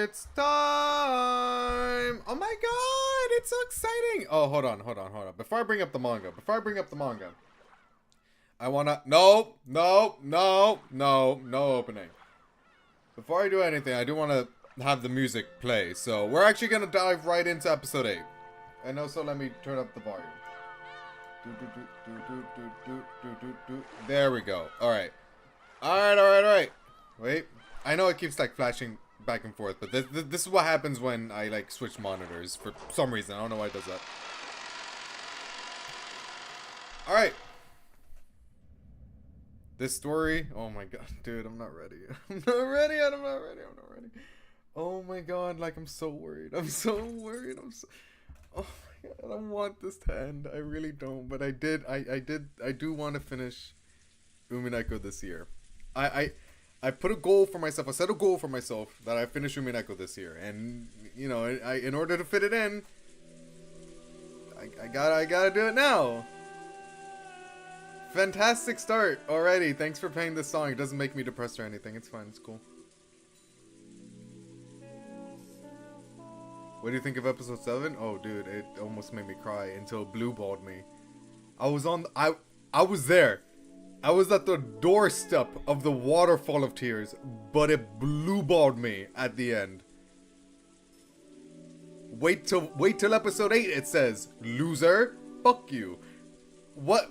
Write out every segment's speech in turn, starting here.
It's time! Oh my god, it's so exciting! Oh, hold on. Before I bring up the manga, I wanna... No opening. Before I do anything, I do want to have the music play. So, we're actually gonna dive right into episode 8. And also, let me turn up the volume. There we go. Alright. Alright. Wait. I know it keeps like flashing back and forth, but this is what happens when I like switch monitors for some reason. I don't know why it does that. Alright. This story, oh my god, dude, I'm not ready. I'm not ready. Oh my god, like I'm so worried. Oh my god, I don't want this to end. I really don't, but I do want to finish Umineko this year. I put a goal for myself. I set a goal for myself that I finish Umineko this year, and you know, in order to fit it in, I gotta do it now. Fantastic start already. Thanks for playing this song. It doesn't make me depressed or anything. It's fine. It's cool. What do you think of episode 7? Oh, dude, it almost made me cry until it blue-balled me. I was there. I was at the doorstep of the waterfall of tears, but it blue-balled me at the end. Wait till episode 8, it says, loser, fuck you. What?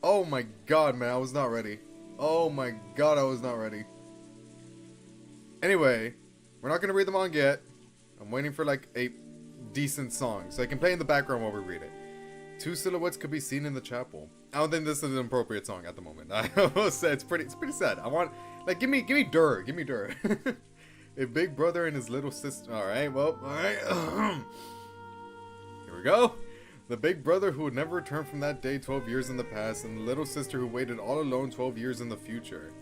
Oh my god, man, I was not ready. Oh my god, I was not ready. Anyway, we're not gonna read the manga yet. I'm waiting for like a decent song, so I can play in the background while we read it. Two silhouettes could be seen in the chapel. I don't think this is an appropriate song at the moment. I will say it's pretty sad. I want, like, give me Dur. A big brother and his little sister. Alright. Here we go. The big brother who would never return from that day 12 years in the past, and the little sister who waited all alone 12 years in the future.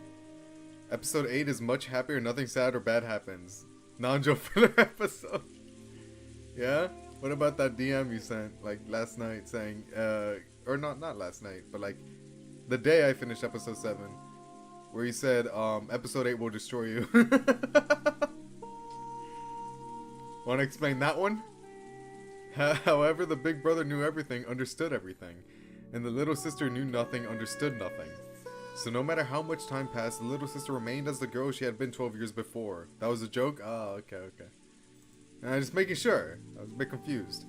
Episode 8 is much happier, nothing sad or bad happens. Non-Joe filler episode. Yeah? What about that DM you sent, like, last night saying, or not last night, but like, the day I finished episode 7, where you said, episode 8 will destroy you. Wanna explain that one? However, the big brother knew everything, understood everything, and the little sister knew nothing, understood nothing. So no matter how much time passed, the little sister remained as the girl she had been 12 years before. That was a joke? Oh, okay. And I'm just making sure. I was a bit confused.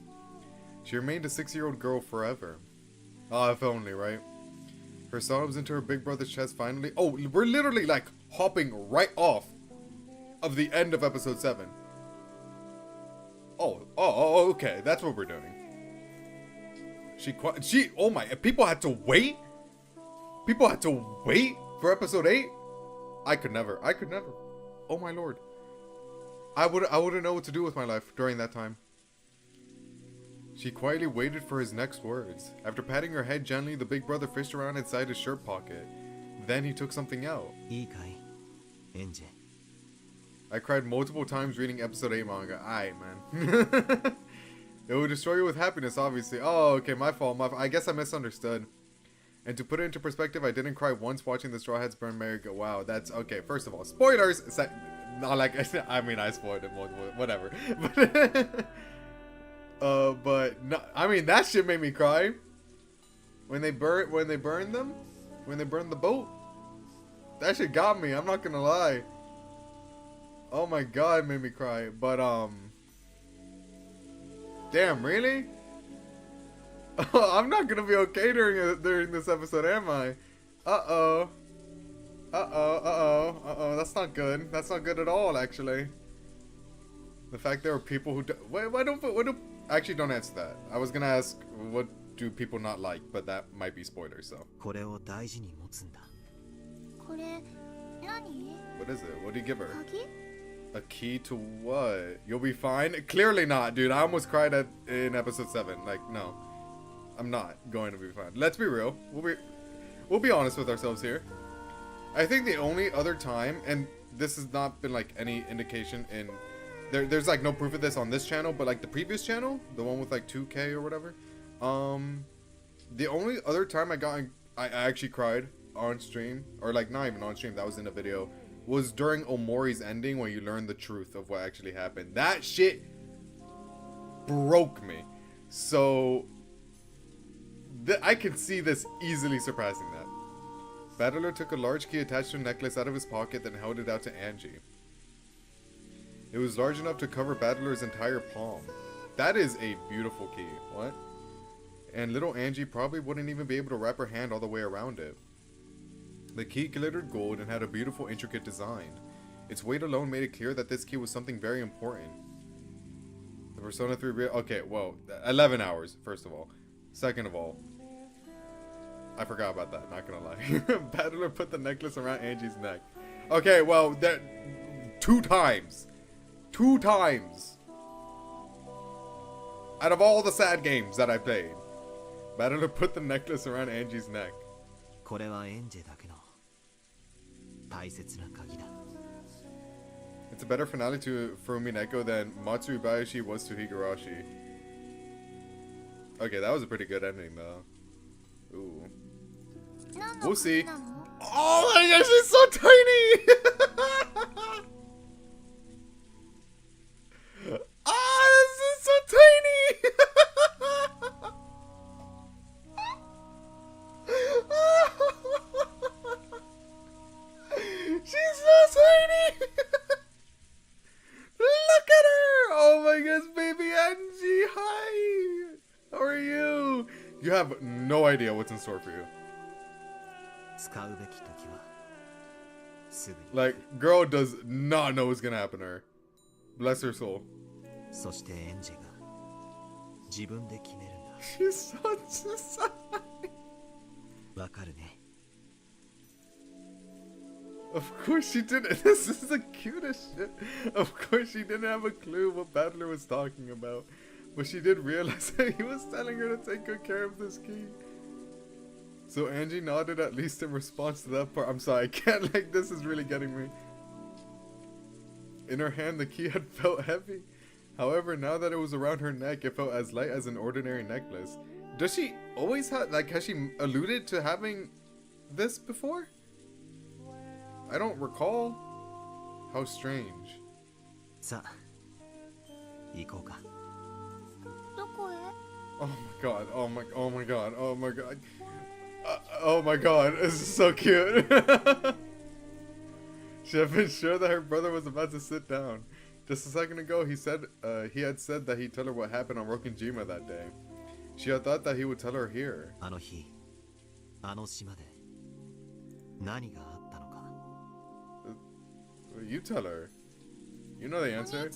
She remained a 6-year-old girl forever. Oh, if only, right? Her sobs into her big brother's chest finally... Oh, we're literally, like, hopping right off of the end of episode 7. Oh, okay. That's what we're doing. Oh my... People had to wait? People had to wait for episode 8? I could never. Oh my lord. I wouldn't know what to do with my life during that time. She quietly waited for his next words. After patting her head gently, the big brother fished around inside his shirt pocket. Then he took something out. I cried multiple times reading episode 8 manga. Aight, man. It will destroy you with happiness, obviously. Oh, okay, my fault. I guess I misunderstood. And to put it into perspective, I didn't cry once watching the Straw Hats burn merry-go. Wow, that's okay. First of all, spoilers. Not like I mean, I spoiled it. Whatever. But no, I mean that shit made me cry. When they burned the boat. That shit got me. I'm not gonna lie. Oh my god, it made me cry. But damn, really? I'm not gonna be okay during this episode, am I? Uh-oh. That's not good. That's not good at all, actually. The fact there are people who... Actually, don't answer that. I was gonna ask, what do people not like? But that might be spoilers, so... What is it? What do you give her? A key to what? You'll be fine? Clearly not, dude. I almost cried in episode 7. Like, no. I'm not going to be fine. Let's be real. We'll be honest with ourselves here. I think the only other time, and this has not been like any indication in... There's like no proof of this on this channel, but like the previous channel, the one with like 2K or whatever. The only other time I actually cried on stream, or like not even on stream, that was in a video, was during Omori's ending when you learned the truth of what actually happened. That shit broke me. So I can see this easily surpassing that. Battler took a large key attached to a necklace out of his pocket, then held it out to Angie. It was large enough to cover Battler's entire palm. That is a beautiful key. What? And little Angie probably wouldn't even be able to wrap her hand all the way around it. The key glittered gold and had a beautiful, intricate design. Its weight alone made it clear that this key was something very important. The Persona 3 okay, whoa. 11 hours, first of all. Second of all, I forgot about that, not gonna lie. Battler put the necklace around Angie's neck. Okay, well, that 2 times. 2 times. Out of all the sad games that I played, Battler put the necklace around Angie's neck. It's a better finale for Umineko than Matsuri Bayashi was to Higurashi. Okay, that was a pretty good ending though. Ooh. We'll see. Oh my gosh, she's so tiny! Ah, this is so tiny! She's so tiny! Look at her! Oh my gosh, baby Angie, hi! How are you? You have no idea what's in store for you. Like, girl does not know what's gonna happen to her. Bless her soul. She's such a sign. Of course she didn't. This is the cutest shit. Of course she didn't have a clue what Battler was talking about. But she did realize that he was telling her to take good care of this key. So Angie nodded at least in response to that part. I'm sorry, I can't, like, this is really getting me. In her hand, the key had felt heavy. However, now that it was around her neck, it felt as light as an ordinary necklace. Does she always have, like, has she alluded to having this before? I don't recall. How strange. Oh my god, oh my god, oh my god, oh my god. Oh my god, this is so cute. She had been sure that her brother was about to sit down. Just a second ago, he had said that he'd tell her what happened on Rokenjima that day. She had thought that he would tell her here. You tell her. You know the answer.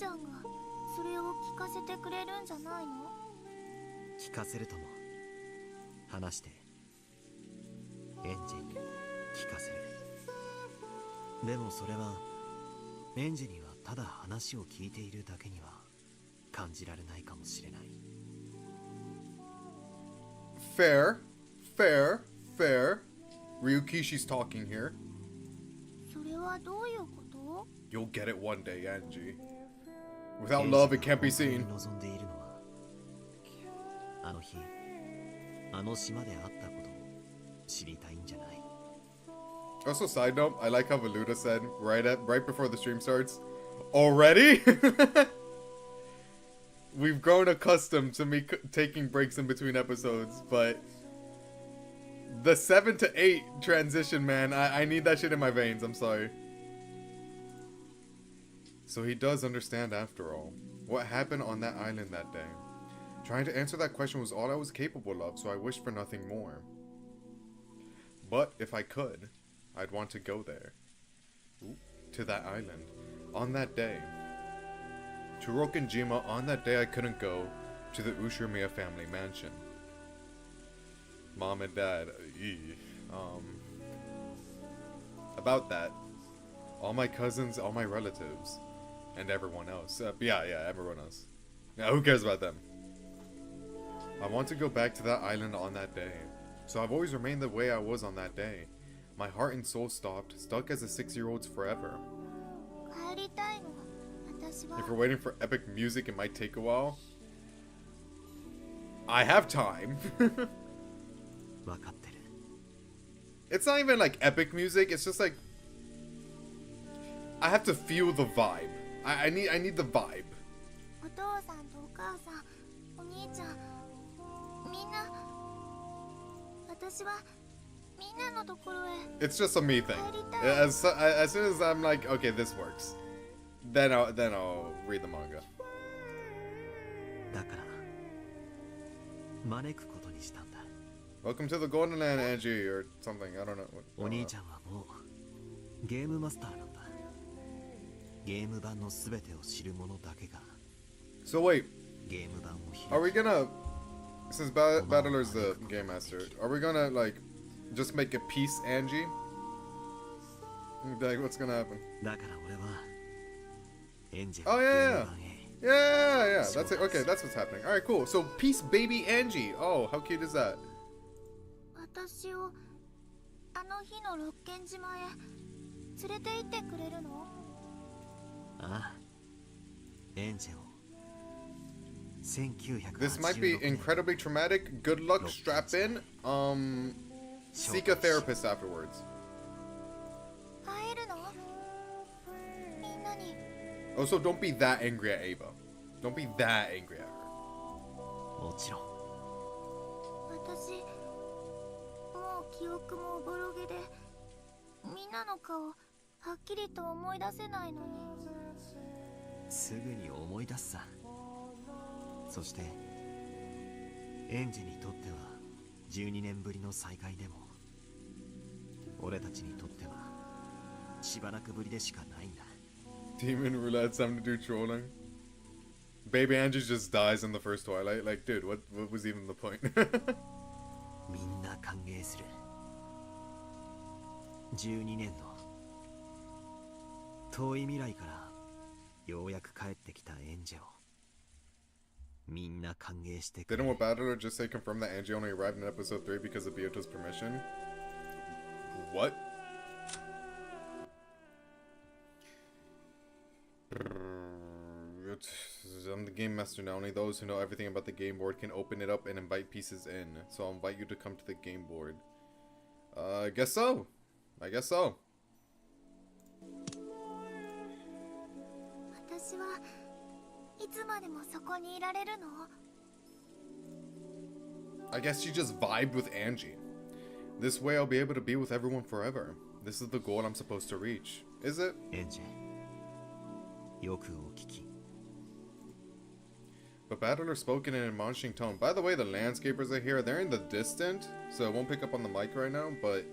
Fair, fair, fair. Ryukishi's talking here. You'll get it one day, Angie. Without love, it can't be seen. Also, side note, I like how Valuta said right before the stream starts, already? We've grown accustomed to me taking breaks in between episodes, but the 7 to 8 transition, man, I need that shit in my veins. I'm sorry. So he does understand after all. What happened on that island that day? Trying to answer that question was all I was capable of, so I wished for nothing more. But if I could, I'd want to go there. Ooh, to that island. On that day. To Rokenjima, on that day I couldn't go to the Ushirmiya family mansion. Mom and Dad, about that, all my cousins, all my relatives, and everyone else. Yeah, everyone else. Yeah, who cares about them? I want to go back to that island on that day. So I've always remained the way I was on that day. My heart and soul stopped, stuck as a 6-year-old's forever. If we're waiting for epic music, it might take a while. I have time. It's not even like epic music, it's just like I have to feel the vibe. I need the vibe. お父さんとお母さん、お兄ちゃん、みんな、私はみんなのところへ。 It's just a me thing. As soon as I'm like, okay, this works, then I'll read the manga. だから招くことにしたんだ。 Welcome to the Golden Land, Angie, or something. I don't know. お兄ちゃんはもうゲームマスターなんだ。ゲーム版のすべてを知る者だけが So wait, ゲーム版を開 are we gonna, since Battler's the game master, are we gonna like just make a peace, Angie? Like, what's gonna happen? だから俺はエンジェ Oh ルゲー yeah, ム版へ yeah. That's it. Okay, that's what's happening. All right, cool. So peace, baby Angie. Oh, how cute is that? 私をあの日の六軒島へ連れて行ってくれるの？ああエンジェを This might be 1986年 incredibly traumatic. Good luck, strap in. Seek a therapist afterwards. 会えるの？みんなに。 Also, don't be that angry at Ava. Don't be that angry at her. もちろん私もう記憶もおぼろげで、みんなの顔はっきりと思い出せないのに。すぐに思い出すさ。そしてエンジェにとっては12年ぶりの再会でも俺たちにとってはしばらくぶりでしかないんだ。 Demon Roulette, time to do trolling. Baby Angie just dies in the first Twilight. Like, dude, what was even the point? みんな歓迎する。12年の遠い未来からようやく帰ってきたエンジェをみんな歓迎してくれ Didn't what Battler just say confirm that Angie only arrived in episode 3 because of Bioto's permission? What? I'm the game master now. Only those who know everything about the game board can open it up and invite pieces in. So I'll invite you to come to the game board. I guess so. I guess so. 私はいつまでもそこにいられるの？ I guess she just vibed with Angie. This way I'll be able to be with everyone forever. This is the goal I'm supposed to reach. Is it? エンジェよくお聞き But Battler spoke in an admonishing tone. By the way, the landscapers are here. They're in the distant, so it won't pick up on the mic right now, but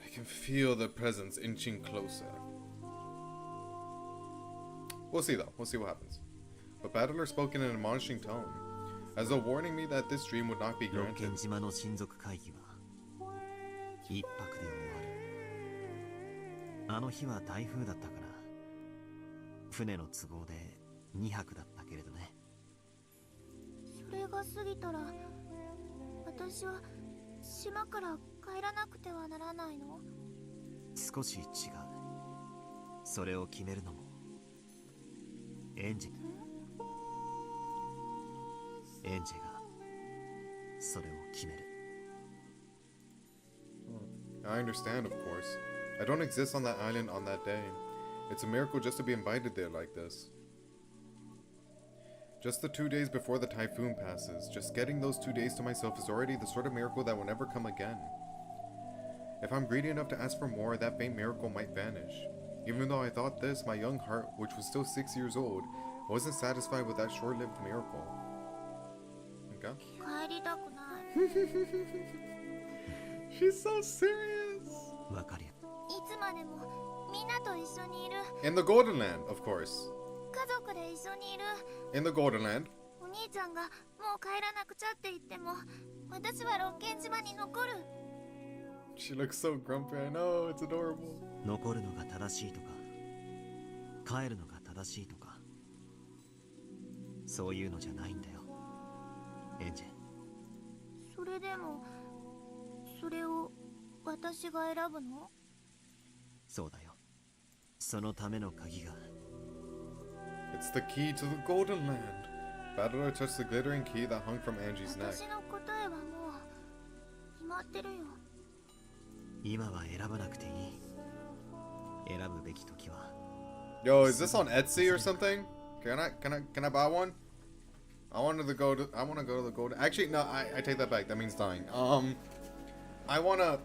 I can feel the presence inching closer. We'll see though. We'll see what happens. But Battler spoke in an admonishing tone, as though warning me that this dream would not be 六 granted. 軒島の親族会議は一泊で終わる。あの日は台風だったから船の都合で2泊だったけれどね。それが過ぎたら私は島から帰らなくてはならないの？少し違う。それを決めるのもエンジェがそれを決める。 I understand, of course. I don't exist on that island on that day. It's a miracle just to be invited there like this. Just the 2 days before the typhoon passes, just getting those 2 days to myself is already the sort of miracle that will never come again. If I'm greedy enough to ask for more, that faint miracle might vanish. Even though I thought this, my young heart, which was still 6 years old, wasn't satisfied with that short-lived miracle. Okay? 帰りたくない。 She's so serious! わかるよ。いつまでもみんなと一緒にいる。 In the Golden Land, of course. 家族で一緒にいる。 In the Golden Land. お兄ちゃんがもう帰らなくちゃって言っても、私は六軒島に残る。 She looks so grumpy, I know, it's adorable. 残るのが正しいとか帰るのが正しいとかそういうのじゃないんだよエンジェ。それでもそれを私が選ぶの？そうだよ。そのための鍵が It's the key to the Golden Land. Battler touched the glittering key that hung from Angie's neck. 私の答えはもう決まってるよ。今は選ばなくていい。選ぶべき時は Yo, is this on Etsy or something? Can I buy one? I want to go to the golden. Actually, no, I take that back. That means dying. I wanna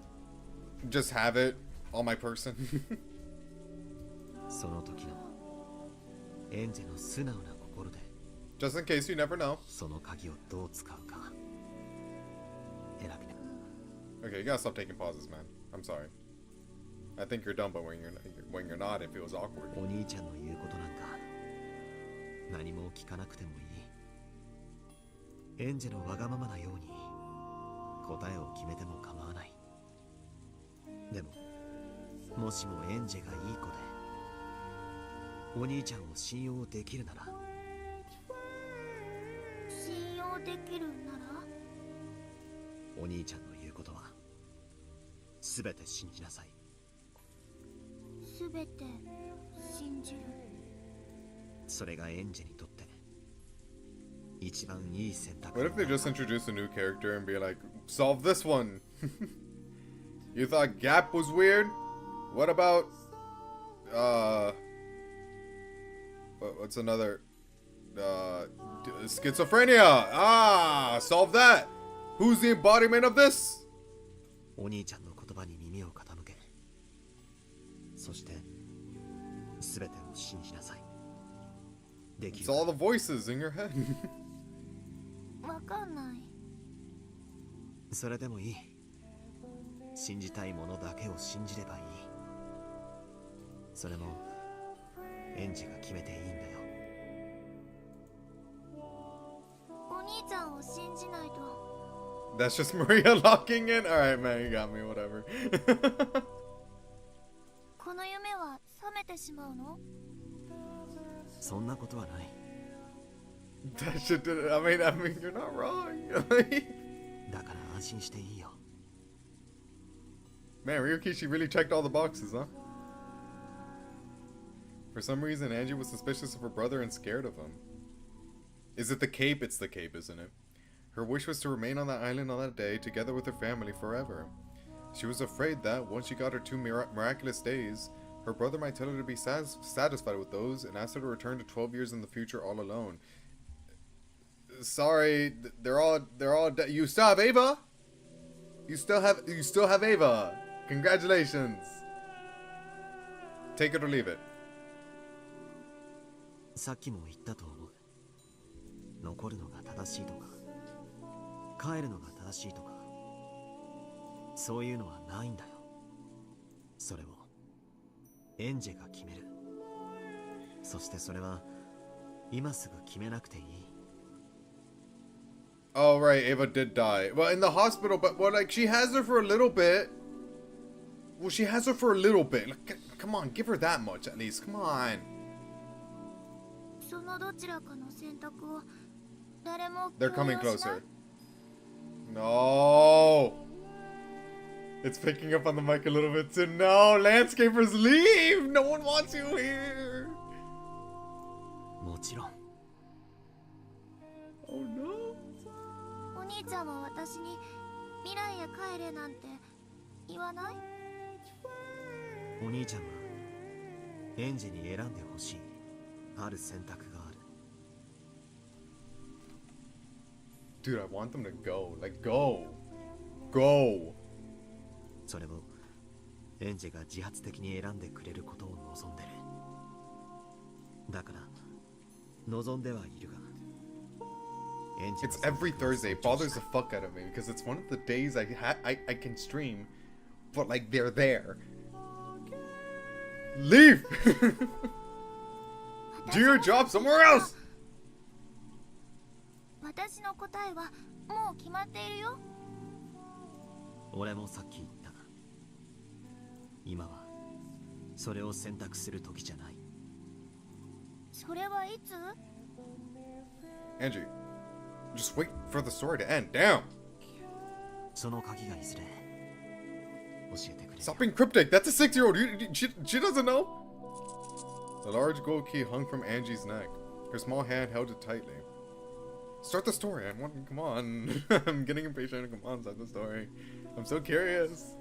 just have it on my person. その時のエンジェの素直な心で Just in case you never know. その鍵をどう使うか選びな Okay, you gotta stop taking pauses, man. I'm sorry. I think you're dumb, but when you're not, it feels awkward. お兄ちゃんの言うことなんか何も聞かなくてもいい。エンジェのわがままなように答えを決めても構わない。でももしもエンジェがいい子でお兄ちゃんを信用できるなら、信用できるならお兄ちゃんの言うことは全て信じなさい。すべて信じる。それがエンジェにとって一番いい選択。 What if they just introduce a new character and be like, solve this one? You thought Gap was weird? What about what's another schizophrenia? Ah, solve that. Who's the embodiment of this? お兄ちゃんの言葉に耳を傾け、そして全てを信じなさい。でき It's る all the voices in your head. わかんない。それでもいい。信じたいものだけを信じればいい。それもエンジが決めていいんだよ。お兄ちゃんを信じないと。 That's just Maria locking in. All right, man, you got me. Whatever. この夢は覚めてしまうの？そんなことはない。 That shit did. I mean, you're not wrong. だから安心していいよ。 Man, Ryukishi really checked all the boxes, huh? For some reason, Angie was suspicious of her brother and scared of him. Is it the cape? It's the cape, isn't it? Her wish was to remain on that island on that day, together with her family forever. She was afraid that, once she got her two miraculous days, her brother might tell her to be satisfied with those and ask her to return to 12 years in the future all alone. Sorry, they're all you still have Ava? You still have Ava. Congratulations. Take it or leave it. さっきも言ったと思う。残るのが正しいとか、帰るのが正しいとか、そういうのはないんだよ。それをエンジェが決める。そしてそれは今すぐ決めなくていい。 Oh, right, Ava did die. Well, in the hospital, but well, like, she has her for a little bit. Well, she has her for a little bit. Like, come on, give her that much at least. Come on. そのどちらかの選択を誰も They're 強 coming 要しない closer. No. It's picking up on the mic a little bit too. No, landscapers, leave. No one wants you here. もちろん。 Oh, no. お兄ちゃんは私に未来へ帰れなんて言わない？お兄ちゃんはエンジェに選んでほしいある選択がある。 Dude, I want them to go. Like, go. Go. それをエンジェが自発的に選んでくれることを望んでる。だから望んではいるが、エンジェ It's の選 every 択を Thursday. It 尊重 bothers し the た。 fuck out of me because it's one of the days I can stream, but like they're there. Leave. Do your job somewhere else. 私の答えはもう決まっているよ。俺もさっき言った。今はそれを選択する時じゃない。それはいつ？ Angie, just wait for the story to end. Damn. その鍵がいずれ教えてくれるよ。 Stop being cryptic. That's a 6-year-old. She doesn't know. The large gold key hung from Angie's neck. Her small hand held it tightly. Start the story. Come on. I'm getting impatient. Come on, start the story. I'm so curious.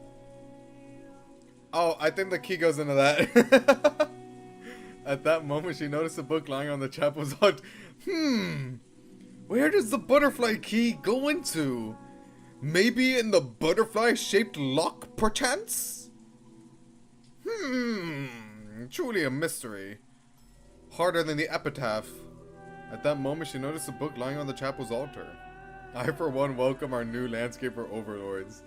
Oh, I think the key goes into that. At that moment, she noticed a book lying on the chapel's hut. Where does the butterfly key go into? Maybe in the butterfly-shaped lock, perchance? Truly a mystery. Harder than the epitaph. At that moment, she noticed a book lying on the chapel's altar. I, for one, welcome our new landscaper overlords.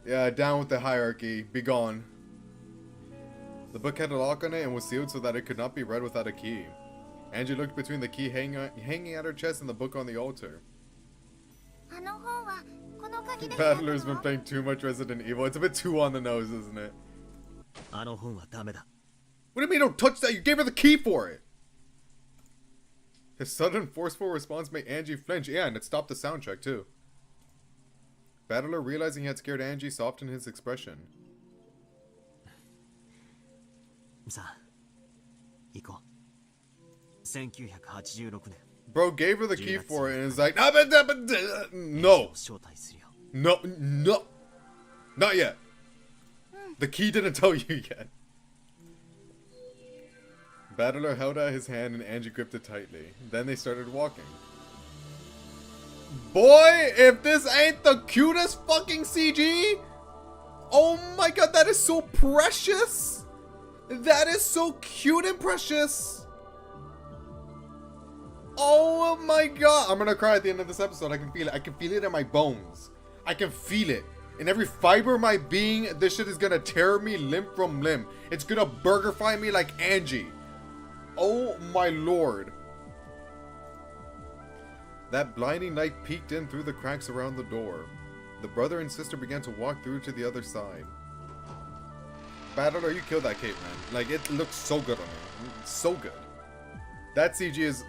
Yeah, down with the hierarchy. Be gone. The book had a lock on it and was sealed so that it could not be read without a key. Angie looked between the key hanging at her chest and the book on the altar. Battler's been playing too much Resident Evil. It's a bit too on the nose, isn't it? What do you mean don't touch that? You gave her the key for it! His sudden forceful response made Angie flinch. Yeah, and it stopped the soundtrack too. Battler, realizing he had scared Angie, softened his expression. Bro gave her the key for it and is like, no. No, no. Not yet. The key didn't tell you yet. Battler held out his hand and Angie gripped it tightly. Then they started walking. Boy, if this ain't the cutest fucking CG! Oh my god, that is so precious! That is so cute and precious! Oh my god! I'm gonna cry at the end of this episode. I can feel it. I can feel it in my bones. I can feel it. In every fiber of my being, this shit is gonna tear me limb from limb. It's gonna burgerfy me like Angie. Oh my lord. That blinding light peeked in through the cracks around the door. The brother and sister began to walk through to the other side. Battler, you killed that cape, man. Like, it looks so good on you. So good. That CG is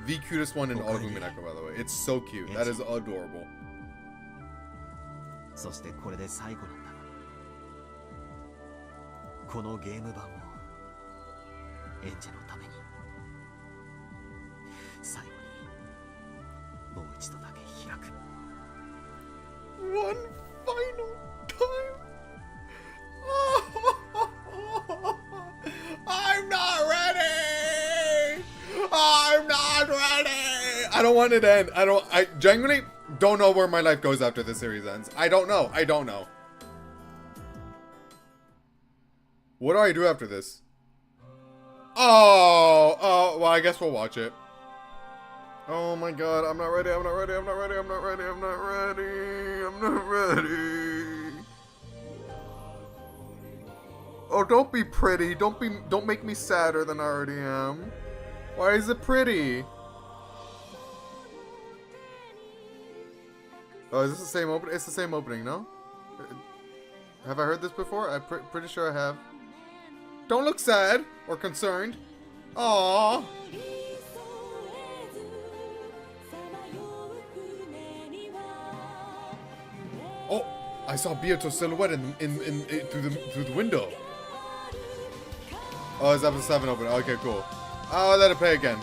the cutest one in all of Umineko, by the way. It's so cute. That is adorable. One final time. I'm not ready. I'm not ready. I don't want it to end. I genuinely don't know where my life goes after this series ends. I don't know. I don't know. What do I do after this? Oh, well, I guess we'll watch it. Oh my god, I'm not ready, I'm not ready, I'm not ready, I'm not ready, I'm not ready, I'm not ready. Oh, don't be pretty. Don't make me sadder than I already am. Why is it pretty? Oh, is this the same opening? It's the same opening, no? Have I heard this before? I'm pretty sure I have. Don't look sad or concerned. Aww. Oh, I saw Bioto's silhouette through the window. Oh, it's episode 7 open. Okay, cool. I'll let it play again.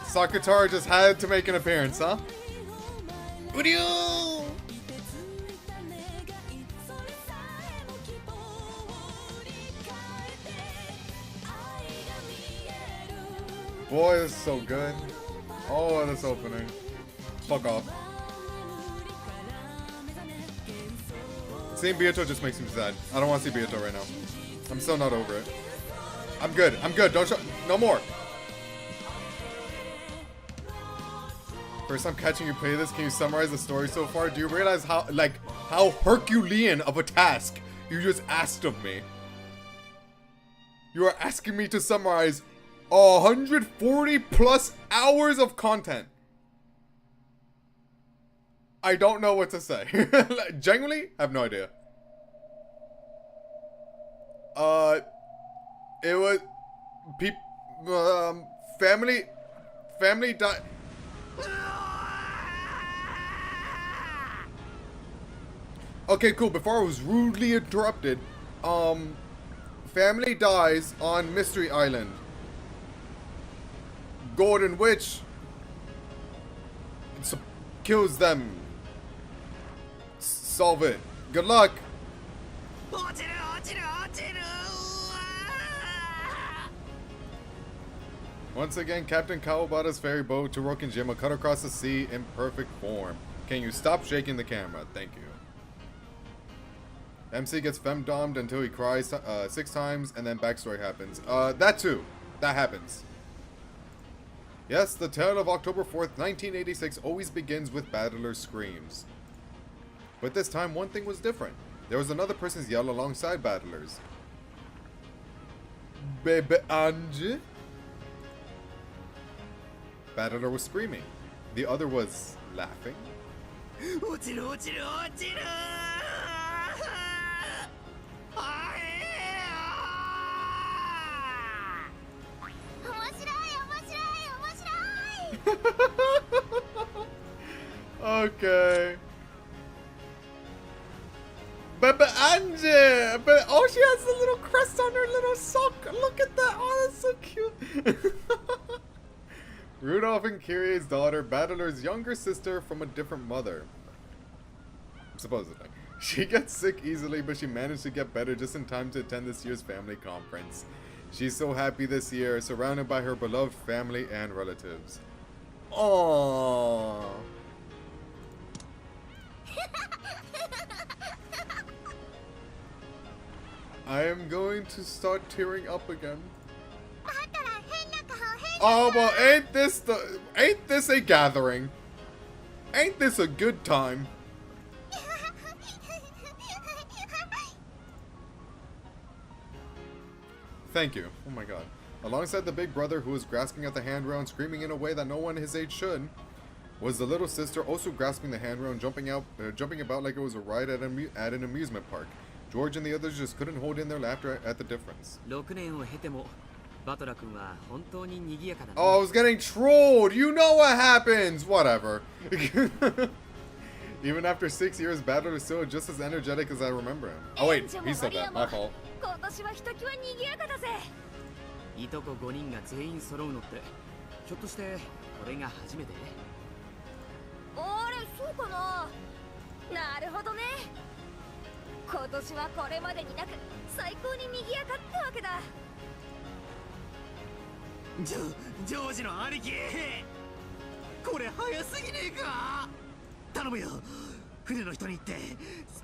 Sakutara just had to make an appearance, huh? Uryu! Boy, this is so good. Oh, this opening. Fuck off. Seeing Bioto just makes me sad. I don't want to see Bioto right now. I'm still not over it. I'm good. I'm good. Don't show. No more. First time catching you play this, can you summarize the story so far? Do you realize how Herculean of a task you just asked of me? You are asking me to summarize 140 plus hours of content. I don't know what to say. Genuinely, I have no idea. It was family died. Okay, cool. Before I was rudely interrupted, family dies on Mystery Island. golden witch kills them. Solve it. Good luck. Once again, Captain Kawabata's ferry boat to Rokinjima cut across the sea in perfect form. Can you stop shaking the camera? Thank you. MC gets femdomed until he cries 6 times, and then backstory happens. That too. That happens. Yes, the tale of October 4th, 1986 always begins with Battler's screams. But this time, one thing was different. There was another person's yell alongside Battler's. Bebe Ange? Battler was screaming. The other was laughing. Okay. Bebe Ange! But oh, she has a little crest on her little sock. Look at that. Oh, that's so cute. Rudolph and Kyrie's daughter, Battler's younger sister from a different mother. Supposedly. She gets sick easily, but she managed to get better just in time to attend this year's family conference. She's so happy this year, surrounded by her beloved family and relatives. Aww. I am going to start tearing up again. Oh, well, ain't this a gathering? Ain't this a good time? Thank you. Oh my god. Alongside the big brother who was grasping at the handrail and screaming in a way that no one his age should, was the little sister also grasping the handrail and jumping about like it was a ride at an amusement park. George and the others just couldn't hold in their laughter at the difference. Oh, I was getting trolled! You know what happens! Whatever. Even after 6 years, Battler is still just as energetic as I remember him. Oh wait, he said that. My fault.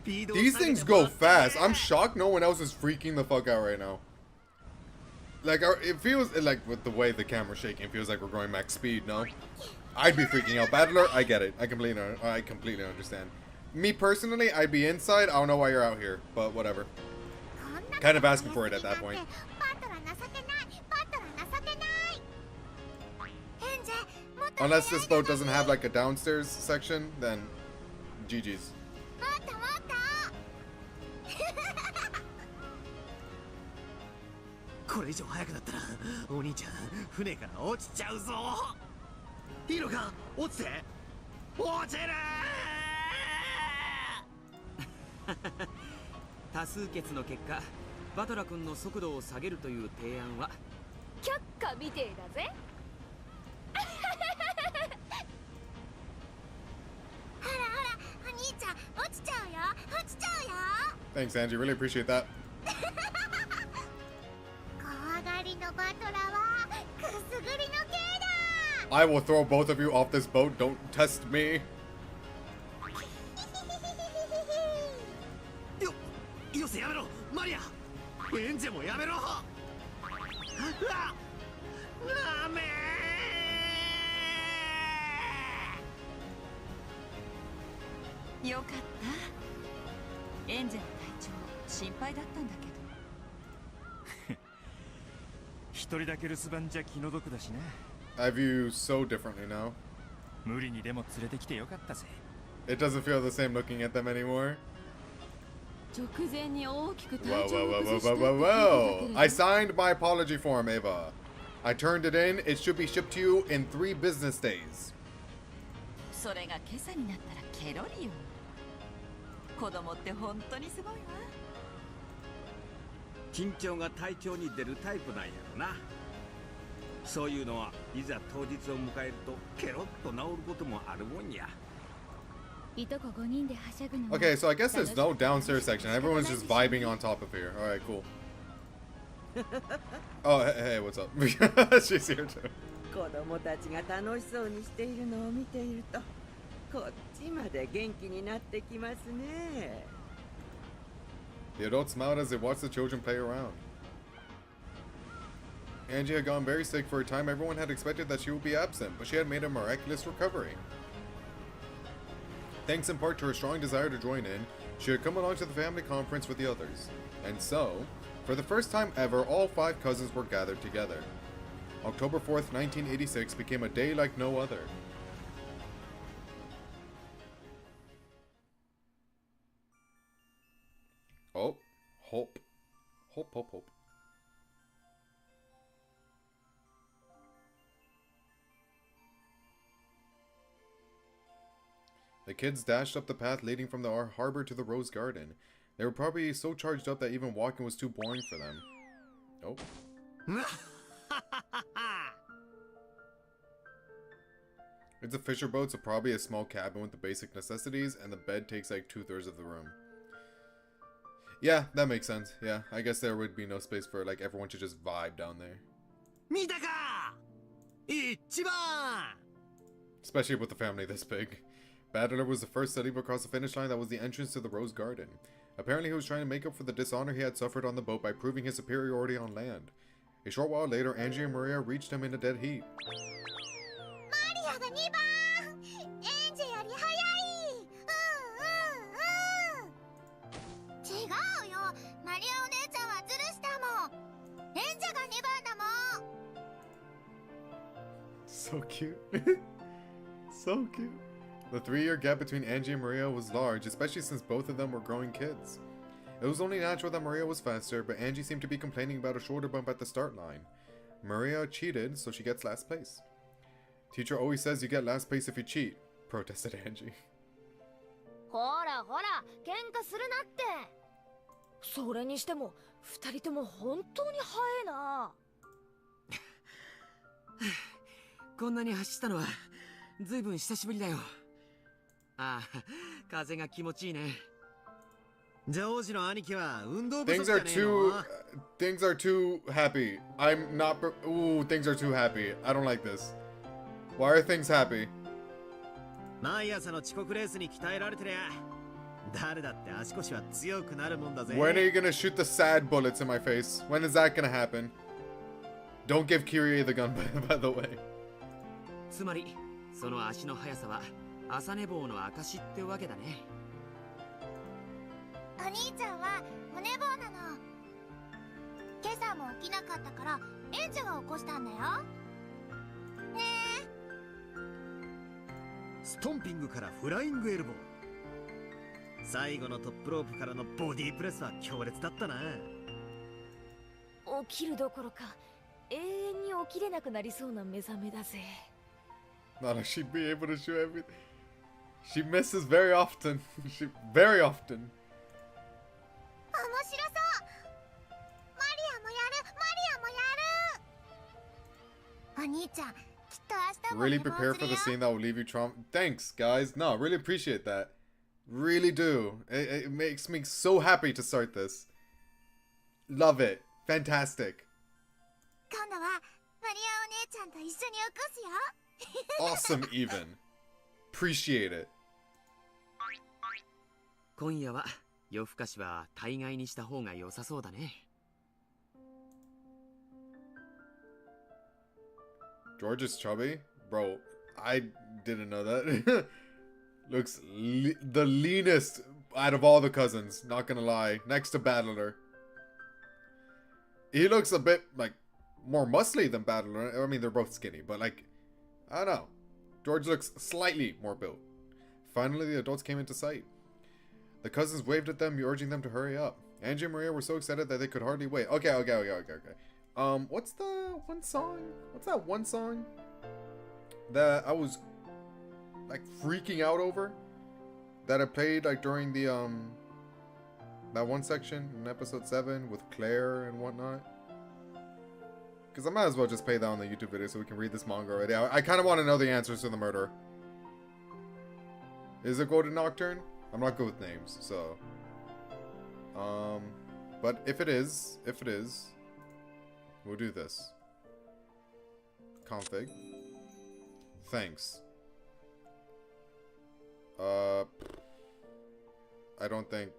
These things go fast. I'm shocked no one else is freaking the fuck out right now. Like, it feels like with the way the camera's shaking, it feels like we're going max speed, no? I'd be freaking out. Battler, I get it. I completely understand. Me personally, I'd be inside. I don't know why you're out here, but whatever. Kind of asking for it at that point. Unless this boat doesn't have like a downstairs section, then GG's. Thanks, Angie. Really appreciate that. I will throw both of you off this boat. Don't test me. I view so differently now. It doesn't feel the same looking at them anymore. Whoa. I signed my apology form, Ava. I turned it in. It should be shipped to you in 3 business days. そういうのはいざ当日を迎えるとケロッと治ることもあるもんや。 Okay, so I guess there's no downstairs section. Everyone's just vibing on top of here. Alright, cool. Oh, hey, what's up? She's here too. 子供たちが楽しそうにしているのを見ているとこっちまで元気になってきますね。 The adults smiled as they watched the children play around. Angie had gone very sick for a time. Everyone had expected that she would be absent, but she had made a miraculous recovery. Thanks in part to her strong desire to join in, she had come along to the family conference with the others. And so, for the first time ever, all 5 cousins were gathered together. October 4th, 1986 became a day like no other. Oh, hope. Hope. The kids dashed up the path leading from the harbor to the rose garden. They were probably so charged up that even walking was too boring for them. Oh. It's a fisher boat, so probably a small cabin with the basic necessities, and the bed takes like 2/3 of the room. Yeah, that makes sense. Yeah, I guess there would be no space for like everyone to just vibe down there. 見たか一番 Especially with the family this big. Battler was the first to leap across the finish line that was the entrance to the Rose Garden. Apparently he was trying to make up for the dishonor he had suffered on the boat by proving his superiority on land. A short while later, Angie and Maria reached him in a dead heat. So cute. So cute. The 3-year gap between Angie and Maria was large, especially since both of them were growing kids. It was only natural that Maria was faster, but Angie seemed to be complaining about a shoulder bump at the start line. Maria cheated, so she gets last place. Teacher always says you get last place if you cheat, protested Angie. ほらほら、喧嘩するなって。それにしても、2人とも本当に速いな。こんなに走ったのはずいぶん久しぶりだよ。ああ、風が気持ちいいね。ジョージの兄貴は運動不足じゃねえの。Things are too happy. I'm not. Ooh, things are too happy. I don't like this. Why are things happy? 毎朝の遅刻レースに鍛えられてりゃ誰だって足腰は強くなるもんだぜ。 When are you gonna shoot the sad bullets in my face? When is that gonna happen? Don't give Kyrie the gun, by the way. つまりその足の速さは朝寝坊の証ってわけだね。お兄ちゃんはお寝坊なの。今朝も起きなかったからエンジェが起こしたんだよ。ねえ。ストンピングからフライングエルボー。最後のトップロープからのボディープレスは強烈だったな。起きるどころか永遠に起きれなくなりそうな目覚めだぜ。Not that she'd be able to shoot everything. She misses very often. Very often. 面白そう。マリアもやる。お兄ちゃん、きっと明日も Really prepare for the scene that will leave you trauma. Thanks, guys. No, really appreciate that. Really do. It makes me so happy to start this. Love it. Fantastic. 今度はマリアお姉ちゃんと一緒に起こすよ。Awesome, even. Appreciate it. 今夜は夜更かしは大概にした方が良さそうだね。George is chubby? Bro, I didn't know that. Looks the leanest out of all the cousins, not gonna lie. Next to Battler. He looks a bit, like, more muscly than Battler. I mean, they're both skinny, but, like, I don't know. George looks slightly more built. Finally, the adults came into sight. The cousins waved at them, urging them to hurry up. Angie and Maria were so excited that they could hardly wait. Okay. What's the one song? What's that one song that I was like freaking out over? That I played like during the that one section in episode 7 with Claire and whatnot. Because I might as well just play that on the YouTube video so we can read this manga already. I kind of want to know the answers to the murder. Is it Golden Nocturne? I'm not good with names, so... But if it is, we'll do this. Config. Thanks. I don't think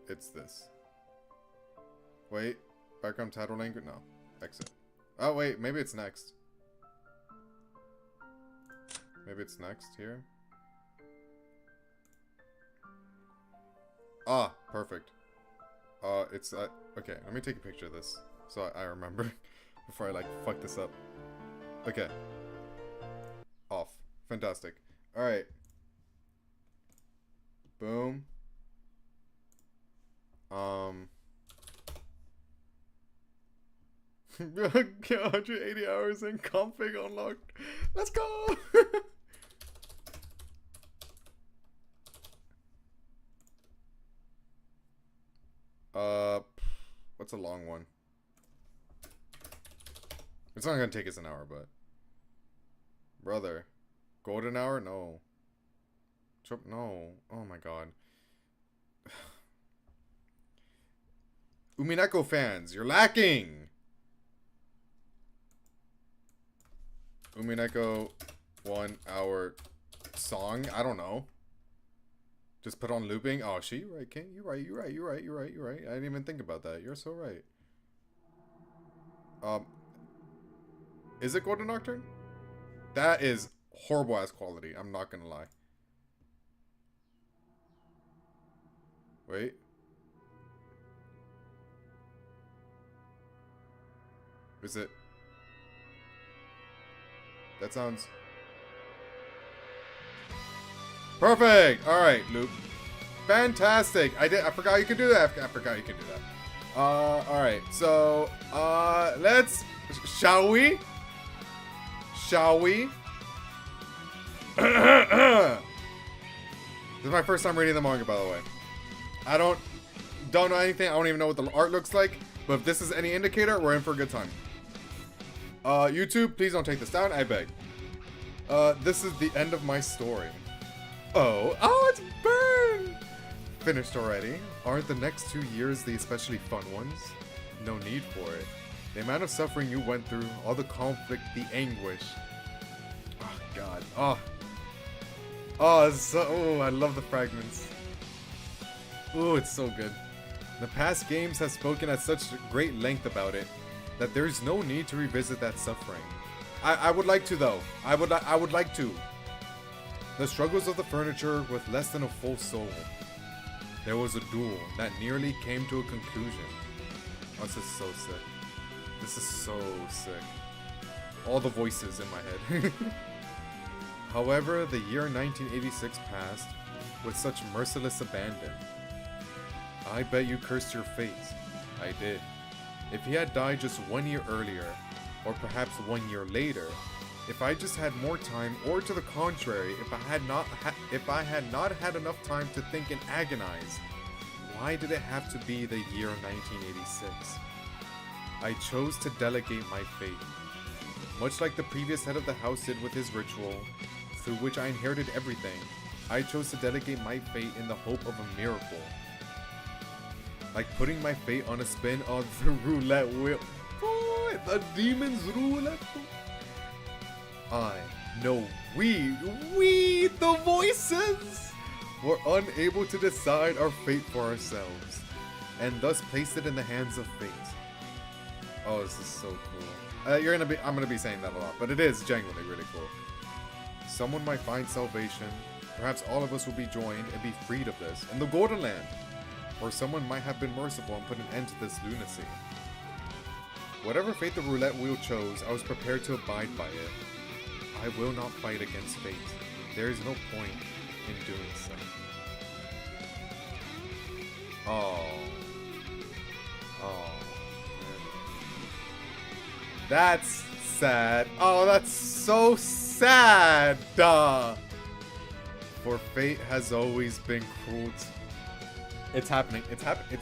it's this. Wait, background title language? No. Exit. Oh, wait, maybe it's next. Maybe it's next here. Ah, perfect. It's, okay, let me take a picture of this so I remember before I, like, fuck this up. Okay. Off. Fantastic. Alright. Boom. 180 hours in config unlocked. Let's go! What's a long one? It's not gonna take us an hour, but... Brother. Golden hour? No. No. Oh my god. Umineko fans, you're lacking! Umineko 1 hour song? I don't know. Just put on looping? Oh, she right, King? You're right. I didn't even think about that. You're so right. Is it Golden Nocturne? That is horrible ass quality. I'm not gonna lie. Wait. Is it? That sounds... Perfect! Alright, loop. Fantastic! I forgot you could do that. Alright, so, let's... Shall we? This is my first time reading the manga, by the way. I don't know anything. I don't even know what the art looks like. But if this is any indicator, we're in for a good time. YouTube, please don't take this down. I beg. This is the end of my story. Oh, it's burned! Finished already. Aren't the next 2 years the especially fun ones? No need for it. The amount of suffering you went through, all the conflict, the anguish. Oh, God. Oh, I love the fragments. Oh, it's so good. The past games have spoken at such great length about it that there's no need to revisit that suffering. I would like to, though. I would like to. The struggles of the furniture with less than a full soul. There was a duel that nearly came to a conclusion. Oh, this is so sick. This is so sick. All the voices in my head. However, the year 1986 passed with such merciless abandon. I bet you cursed your fate. I did. If he had died just 1 year earlier, or perhaps 1 year later, if I just had more time, or to the contrary, if I had not had enough time to think and agonize, why did it have to be the year 1986? I chose to delegate my fate. Much like the previous head of the house did with his ritual, through which I inherited everything, I chose to delegate my fate in the hope of a miracle. Like putting my fate on a spin of the roulette wheel. Oh, the demon's roulette. We, the voices, were unable to decide our fate for ourselves, and thus placed it in the hands of fate. Oh, this is so cool. I'm gonna be saying that a lot, but it is genuinely really cool. Someone might find salvation. Perhaps all of us will be joined and be freed of this in the Golden Land. Or someone might have been merciful and put an end to this lunacy. Whatever fate the roulette wheel chose, I was prepared to abide by it. I will not fight against fate. There is no point in doing so. Oh. That's sad. Oh, that's so sad. For fate has always been cruel. It's happening. It's happening.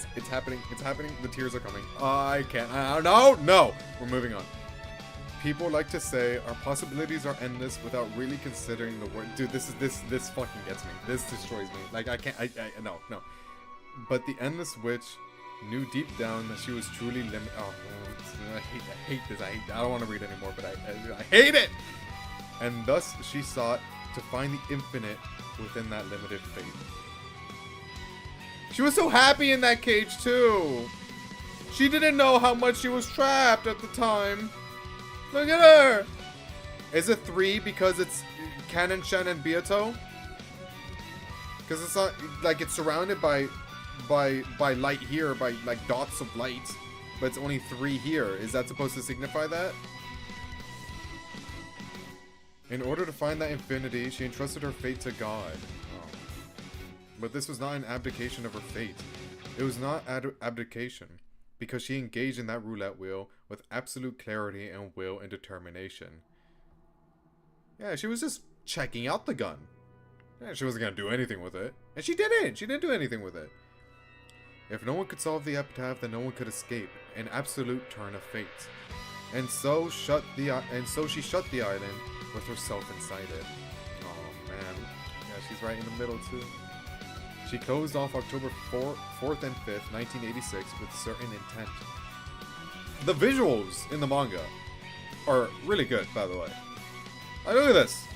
The tears are coming. I can't. No. We're moving on. people like to say our possibilities are endless without really considering the word. Dude, this fucking gets me. This destroys me. Like, I can't, no. But the endless witch knew deep down that she was truly limited. Oh, I hate this. I don't want to read anymore, but I hate it! And thus she sought to find the infinite within that limited fate. She was so happy in that cage, too! She didn't know how much she was trapped at the time. Look at her! Is it 3 because it's Canon, Shen, and Beato? Because it's not, like, it's surrounded by light here, by, like, dots of light. But it's only 3 here. Is that supposed to signify that? In order to find that infinity, she entrusted her fate to God. Oh. But this was not an abdication of her fate. It was not abdication, because she engaged in that roulette wheel with absolute clarity and will and determination. Yeah, she was just checking out the gun. Yeah, she wasn't going to do anything with it. And she didn't! She didn't do anything with it. If no one could solve the epitaph, then no one could escape. An absolute turn of fate. And so she shut the island with herself inside it. Oh man. Yeah, she's right in the middle too. She closed off October 4th and 5th, 1986 with certain intent. The visuals in the manga are really good, by the way. Look at this.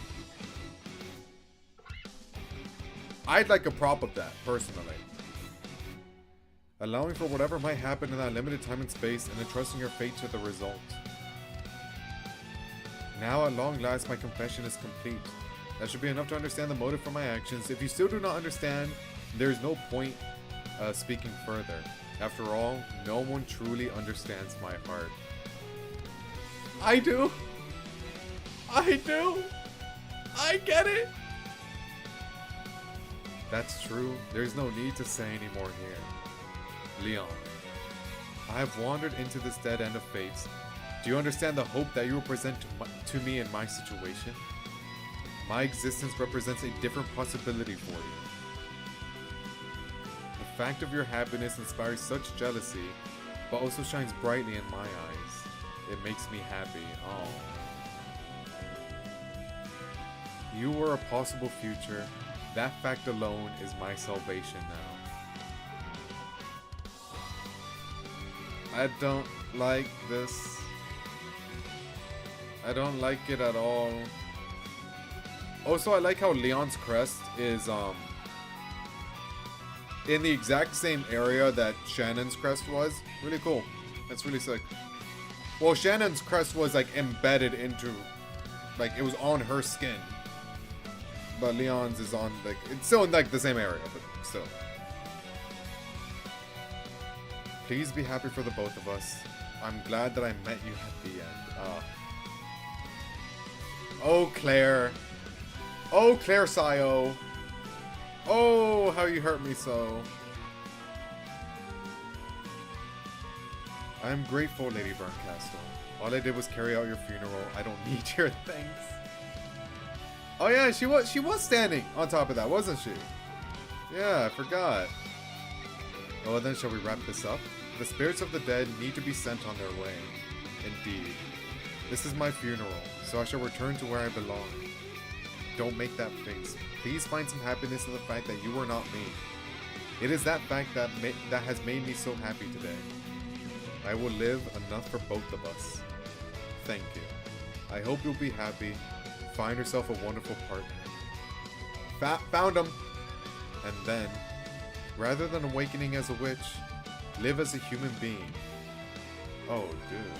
I'd like a prop of that, personally. Allowing for whatever might happen in that limited time and space and entrusting your fate to the result. Now at long last my confession is complete. That should be enough to understand the motive for my actions. If you still do not understand, there's no point speaking further. After all, no one truly understands my heart. I do! I do! I get it! That's true. There's no need to say any more here. Leon, I have wandered into this dead end of fate. Do you understand the hope that you represent to me in my situation? My existence represents a different possibility for you. The fact of your happiness inspires such jealousy, but also shines brightly in my eyes. It makes me happy. Oh. You were a possible future. That fact alone is my salvation now. I don't like this. I don't like it at all. Also, I like how Leon's crest is in the exact same area that Shannon's crest was. Really cool. That's really sick. Well, Shannon's crest was like embedded into, like it was on her skin. But Leon's is on like, it's still in like the same area, but still. Please be happy for the both of us. I'm glad that I met you at the end. Oh, Claire. Oh, Claire Sayo. Oh, how you hurt me so. I am grateful, Lady Berncastle. All I did was carry out your funeral. I don't need your thanks. Oh yeah, she was standing on top of that, wasn't she? Yeah, I forgot. Well then, shall we wrap this up? The spirits of the dead need to be sent on their way. Indeed. This is my funeral, so I shall return to where I belong. Don't make that face. Please find some happiness in the fact that you are not me. It is that fact that has made me so happy today. I will live enough for both of us. Thank you. I hope you'll be happy. Find yourself a wonderful partner. Found him! And then, rather than awakening as a witch, live as a human being. Oh, good.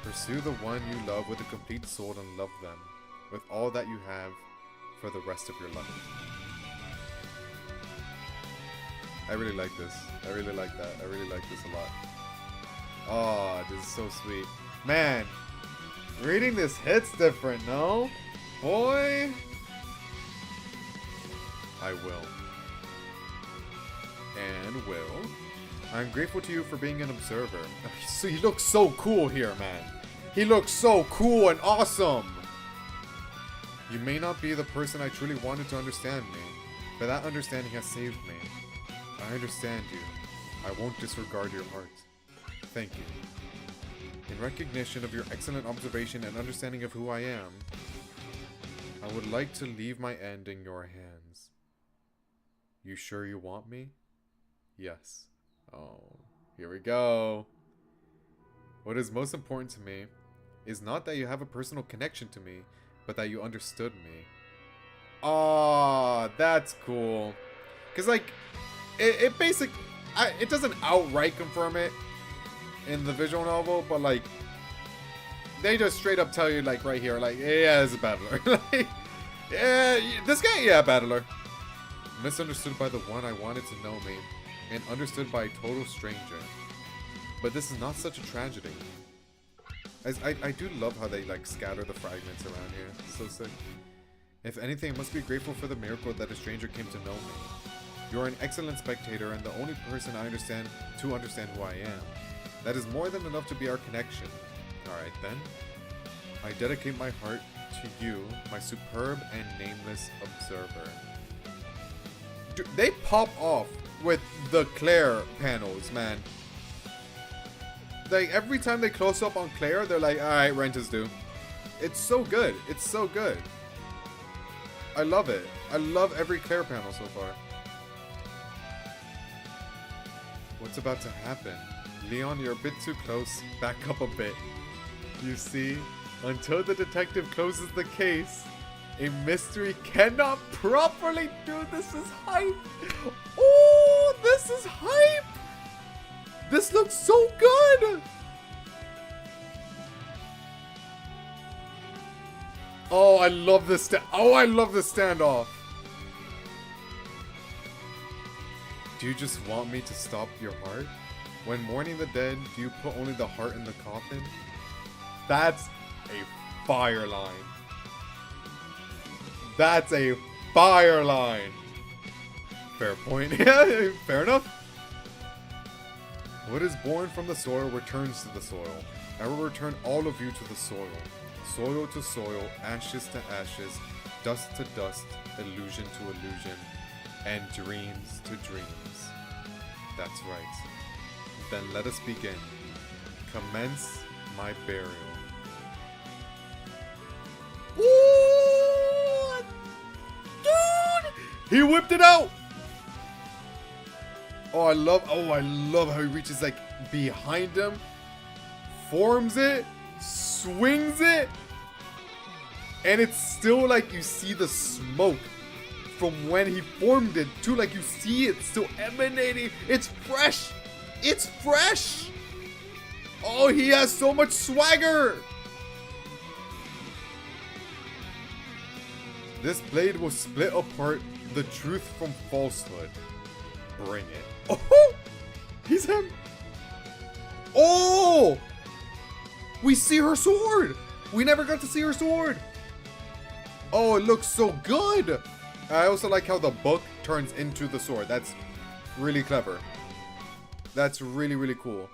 Pursue the one you love with a complete soul and love them with all that you have for the rest of your life. I really like this. I really like that. I really like this a lot. Oh, this is so sweet. Man, reading this hits different, no? Boy! I will. And will. I'm grateful to you for being an observer. So he looks so cool here, man. He looks so cool and awesome! You may not be the person I truly wanted to understand me, but that understanding has saved me. I understand you. I won't disregard your heart. Thank you. In recognition of your excellent observation and understanding of who I am, I would like to leave my end in your hands. You sure you want me? Yes. Oh, here we go. What is most important to me is not that you have a personal connection to me, but that you understood me. Ah, that's cool. Because, like, it doesn't outright confirm it in the visual novel, but, like, they just straight up tell you, like, right here, like, yeah, it's a battler. Like, yeah, this guy, yeah, battler. Misunderstood by the one I wanted to know me, and understood by a total stranger. But this is not such a tragedy. I do love how they, like, scatter the fragments around here. It's so sick. If anything, I must be grateful for the miracle that a stranger came to know me. You are an excellent spectator and the only person I understand to understand who I am. That is more than enough to be our connection. Alright then. I dedicate my heart to you, my superb and nameless observer. Dude, they pop off with the Claire panels, man. Like, every time they close up on Claire, they're like, alright, rent is due. It's so good. It's so good. I love it. I love every Claire panel so far. What's about to happen? Leon, you're a bit too close. Back up a bit. You see, until the detective closes the case, a mystery cannot properly do. This is hype. Oh, this is hype. This looks so good! Oh, I love this I love this standoff. Do you just want me to stop your heart? When mourning the dead, do you put only the heart in the coffin? That's a fire line. That's a fire line. Fair point. Yeah, fair enough. What is born from the soil returns to the soil. I will return all of you to the soil. Soil to soil, ashes to ashes, dust to dust, illusion to illusion, and dreams to dreams. That's right. Then let us begin. Commence my burial. Ooh! Dude! He whipped it out! Oh, I love how he reaches, like, behind him, forms it, swings it, and it's still, like, you see the smoke from when he formed it, too. Like, you see it still emanating. It's fresh. It's fresh. Oh, he has so much swagger. This blade will split apart the truth from falsehood. Bring it. Oh! He's him! Oh! We see her sword! We never got to see her sword! Oh, it looks so good! I also like how the book turns into the sword. That's really clever. That's really, really cool.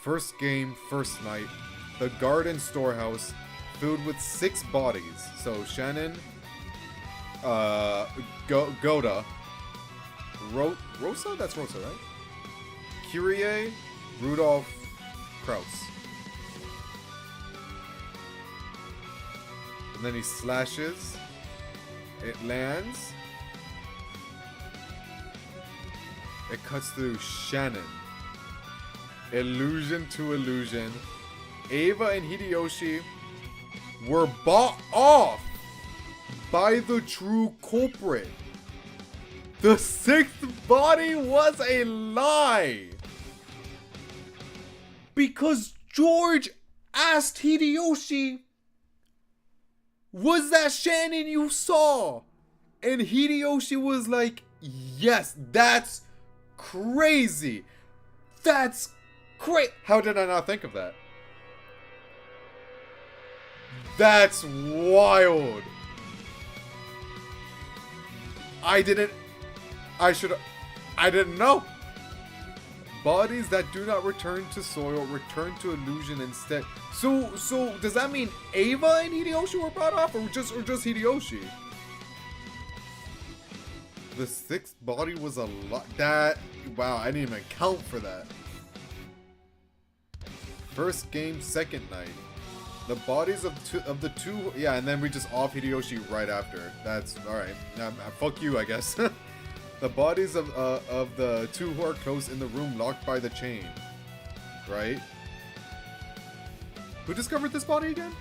First game, first night. The garden storehouse filled with 6 bodies. So Shannon, Goda, Rosa? That's Rosa, right? Kyrie, Rudolph, Kraus. And then he slashes. It lands. It cuts through Shannon. Illusion to illusion. Ava and Hideyoshi were bought off by the true culprit. The 6th body was a lie. Because George asked Hideyoshi, was that Shannon you saw? And Hideyoshi was like, yes, that's crazy. That's great. How did I not think of that? That's wild. I didn't know. Bodies that do not return to soil return to illusion instead. So does that mean Ava and Hideyoshi were brought off, or just Hideyoshi? The 6th body was a lot. Wow, I didn't even account for that. First game, second night. The bodies of the two, yeah, and then we just off Hideyoshi right after. That's all right. Fuck you, I guess. The bodies of the two who are close in the room, locked by the chain. Right? Who discovered this body again?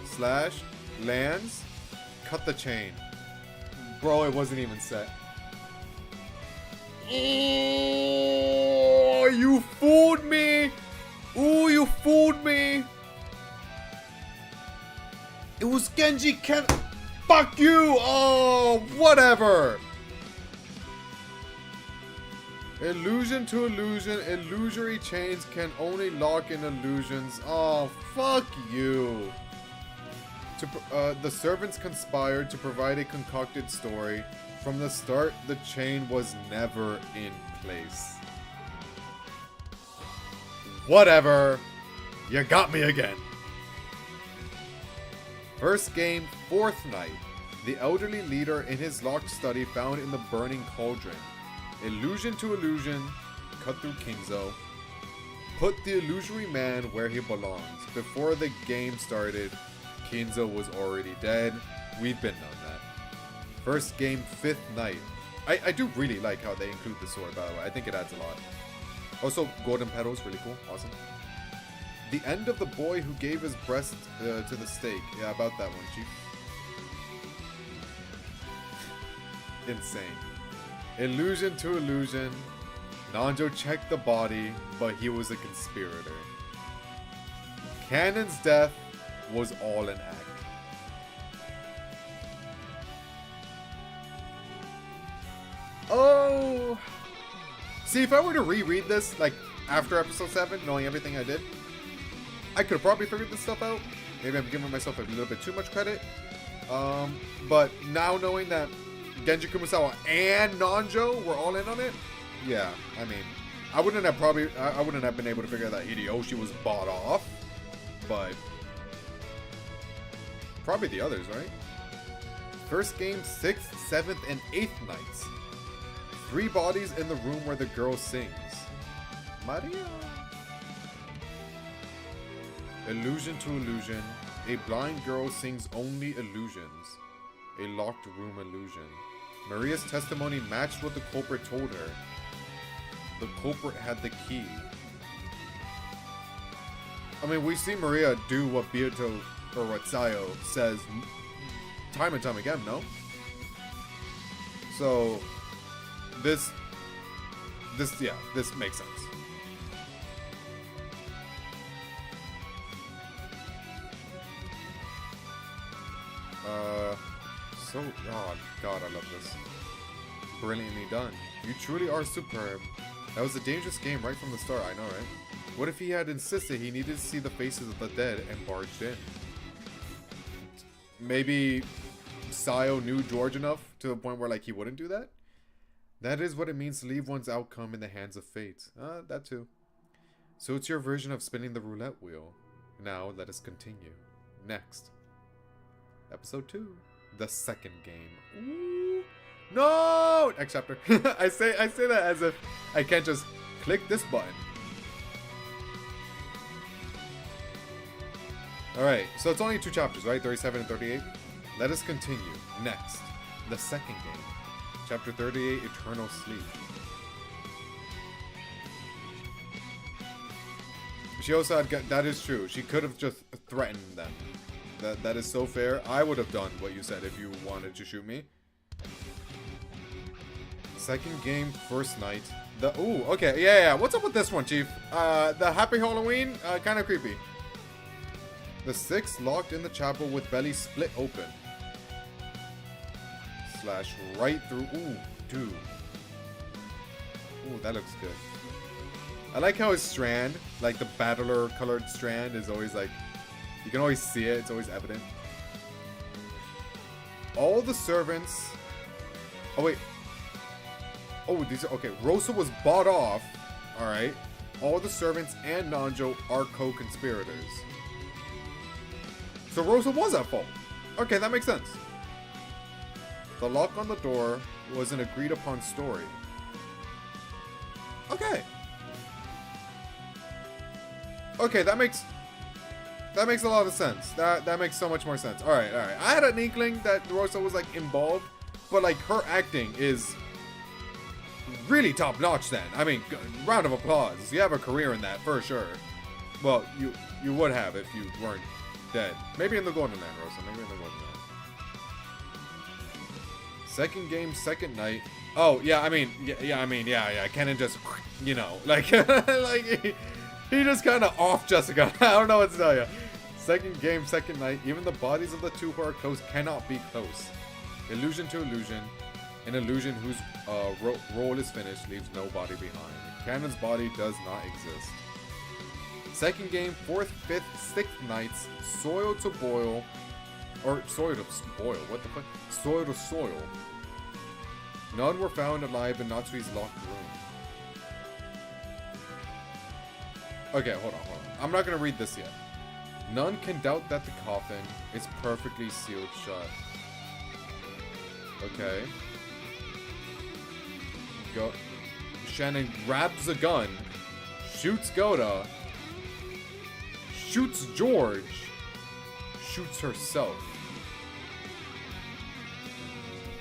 Slash lands, cut the chain. Bro, it wasn't even set. Oh, you fooled me! Ooh, you fooled me! It was Genji Ken. Fuck you! Oh, whatever! Illusion to illusion. Illusory chains can only lock in illusions. Oh, fuck you. The servants conspired to provide a concocted story. From the start, the chain was never in place. Whatever. You got me again. First game, fourth night. The elderly leader in his locked study found in the burning cauldron. Illusion to illusion. Cut through Kingzo. Put the illusory man where he belongs. Before the game started, Kingzo was already dead. We've been on that. First game, fifth night. I do really like how they include the sword, by the way. I think it adds a lot. Also, golden petals, really cool. Awesome. The end of the boy who gave his breast to the stake. Yeah, about that one, Chief. Insane. Illusion to illusion. Nanjo checked the body, but he was a conspirator. Cannon's death was all an act. Oh! See, if I were to reread this, like, after episode 7, knowing everything I did, I could have probably figured this stuff out. Maybe I'm giving myself a little bit too much credit. But now knowing that Genji Kumasawa and Nanjo were all in on it, yeah, I mean, I wouldn't have been able to figure out that Hideyoshi was bought off, but probably the others, right? First game, 6th, 7th, and 8th nights. 3 bodies in the room where the girl sings. Maria. Illusion to illusion. A blind girl sings only illusions. A locked room illusion. Maria's testimony matched what the culprit told her. The culprit had the key. I mean, we see Maria do what Bioto or what Sayo says time and time again, no? So this makes sense. Oh god, I love this. Brilliantly done. You truly are superb. That was a dangerous game right from the start, I know, right? What if he had insisted he needed to see the faces of the dead and barged in? Maybe Sayo knew George enough to the point where, like, he wouldn't do that? That is what it means to leave one's outcome in the hands of fate. That too. So it's your version of spinning the roulette wheel. Now, let us continue. Next. Episode 2. The second game. Ooh. No! Next chapter. I say that as if I can't just click this button. Alright, so it's only 2 chapters, right? 37 and 38. Let us continue. Next. The second game. Chapter 38, Eternal Sleep. She also had, that is true. She could have just threatened them. That is so fair. I would have done what you said if you wanted to shoot me. Second game, first night. Ooh, okay, yeah. What's up with this one, Chief? The Happy Halloween, kind of creepy. The 6 locked in the chapel with belly split open. Slash right through. Ooh, dude. Ooh, that looks good. I like how his strand, like the battler colored strand, is always like, you can always see it, it's always evident. All the servants. Oh, wait. Oh, these are. Okay, Rosa was bought off. Alright. All the servants and Nanjo are co-conspirators. So Rosa was at fault. Okay, that makes sense. The lock on the door was an agreed upon story. Okay. Okay, that makes a lot of sense. That makes so much more sense. All right. I had an inkling that Rosa was like involved, but like her acting is really top notch. Then I mean, round of applause. You have a career in that for sure. Well, you would have if you weren't dead. Maybe in the Golden Land, Rosa. Maybe in the Golden Land. Second game, second night. Oh yeah, I mean, yeah. Kennen just, you know, like, like he just kind of off Jessica. I don't know what to tell you. Second game, second night. Even the bodies of the two who are close cannot be close. Illusion to illusion. An illusion whose role is finished leaves no body behind. Cannon's body does not exist. Second game, fourth, fifth, sixth nights. Soil to boil. Or soil to spoil. What the fuck? Soil to soil. None were found alive in Natsui's locked room. Okay, hold on. I'm not gonna read this yet. None can doubt that the coffin is perfectly sealed shut. Okay. Go. Shannon grabs a gun, shoots Goda, shoots George, shoots herself.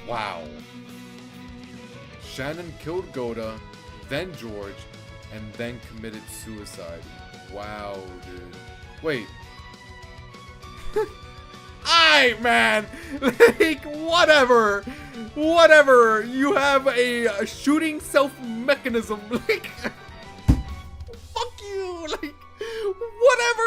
Wow. Shannon killed Goda, then George, and then committed suicide. Wow, dude. Wait. Man! Like, whatever! Whatever! You have a shooting self mechanism. Like, fuck you! Like, whatever!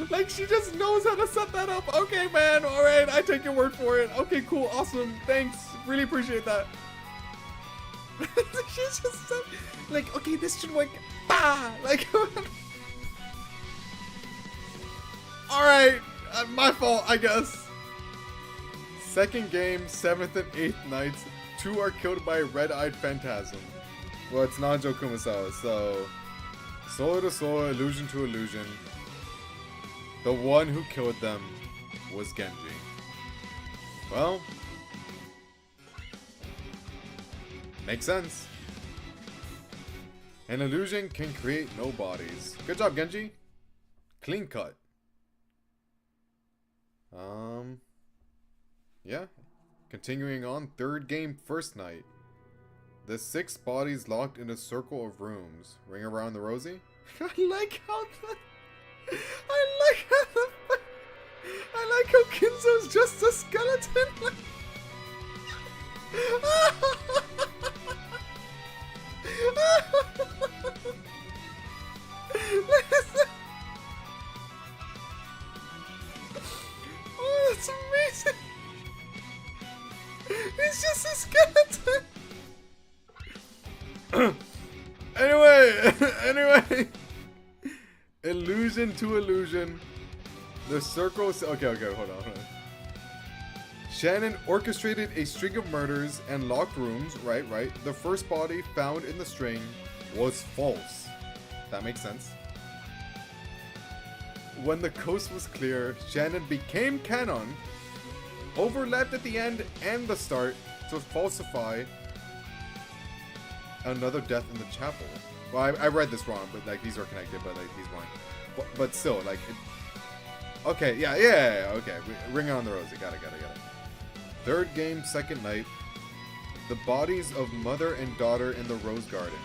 Like, she just knows how to set that up. Okay, man, alright, I take your word for it. Okay, cool, awesome, thanks. Really appreciate that. She's just so, like, okay, this should work. Bah! Like, alright, my fault, I guess. Second game, 7th and 8th nights. 2 are killed by a red-eyed phantasm. Well, it's Nanjo Kumasawa, so soul to soul, illusion to illusion. The one who killed them was Genji. Well, makes sense. An illusion can create no bodies. Good job, Genji. Clean cut. Yeah. Continuing on, third game, first night. The 6 bodies locked in a circle of rooms. Ring around the rosy? I like how Kinzo's just a skeleton. Oh, that's amazing. He's just a skeleton. Anyway. Illusion to illusion. The circles. Okay, hold on. Shannon orchestrated a string of murders and locked rooms. Right. The first body found in the string was false. That makes sense. When the coast was clear, Shannon became canon, overlapped at the end and the start to falsify another death in the chapel. Well, I read this wrong, but like these are connected, but like these weren't. But still, like, okay, yeah, okay. Ring on the rosy, got it. Third game, second night. The bodies of mother and daughter in the rose garden.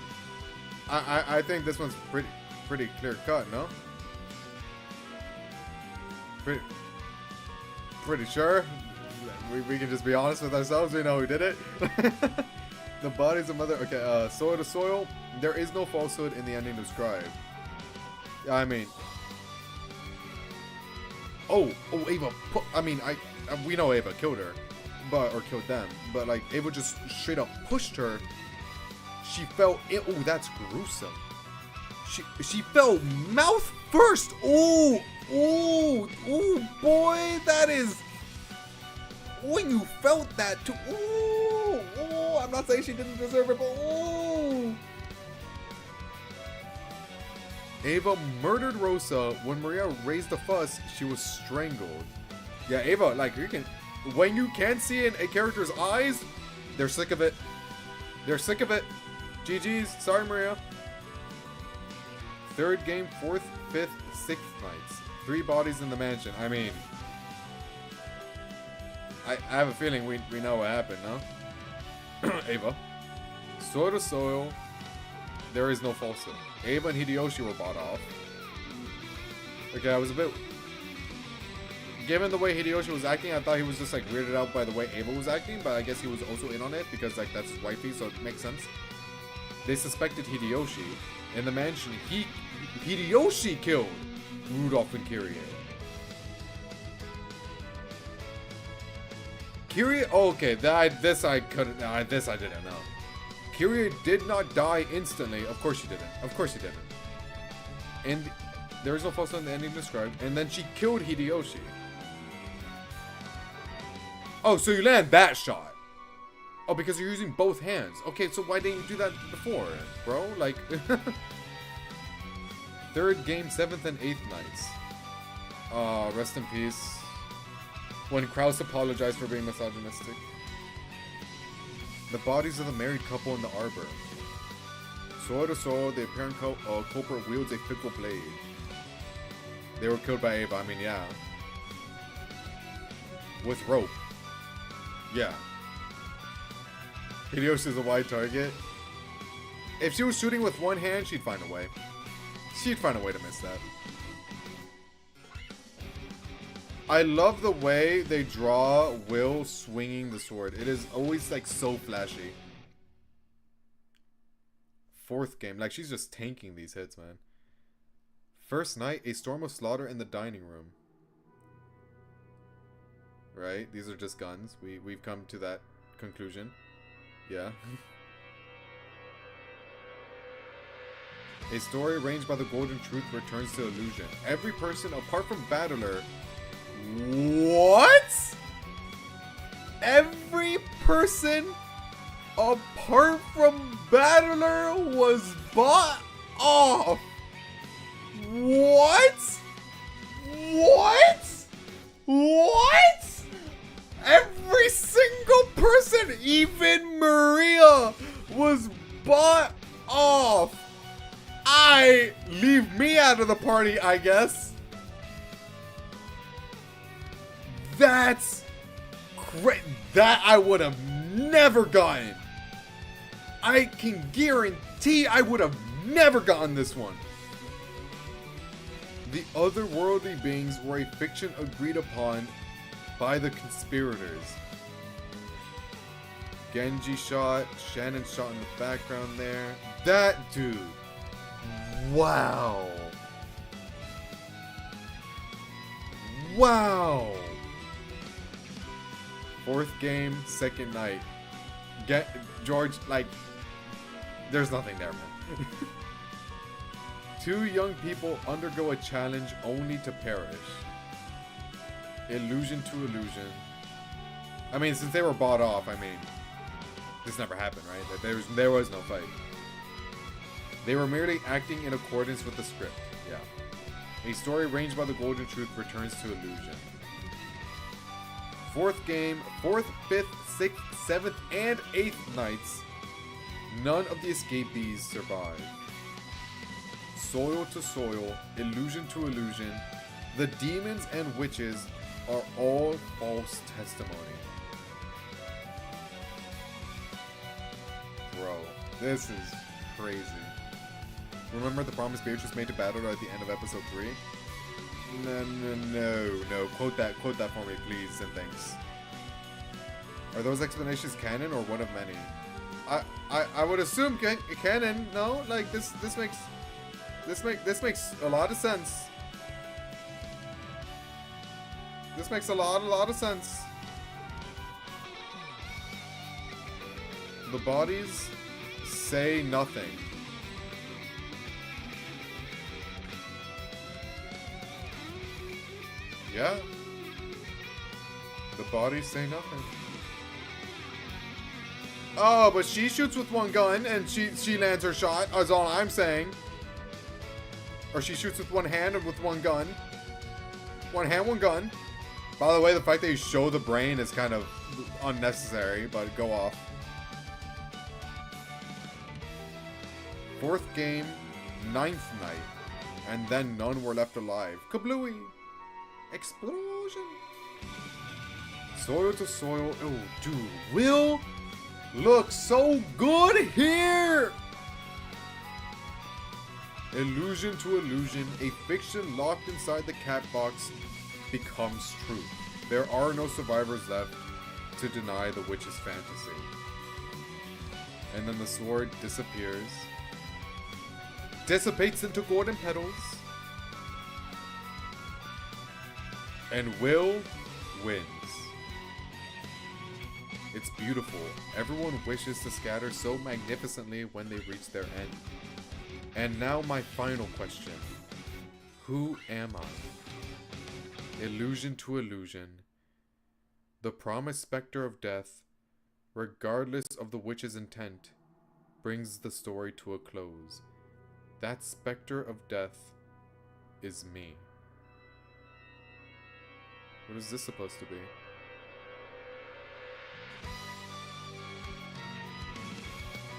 I think this one's pretty clear cut, no? Pretty sure. We can just be honest with ourselves. We know who did it. The bodies of mother. Okay, soil to soil. There is no falsehood in the ending described. I mean. Oh, Ava. We know Ava killed her, or killed them. But like Ava just straight up pushed her. She fell. Oh, that's gruesome. She fell mouth first. Oh, boy, that is. When you felt that too. I'm not saying she didn't deserve it, but Ava murdered Rosa. When Maria raised a fuss, she was strangled. Yeah, Ava, like, when you can't see in a character's eyes, they're sick of it. GG's. Sorry, Maria. Third game, fourth, fifth, sixth nights. 3 bodies in the mansion. I mean, I have a feeling we know what happened, no? Ava. Soil to soil. There is no falsehood. Ava and Hideyoshi were bought off. Okay, I was a bit... Given the way Hideyoshi was acting, I thought he was just like weirded out by the way Ava was acting, but I guess he was also in on it because like that's his wifey, so it makes sense. They suspected Hideyoshi. In the mansion, Hideyoshi killed Rudolph and Kirie. Kirie, oh, okay, this I didn't know. Kirie did not die instantly. Of course she didn't. Of course she didn't. And there is no falsehood in the ending described. And then she killed Hideyoshi. Oh, so you land that shot. Oh, because you're using both hands. Okay, so why didn't you do that before, bro? Like, third game, 7th and 8th nights. Rest in peace. When Krause apologized for being misogynistic. The bodies of the married couple in the arbor. Sword to sword, the apparent culprit wields a fickle blade. They were killed by Ava, I mean, yeah. With rope. Yeah. Hideyoshi's a wide target. If she was shooting with one hand, she'd find a way. She'd find a way to miss that. I love the way they draw Will swinging the sword. It is always like so flashy. Fourth game. Like she's just tanking these hits, man. First night, a storm of slaughter in the dining room. Right? These are just guns. We've come to that conclusion. Yeah. A story arranged by the Golden Truth returns to illusion. Every person apart from Battler. What? Every person apart from Battler was bought off. What? What? What? Every single person, even Maria, was bought off. Leave me out of the party, I guess. That's great. That I would have never gotten. I can guarantee I would have never gotten this one. The otherworldly beings were a fiction agreed upon by the conspirators. Genji shot, Shannon shot in the background there. That dude. Wow. Wow. Fourth game, second night. George, like, there's nothing there, man. 2 young people undergo a challenge only to perish. Illusion to illusion. I mean, since they were bought off, I mean, this never happened, right? There was no fight. They were merely acting in accordance with the script. Yeah. A story arranged by the Golden Truth returns to illusion. Fourth game, 4th, 5th, 6th, 7th, and 8th nights. None of the escapees survive. Soil to soil, illusion to illusion. The demons and witches are all false testimony. Bro, this is crazy. Remember the promise Beatrice made to Battle at the end of episode 3? No. Quote that for me, please, and thanks. Are those explanations canon or one of many? I would assume canon. No, like this makes a lot of sense. This makes a lot of sense. The bodies say nothing. Yeah. The bodies say nothing. Oh, but she shoots with one gun and she lands her shot, is all I'm saying. Or she shoots with one hand and with one gun. One hand, one gun. By the way, the fact that you show the brain is kind of unnecessary, but go off. Fourth game, 9th night. and then none were left alive. Kablooey! Explosion! Soil to soil. Oh, dude. Will looks so good here! Illusion to illusion, a fiction locked inside the cat box becomes true. There are no survivors left to deny the witch's fantasy. And then the sword disappears. Dissipates into golden petals. And Will wins. It's beautiful. Everyone wishes to scatter so magnificently when they reach their end. And now my final question. Who am I? Illusion to illusion. The promised specter of death, regardless of the witch's intent, brings the story to a close. That specter of death is me. What is this supposed to be?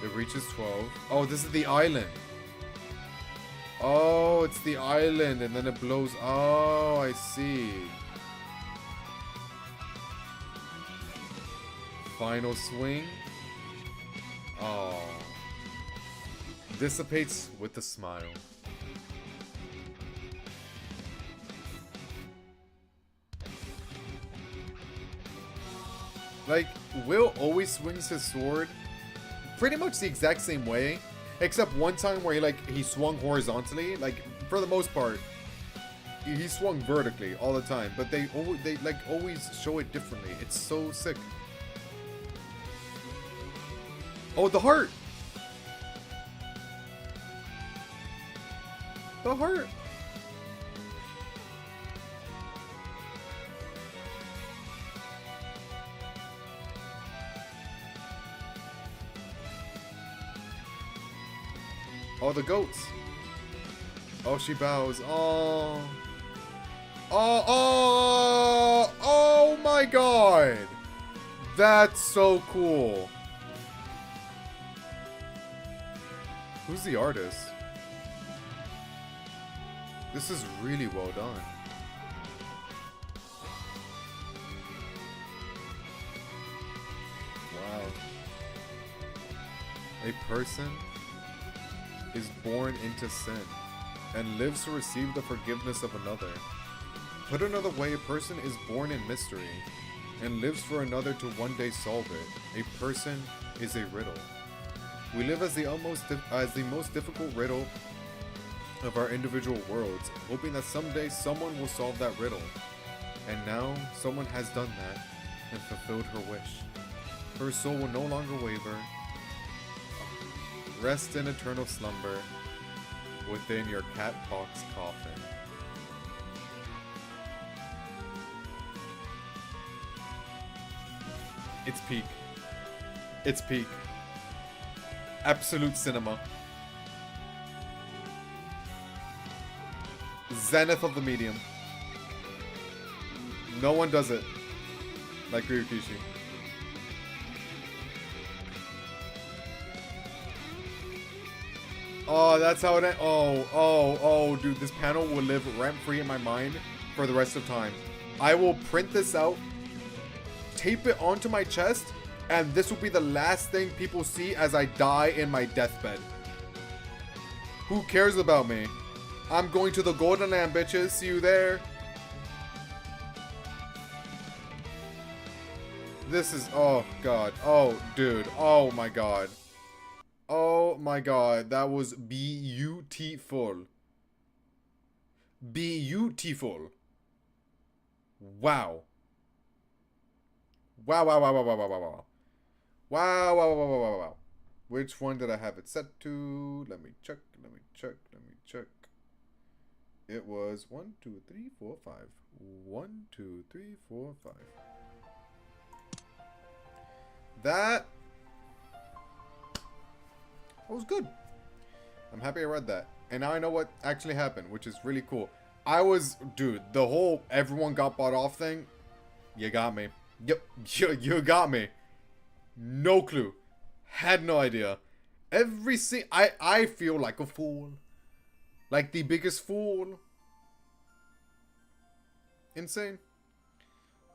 It reaches 12. Oh, this is the island. Oh, it's the island, and then it blows. Oh, I see. Final swing. Oh. Dissipates with a smile. Like, Will always swings his sword pretty much the exact same way, except one time where he swung horizontally. Like, for the most part, he swung vertically all the time, but they always show it differently. It's so sick. Oh, the heart. The heart. Oh, the goats. Oh, she bows. Oh. Oh my god. That's so cool. Who's the artist? This is really well done. Wow. A person is born into sin and lives to receive the forgiveness of another. Put another way, a person is born in mystery and lives for another to one day solve it. A person is a riddle. We live as the most difficult riddle of our individual worlds, hoping that someday someone will solve that riddle. And now someone has done that and fulfilled her wish. Her soul will no longer waver. Rest in eternal slumber within your cat box coffin. It's peak. It's peak. Absolute cinema. Zenith of the medium. No one does it like Ryukishi. Oh, that's how it. Oh, dude, this panel will live rent-free in my mind for the rest of time. I will print this out, tape it onto my chest, and this will be the last thing people see as I die in my deathbed. Who cares about me? I'm going to the Golden Land, bitches. See you there. This is, oh god. Oh, dude. Oh my god. Oh my god. That was beautiful. Beautiful. Wow. Wow, wow, wow, wow, wow, wow, wow, wow. Wow, wow, wow, wow, wow, wow. Which one did I have it set to? Let me check, let me check, let me check. It was 1, 2, 3, 4, 5. 1, 2, 3, 4, 5. That was good. I'm happy I read that. And now I know what actually happened, which is really cool. Dude, the whole everyone got bought off thing, you got me. Yep, you got me. No clue. Had no idea. I feel like a fool. Like the biggest fool. Insane.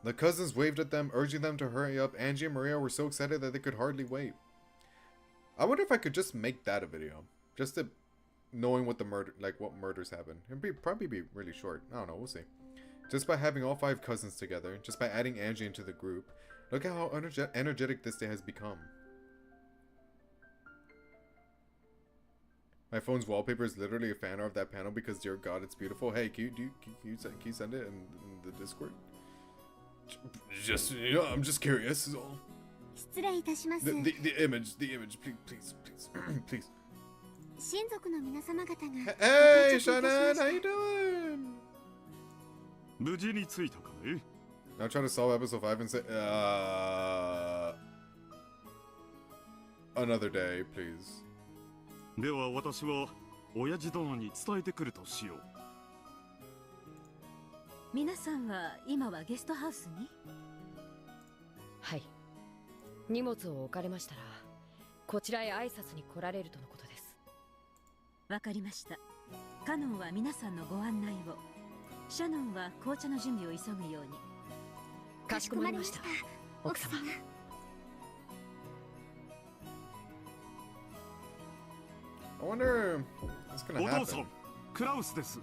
The cousins waved at them, urging them to hurry up. Angie and Maria were so excited that they could hardly wait. I wonder if I could just make that a video. Just to knowing what the murder, like what murders happen. It'd probably be really short. I don't know, we'll see. Just by having all 5 cousins together, just by adding Angie into the group. Look at how energetic this day has become. My phone's wallpaper is literally a fan art of that panel because, dear God, it's beautiful. Hey, can you send it in the Discord? Just, you know, I'm just curious is all. 失礼いたします。 The image, please. 親族の皆様方が Hey, Shannon, how you doing? 無事に着いたかね Now trying to solve episode 5 and say, another day, please. では私は親父殿に伝えてくるとしよう。皆さんは今はゲストハウスに？はい。荷物を置かれましたら、こちらへ挨拶に来られるとのことです。わかりました。カノンは皆さんのご案内を、シャノンは紅茶の準備を急ぐように。かしこまりました。奥様。I wonder what's gonna お父さ happen. ん、クラウスです。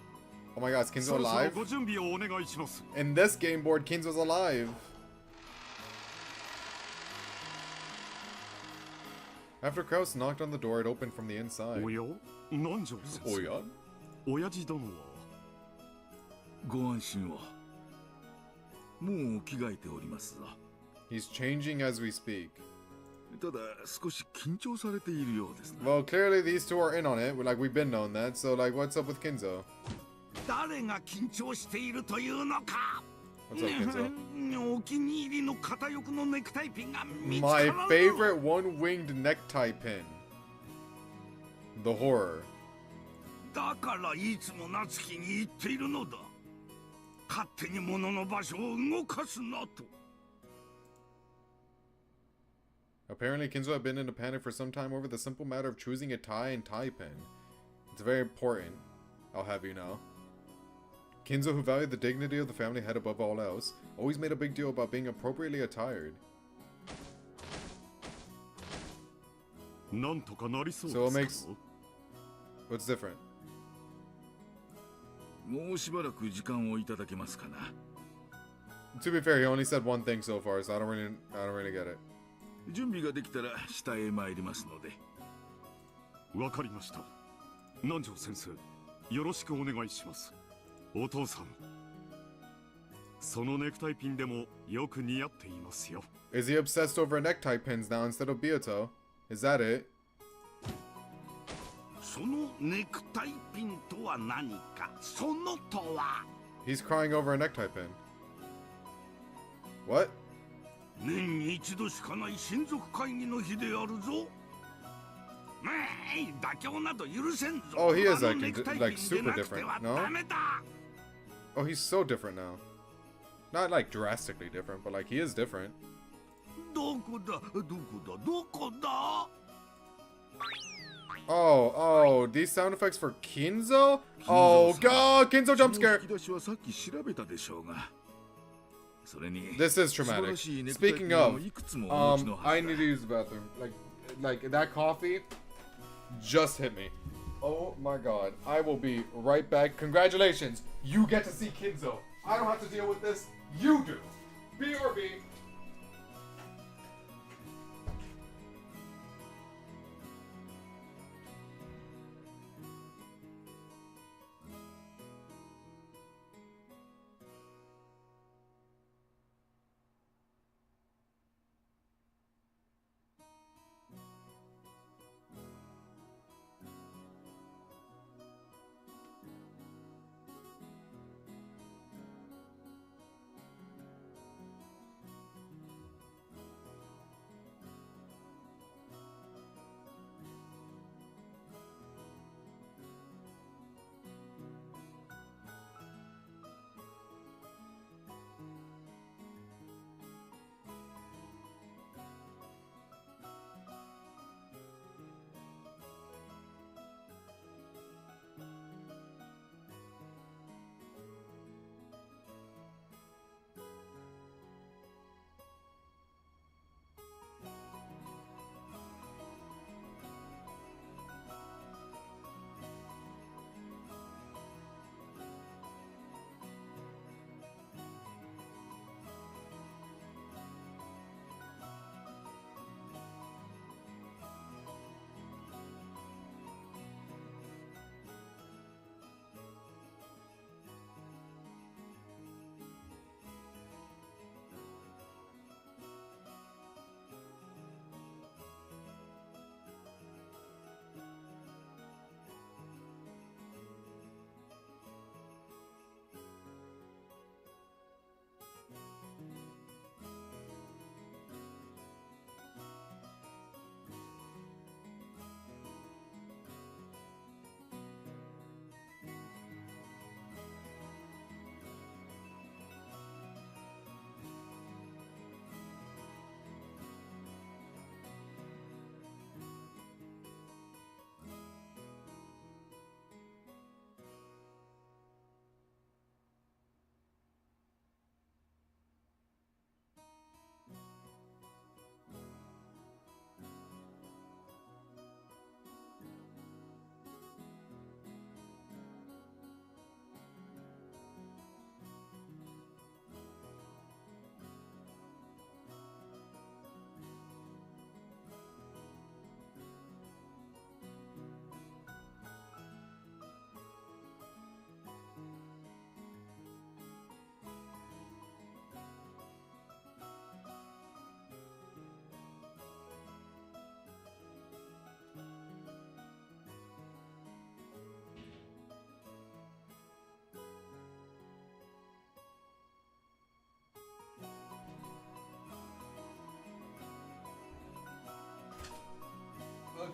Oh my God, is Kinzo そろそろ alive? ご準備をお願いします。 In this game board, Kinzo's alive. After Kraus knocked on the door, it opened from the inside. おや、南條先生。 Oh yeah? 親父殿はご安心を。もう着替えておりますぞ。 He's changing as we speak. ただ少し緊張されているようですね。 Well, clearly these two are in on it. Like, we've been known that. So, like, what's up with Kinzo? 誰が緊張しているというのか。 What's up, Kinzo? お気に入りの片翼のネクタイピンが見つか My らぬ。 favorite one-winged necktie pin. The horror. だからいつも夏希に言っているのだ。勝手に物の場所を動かすなと。 Apparently, Kinzo had been in a panic for some time over the simple matter of choosing a tie and tie pin. It's very important, I'll have you know. Kinzo, who valued the dignity of the family head above all else, always made a big deal about being appropriately attired. なんとかなりそう So it で makes... すか What's different? もうしばらく時間をいただけますかな。 To be fair, he only said one thing so far, so I don't really get it. 準備ができたら下へ参りますので。わかりました。南條先生、よろしくお願いします。お父さん、そのネクタイピンでもよく似合っていますよ。 Is he obsessed over necktie pins now instead of Bioto? Is that it? そのネクタイピンとは何か。そのとは。 He's crying over a necktie pin. What? 年に一度しかない親族会議の日であるぞ。妥協など許せんぞ。 Oh, he is あのネクタイピン like super でなくて different, は no? ダメだ。 Oh, he's so different now. Not like drastically different, but like he is different. どこだどこだ。 Oh, these sound effects for Kinzo? Oh god, Kinzo jump その scare! 引き出しはさっき調べたでしょうが。それに This is 素晴 traumatic. らしいネクタイピ Speaking ンを of, いくつもお持ちのは I ず need だ。 to use the bathroom. Like that coffee just hit me. Oh my god, I will be right back. Congratulations, you get to see Kinzo. I don't have to deal with this. You do. BRB.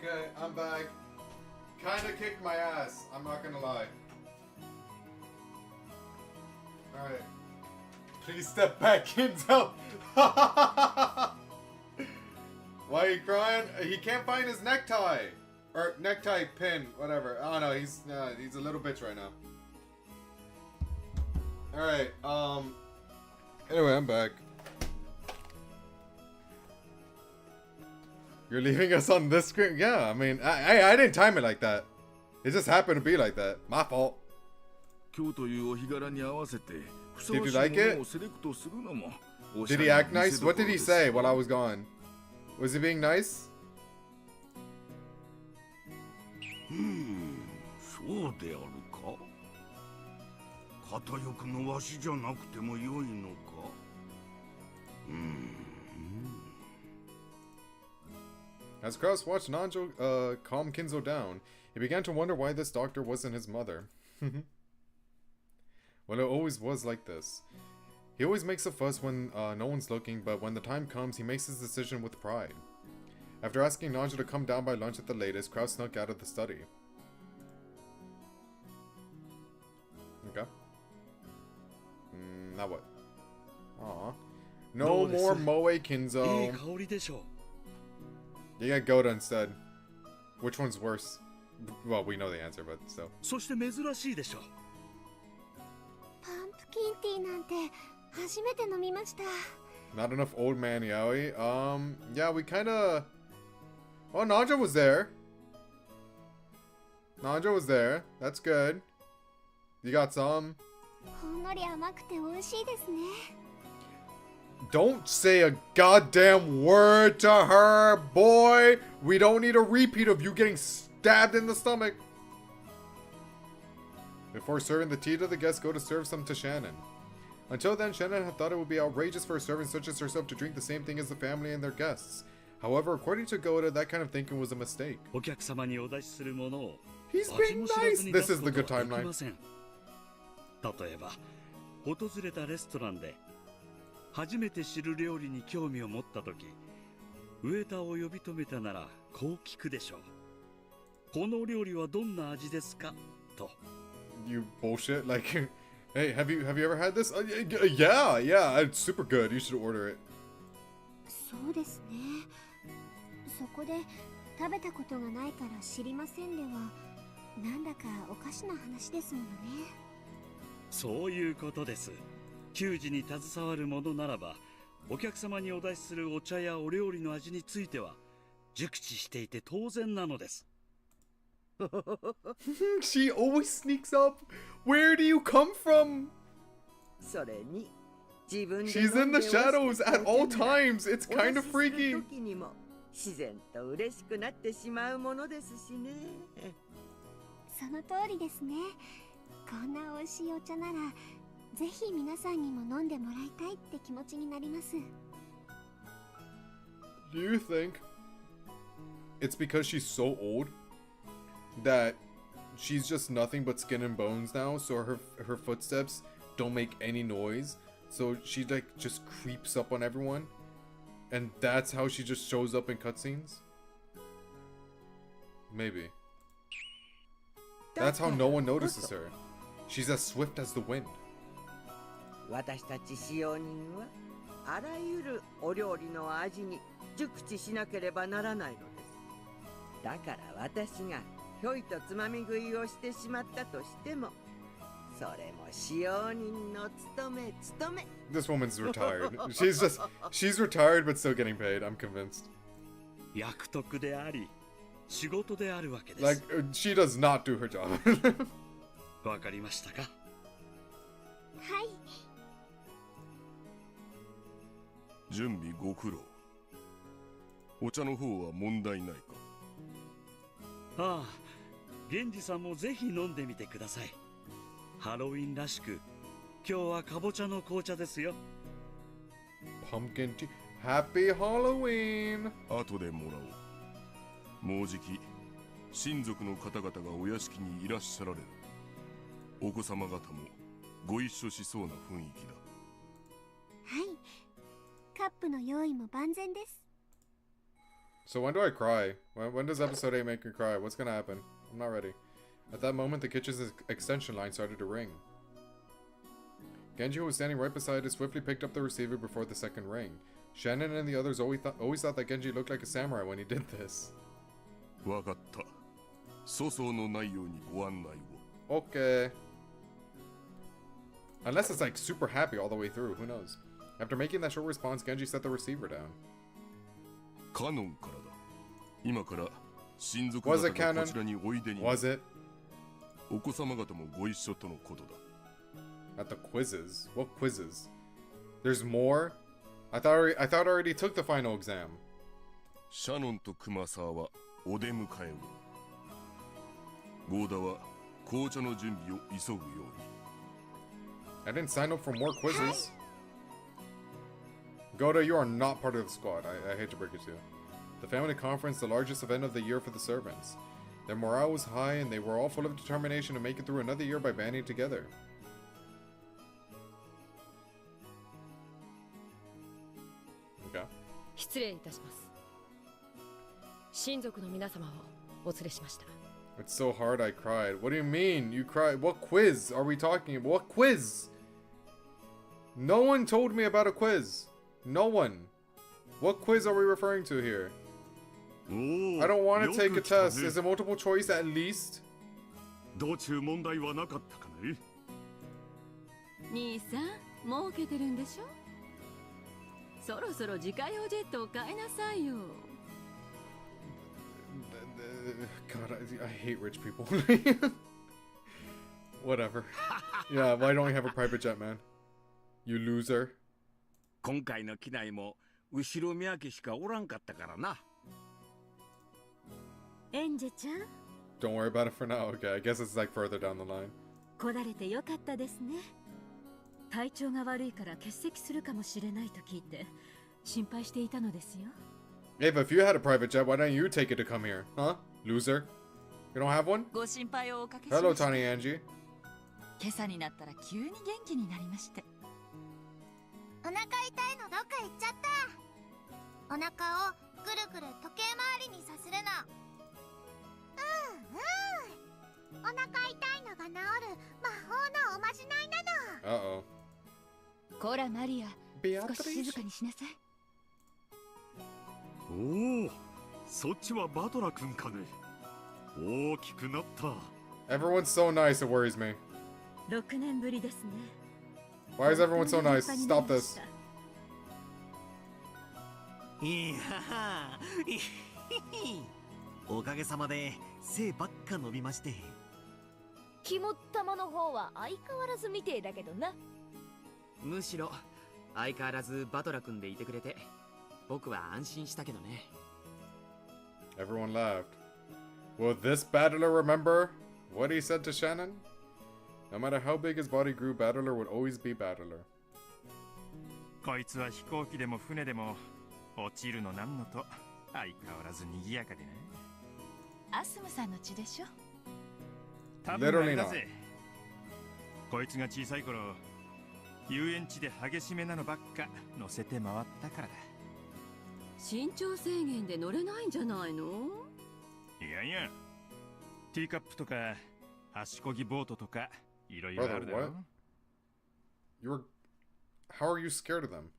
Okay, I'm back. Kinda kicked my ass, I'm not gonna lie. Alright. Please step back, Kinzo! Why are you crying? He can't find his necktie! Or necktie pin, whatever. I don't know, he's a little bitch right now. Alright, anyway, I'm back. You're leaving us on this screen? Yeah, I mean, I didn't time it like that. It just happened to be like that. My fault. Did you like it? Did he act nice? What did he say while I was gone? Was he being nice? そうであるか。片翼のわしじゃなくてもよいのか。As Kraus watched Nanjo calm Kinzo down, he began to wonder why this doctor wasn't his mother. Well, it always was like this. He always makes a fuss when no one's looking, but when the time comes, he makes his decision with pride. After asking Nanjo to come down by lunch at the latest, Kraus snuck out of the study. Okay. Now what? Aw. No more Moe Kinzo. You got Goda instead. Which one's worse? Well, we know the answer, but still. そして珍しいでしょ。パンプキンティーなんて初めて飲みました。 Not enough old man yaoi. Yeah, we kinda... Oh, Nanjo was there. Nanjo was there. That's good. You got some. ほんのり甘くて美味しいですね。 Don't say a goddamn word to her, boy! We don't need a repeat of you getting stabbed in the stomach. Before serving the tea to the guests, go to serve some to Shannon. Until then, Shannon had thought it would be outrageous for a servant such as herself to drink the same thing as the family and their guests. However, according to Goda, that kind of thinking was a mistake. He's being nice! This is the good timeline. 例えば、訪れたレストランで初めて知る料理に興味を持ったとき、ウェーターを呼び止めたならこう聞くでしょう。この料理はどんな味ですかと。You bullshit. Like, hey, have you ever had this? Yeah, it's super good. You should order it. そうですね。そこで食べたことがないから知りませんでは、なんだかおかしな話ですものね。そういうことです。給仕に携わるものならば、お客様にお出しするお茶やお料理の味については熟知していて当然なのです。She always sneaks up. Where do you come from? それに自分で She's in the shadows at all times. It's kind of freaky. 時にも自然と嬉しくなってしまうものですしね。その通りですね。こんな美味しいお茶ならぜひ皆さんにも飲んでもらいたいって気持ちになります。 Do you think it's because she's so old that she's just nothing but skin and bones now, so her footsteps don't make any noise, so she like just creeps up on everyone, and that's how she just shows up in cutscenes? Maybe. That's how no one notices her. She's as swift as the wind. 私たち使用人はあらゆるお料理の味に熟知しなければならないのです。だから私がひょいとつまみ食いをしてしまったとしても、それも使用人の務め。 This woman's retired. She's retired but still getting paid. I'm convinced. 役得であり、仕事であるわけです。Like, she does not do her job. わかりましたか？はい。準備ご苦労。お茶の方は問題ないか？ああ、源氏さんもぜひ飲んでみてください。ハロウィンらしく、今日はかぼちゃの紅茶ですよ。Pumpkin tea. Happy Halloween! 後でもらおう。もうじき、親族の方々がお屋敷にいらっしゃられる。お子様方もご一緒しそうな雰囲気だ。はい。カップの用意も万全です。So when do I cry? When does episode 8 make me cry? What's gonna happen? I'm not ready. At that moment, the kitchen's extension line started to ring. Genji, who was standing right beside it, swiftly picked up the receiver before the second ring. Shannon and the others always thought that Genji looked like a samurai when he did this. Okay. Unless it's like super happy all the way through, who knows? After making that short response, Genji set the receiver down. Was it canon? Was it? At the quizzes? What quizzes? There's more? I thought I already took the final exam. I didn't sign up for more quizzes. Goda, you are not part of the squad. I hate to break it to you. The family conference, the largest event of the year for the servants. Their morale was high and they were all full of determination to make it through another year by banding together. Okay. 失礼いたします。親族の皆様をお連れしました。 It's so hard I cried. What do you mean? You cried? What quiz are we talking about? What quiz? No one told me about a quiz. No one. What quiz are we referring to here? I don't want to take a test. Is it multiple choice at least? 道中問題はなかったかね。兄さん、儲けてるんでしょ？そろそろ自家用ジェットを買いなさいよ。God, I hate rich people. Whatever. Yeah, why don't we have a private jet, man? You loser. 今回の機内も後ろ宮家しかおらんかったからな。エンジェちゃん。Don't worry about it for now. Okay, I guess it's like further down the line. 来られてよかったですね。体調が悪いから欠席するかもしれないと聞いて心配していたのですよ。Ava, if you had a private jet, why don't you take it to come here? Huh? Loser? You don't have one? ご心配をおかけしました。 Hello, Tani Angie. 今朝になったら急に元気になりまして。お腹痛いのどっか行っちゃった。お腹をぐるぐる時計回りにさするの。お腹痛いのが治る魔法のおまじないなの。Uh-oh. こらマリア、少し静かにしなさい。おお、そっちはバトラ君かね。大きくなった。Everyone's so nice, it worries me. 6年ぶりですね。Why is everyone so nice? Stop this. いやはおかげさまで背ばっか伸びまして。肝っ玉の方は相変わらずみてえだけどな。むしろ相変わらずバトラ君でいてくれて僕は安心したけどね。 Everyone laughed. Will this battler remember what he said to Shannon? No matter how big his body grew, battler would always be battler. こいつは飛行機でも船でも落ちるのなんのと相変わらず賑やかでな。アスムさんの血でしょ。多分あれだぜ。こいつが小さい頃遊園地で激しめなのばっか乗せて回ったからだ。身長制限で乗れないんじゃないの？いやいや、ティーカップとか足こぎボートとかいろいろあるだろ。How are you scared of them?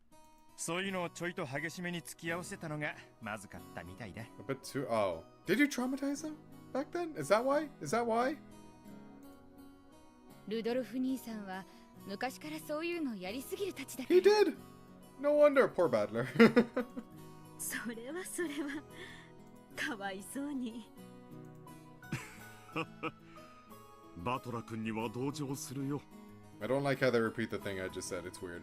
そういうのをちょいと激しめに付き合わせたのがまずかったみたいだ。A bit too. Oh, did you traumatize them back then? Is that why? Is that why? ルドルフ兄さんは昔からそういうのをやりすぎるたちだから。 He did. No wonder, poor battler. それはかわいそうに。バトラ君には同情するよ。 I don't like how they repeat the thing I just said. It's weird.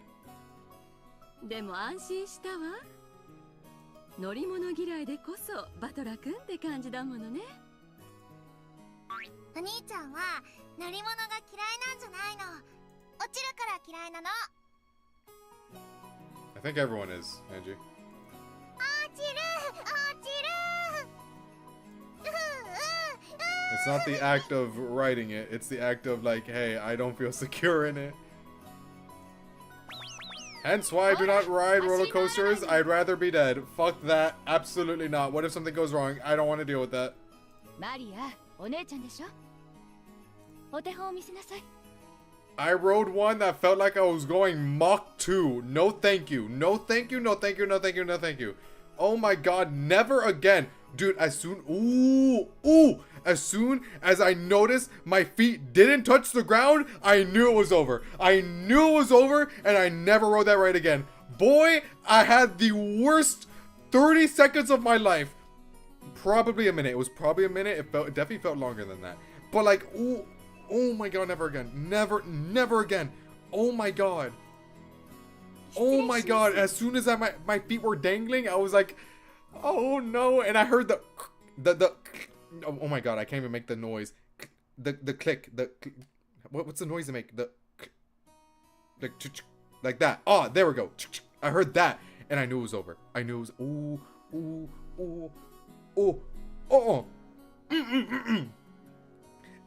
でも安心したわ。乗り物嫌いでこそバトラ君って感じだものね。お兄ちゃんは乗り物が嫌いなんじゃないの。落ちるから嫌いなの。 I think everyone is, Angie. 落ちる。It's not the act of writing it, it's the act of like, hey, I don't feel secure in it. Hence why I do not ride roller coasters. I'd rather be dead. Fuck that. Absolutely not. What if something goes wrong? I don't want to deal with that. マリア、お姉ちゃんでしょ。お手本を見せなさい。 I rode one that felt like I was going Mach 2. No thank you. No thank you. No thank you. No thank you. No thank you. Oh my god. Never again. Dude, as soon... As soon as I noticed my feet didn't touch the ground, I knew it was over. I knew it was over, and I never rode that ride again. Boy, I had the worst 30 seconds of my life. Probably a minute. It was probably a minute. It definitely felt longer than that. But like, oh my god, never again. Never again. Oh my god. Oh my god. As soon as my feet were dangling, I was like, oh no. And I heard the oh my god, I can't even make the noise. The click. What's the noise they make? Like that. Oh, there we go. I heard that, and I knew it was over. I knew it was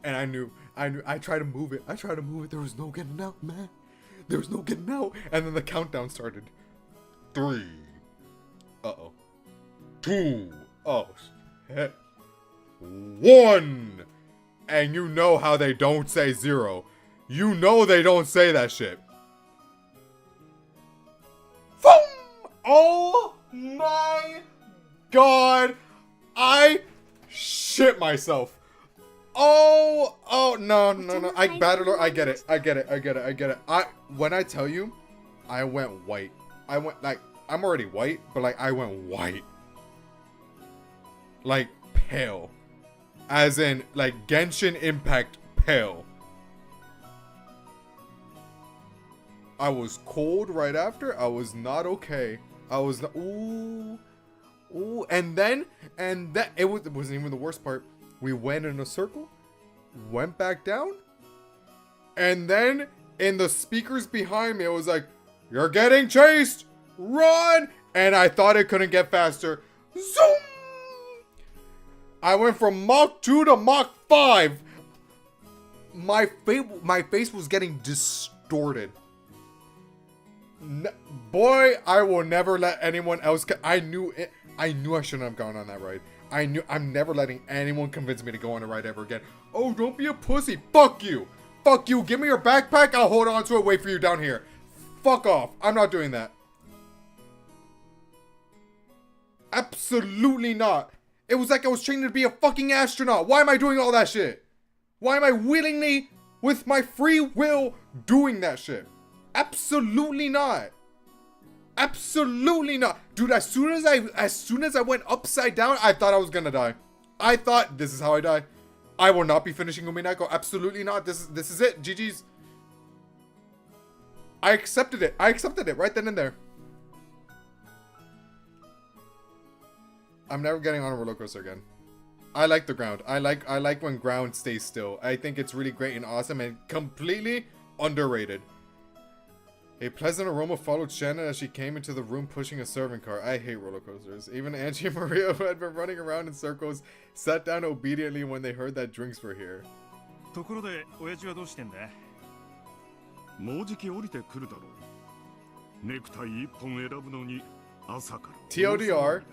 and I knew. I tried to move it. There was no getting out, man. There was no getting out. And then the countdown started. 3. Uh-oh. 2. Oh, shit. 1. And you know how they don't say 0. You know they don't say that shit. Boom! Oh my god. I shit myself. Oh, no. I get it. When I tell you, I went white. I went, like, I'm already white, but, like, I went white. Like, pale. As in, like, Genshin Impact pale. I was cold right after. I was not okay. I was not, ooh, and then, it wasn't even the worst part. We went in a circle, went back down, and then in the speakers behind me, it was like, "You're getting chased! Run!" And I thought it couldn't get faster. Zoom! I went from Mach 2 to Mach 5. My face was getting distorted. Boy, I will never let anyone else. I knew I shouldn't have gone on that ride. I'm never letting anyone convince me to go on a ride ever again. Oh, don't be a pussy. Fuck you. Fuck you. Give me your backpack. I'll hold on to it. Wait for you down here. Fuck off. I'm not doing that. Absolutely not. It was like I was training to be a fucking astronaut. Why am I doing all that shit? Why am I willingly, with my free will, doing that shit? Absolutely not. Absolutely not. Dude, as soon as I went upside down, I thought I was gonna die. I thought, this is how I die. I will not be finishing Umineko. Absolutely not. This is it. GG's. I accepted it. Right then and there. I'm never getting on a roller coaster again. I like the ground. I like when ground stays still. I think it's really great and awesome and completely underrated. A pleasant aroma followed Shannon as she came into the room pushing a serving cart. I hate roller coasters. Even Angie and Maria, who had been running around in circles, sat down obediently when they heard that drinks were here. ところで、親父はどうしてんだ? もうじき降りてくるだろう。ネクタイ一本選ぶのに朝から。TLDR,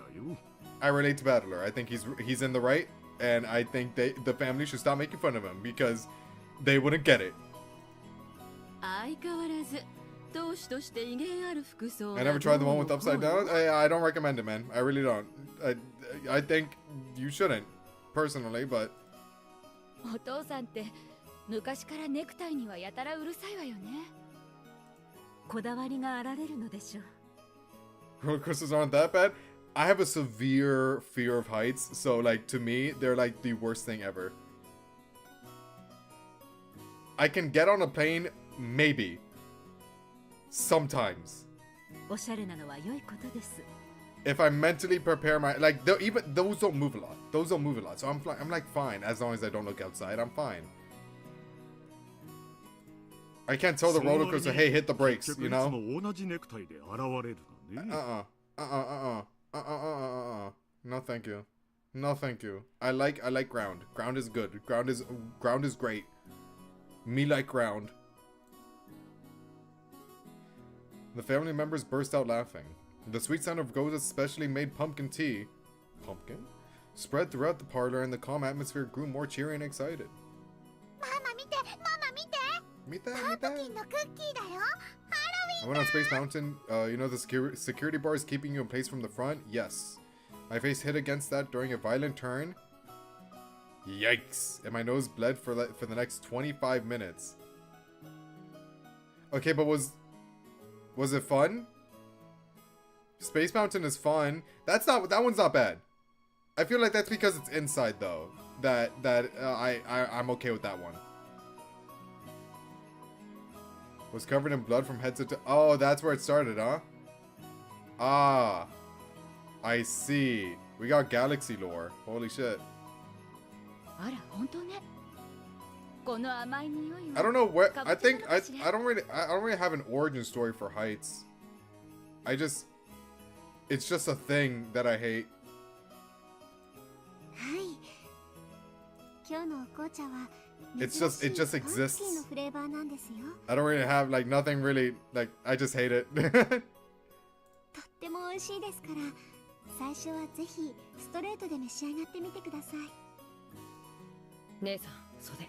I relate to Battler. I think he's in the right, and I think the family should stop making fun of him because they wouldn't get it. I never tried the one with upside down. I don't recommend it, man. I really don't. I think you shouldn't, personally, but. お父さんって昔からネクタイにはやたらうるさいわよね。こだわりがあられるのでしょう。 Roller coasters aren't that bad. I have a severe fear of heights, so like to me, they're like the worst thing ever. I can get on a plane, maybe. Sometimes. おしゃれなのは良いことです。 If I mentally prepare my even those don't move a lot. Those don't move a lot. So I'm like fine as long as I don't look outside. I'm fine. I can't tell the roller coaster, hey, hit the brakes, you know? No, thank you. No, thank you. I like ground. Ground is good. Ground is great. Me like ground. The family members burst out laughing. The sweet sound of Goza's specially made pumpkin tea, pumpkin, spread throughout the parlor, and the calm atmosphere grew more cheery and excited. I went on Space Mountain. You know the security bars keeping you in place from the front? Yes. My face hit against that during a violent turn. Yikes. And my nose bled for the next 25 minutes. Okay, but was it fun? Space Mountain is fun. That one's not bad. I feel like that's because it's inside though. I'm okay with that one. Was covered in blood from head to toe. Oh, that's where it started, huh? Ah. I see. We got galaxy lore. Holy shit. I don't know where. I think I don't really have an origin story for heights. It's just a thing that I hate. It just exists. I don't really have like nothing really like. I just hate it. とっても美味しいですから最初はぜひストレートで召し上がってみてください。姉さん、袖。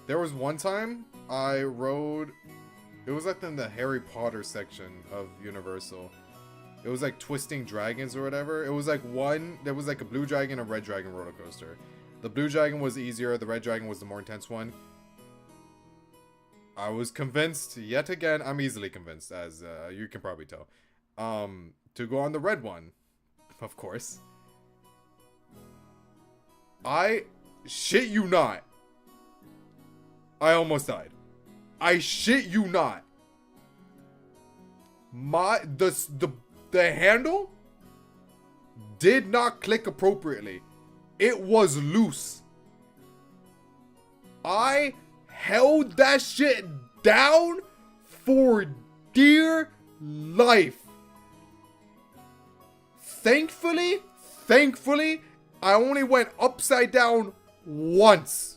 There was one time I rode. It was like in the Harry Potter section of Universal. It was like twisting dragons or whatever. It was like there was like a blue dragon and a red dragon roller coaster. The blue dragon was easier. The red dragon was the more intense one. I was convinced yet again. I'm easily convinced, as you can probably tell. To go on the red one, of course. I shit you not. I almost died. I shit you not. The handle did not click appropriately. It was loose. I held that shit down for dear life. Thankfully, I only went upside down once.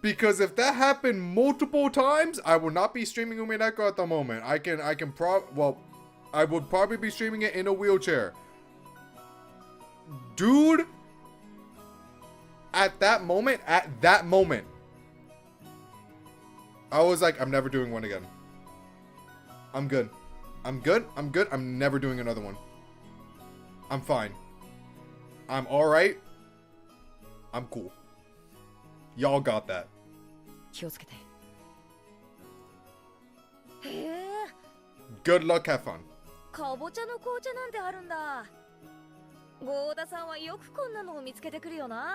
Because if that happened multiple times, I would not be streaming Umineko at the moment. I would probably be streaming it in a wheelchair. Dude, at that moment, I was like, I'm never doing one again. I'm good. I'm never doing another one. I'm fine. I'm alright. I'm cool. Y'all got that. Good luck, have fun. かぼちゃの紅茶なんてあるんだ。ゴーダさんはよくこんなのを見つけてくるよな。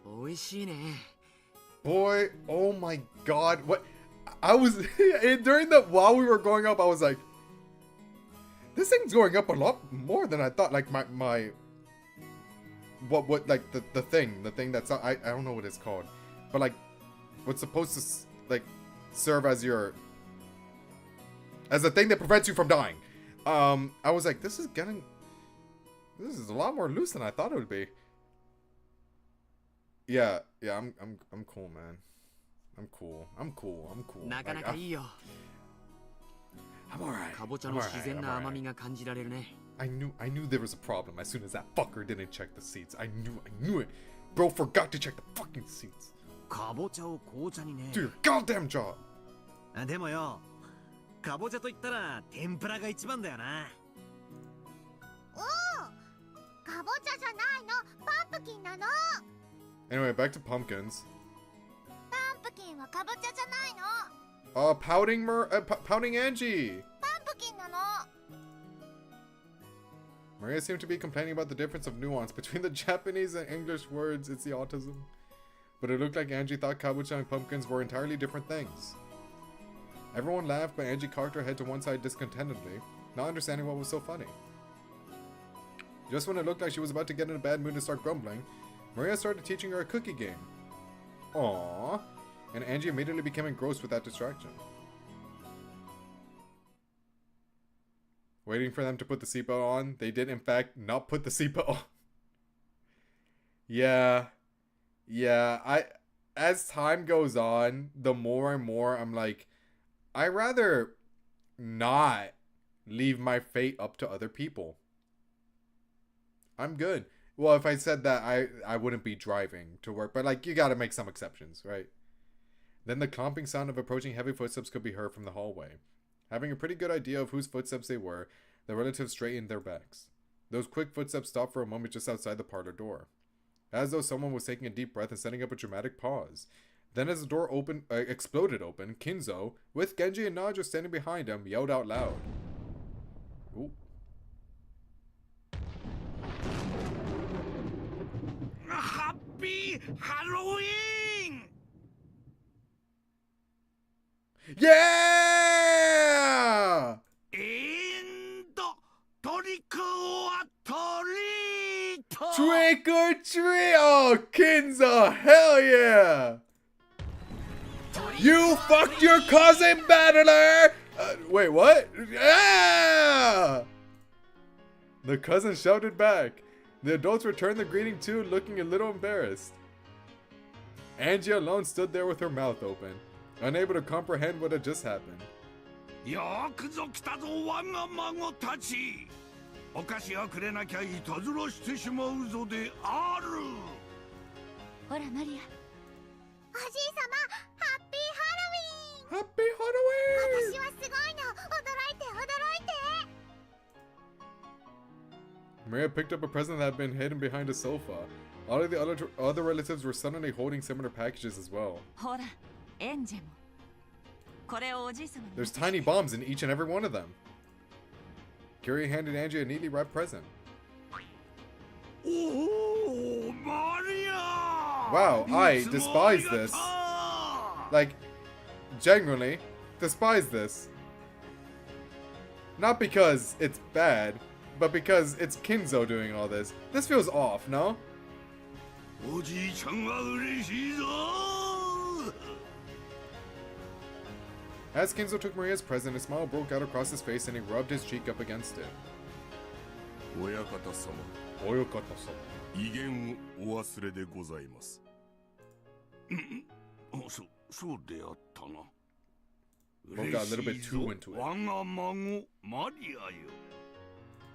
美味しいね。Boy, oh my god, what I was while we were going up, I was like, this thing's going up a lot more than I thought. Like my what like the thing that's I don't know what it's called, but like what's supposed to like serve as the thing that prevents you from dying. I was like, this is a lot more loose than I thought it would be. Yeah, I'm cool, man. I'm cool. I'm alright. I knew there was a problem as soon as that fucker didn't check the seats. I knew it. Bro forgot to check the fucking seats. Do your goddamn job. でもよ、かぼちゃと言ったら天ぷらが一番だよな。おお、かぼちゃじゃないの、パンプキンなの。Anyway, back to pumpkins. パンプキンはかぼちゃじゃないの。Pouting Angie. パンプキンなの。Maria seemed to be complaining about the difference of nuance between the Japanese and English words. It's the autism. But it looked like Angie thought kabocha and pumpkins were entirely different things. Everyone laughed, but Angie cocked her head to one side discontentedly, not understanding what was so funny. Just when it looked like she was about to get in a bad mood and start grumbling, Maria started teaching her a cookie game. Aww. And Angie immediately became engrossed with that distraction. Waiting for them to put the seatbelt on, they did in fact not put the seatbelt on. Yeah, as time goes on, the more and more I'm like, I'd rather not leave my fate up to other people. I'm good. Well, if I said that, I wouldn't be driving to work, but like, you gotta make some exceptions, right? Then the clomping sound of approaching heavy footsteps could be heard from the hallway. Having a pretty good idea of whose footsteps they were, the relatives straightened their backs. Those quick footsteps stopped for a moment just outside the parlor door, as though someone was taking a deep breath and setting up a dramatic pause. Then as the door exploded open, Kinzo, with Genji and Naja standing behind him, yelled out loud. Ooh. Happy Halloween! Yeah! Trick or treat! Oh, Kinzo, hell yeah! You fucked your cousin, Battler! Wait, what? Yeah! The cousin shouted back. The adults returned the greeting too, looking a little embarrassed. Angie alone stood there with her mouth open, unable to comprehend what had just happened. よくぞ来たぞ我が孫たち。お菓子をくれなきゃいたずらしてしまうぞである。ほらマリア。おじいさま、ハッピーハロウィーン。ハッピーハロウィーン。私はすごいの。驚いて驚いて。Maria picked up a present that had been hidden behind a sofa. All of the other relatives were suddenly holding similar packages as well. There's tiny bombs in each and every one of them. Kiri handed Angie a neatly wrapped present. Oh, Maria! Wow, I despise this. Like, genuinely, despise this. Not because it's bad, but because it's Kinzo doing all this. This feels off, no? As Kinzo took Maria's present, a smile broke out across his face and he rubbed his cheek up against it. Oyakata-sama. Oyakata-sama. 威厳をお忘れでございます。そうであったな。 Both got a little bit too into it. 我が孫マリアよ。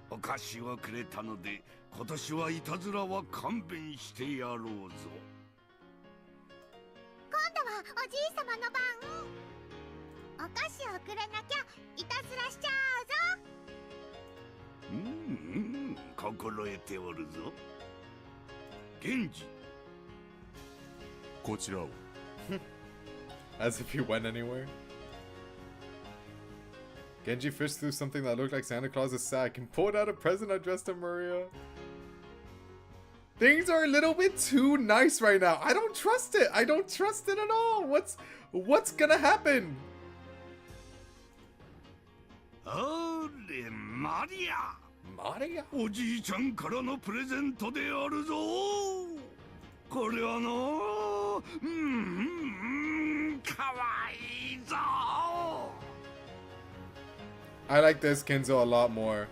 お菓子をくれたので、今年はいたずらは勘弁してやろうぞ。今度はおじいさまの番。お菓子をくれなきゃいたずらしちゃうぞ。心得ておるぞ。源氏。こちらを。As if he went anywhere. Genji fished through something that looked like Santa Claus's sack and pulled out a present addressed to Maria. Things are a little bit too nice right now. I don't trust it. I don't trust it at all. What's gonna happen? あれ、マリア。マリア。おじいちゃんからのプレゼントであるぞ。これはの、かわいいぞ。I like this Kinzo a lot more.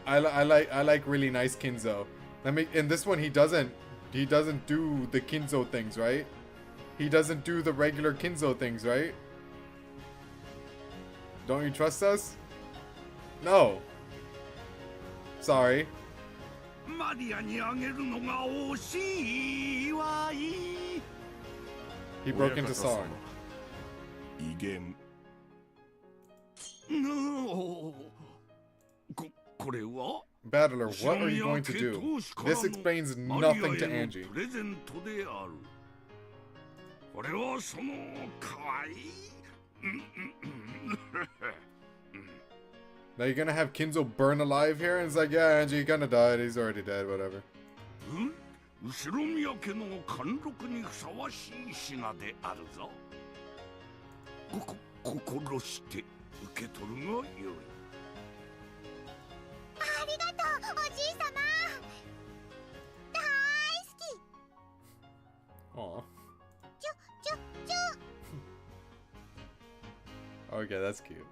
I like really nice Kinzo. In this one he doesn't do the Kinzo things, right? He doesn't do the regular Kinzo things, right? Don't you trust us? No. Sorry. He broke into song. Battler, what are you going to do? This explains nothing to Angie. Now you're gonna have Kinzo burn alive here? And it's like, yeah, Angie, he kinda died. He's already dead, whatever. Aw. Okay, that's cute.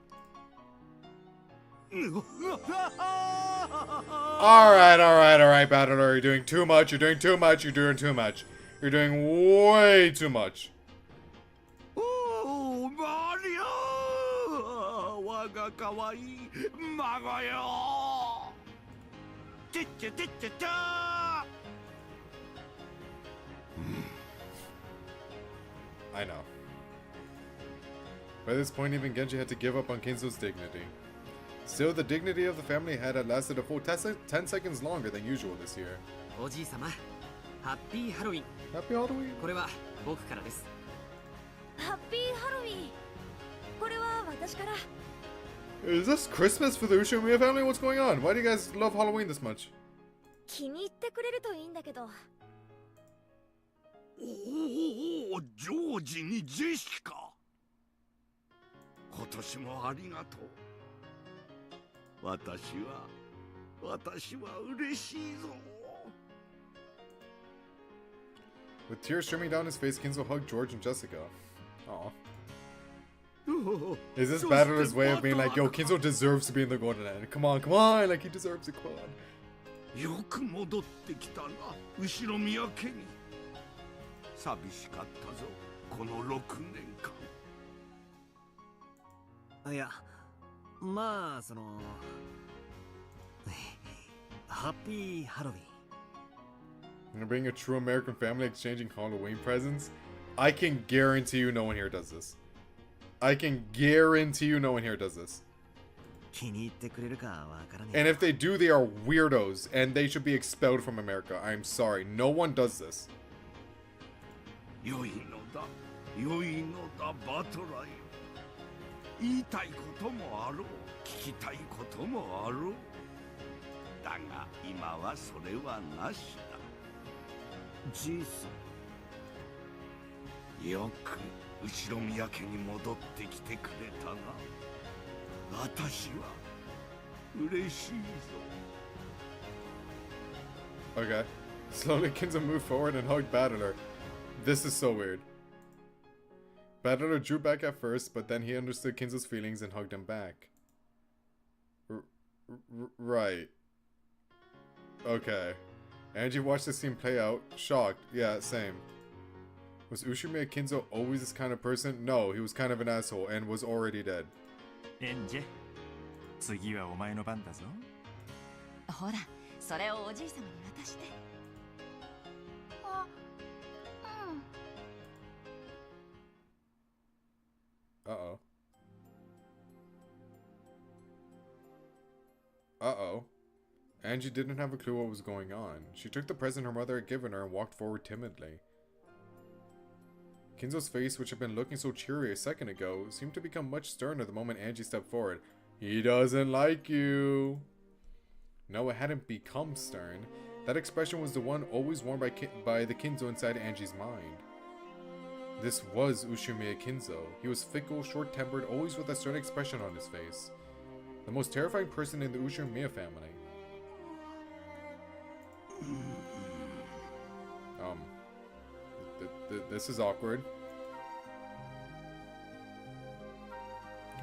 Alright, Battler, you're doing too much, you're doing too much. You're doing way too much. Oh, Mario! Waga kawaii mago yo! Cha-cha-cha-cha-cha! I know. By this point, even Genji had to give up on Kinzo's dignity. Still, the dignity of the family had lasted a full 10 seconds longer than usual this year. おじい様、ハッピーハロウィン。 Happy Halloween. これは僕からです。ハッピーハロウィン。これは私から。 Is this Christmas for the Ushimiya family? What's going on? Why do you guys love Halloween this much? 気に入ってくれるといいんだけど。おお、ジョージにジェシカ。今年もありがとう。私は嬉しいぞ。With tears streaming down his face, Kinzo hugged George and Jessica. Aw. Is this Battler's way of being like, yo, Kinzo deserves to be in the Golden End? Come on, like he deserves it, come on. よく戻ってきたな、後ろ宮家に。寂しかったぞ、この6年間。いや、まあそのハッピーハロウィン。And being a true American family exchanging Halloween presents, I can guarantee you no one here does this. I can guarantee you no one here does this. 気に入ってくれるかわからねえ。 And if they do, they are weirdos, and they should be expelled from America. I'm sorry, no one does this. 良いのだ、バトラーよ。言いたいこともあろう、聞きたいこともあろう。だが今はそれはなしだ。じいさん。よく後ろ宮家に戻ってきてくれたな。私は嬉しいぞ。 Okay. Slowly, Kinzo moved forward and hugged Battler. This is so weird. Battler drew back at first, but then he understood Kinzo's feelings and hugged him back. Right. Okay. Angie watched the scene play out, shocked. Yeah, same. Was Ushimiya Kinzo always this kind of person? No, he was kind of an asshole and was already dead. エンジェ、次はお前の番だぞ。ほら、それをおじい様に渡して。あ、うん。Uh-oh. Uh-oh. Angie didn't have a clue what was going on. She took the present her mother had given her and walked forward timidly. Kinzo's face, which had been looking so cheery a second ago, seemed to become much sterner the moment Angie stepped forward. He doesn't like you. No, it hadn't become stern. That expression was the one always worn by the Kinzo inside Angie's mind. This was Ushimiya Kinzo. He was fickle, short-tempered, always with a stern expression on his face. The most terrifying person in the Ushimiya family. This is awkward.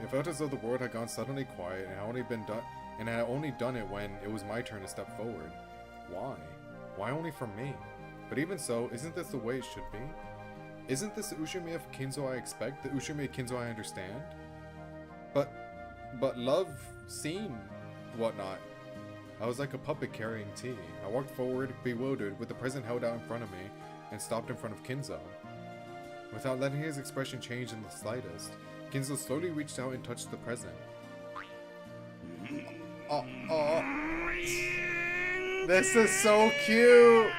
It felt as though the world had gone suddenly quiet and had only done it when it was my turn to step forward. Why? Why only for me? But even so, isn't this the way it should be? Isn't this the Ushimiya Kinzo I expect? The Ushimiya Kinzo I understand? But love, scene, whatnot. I was like a puppet carrying tea. I walked forward, bewildered, with the present held out in front of me, and stopped in front of Kinzo. Without letting his expression change in the slightest, Kinzo slowly reached out and touched the present. Oh. This is so cute!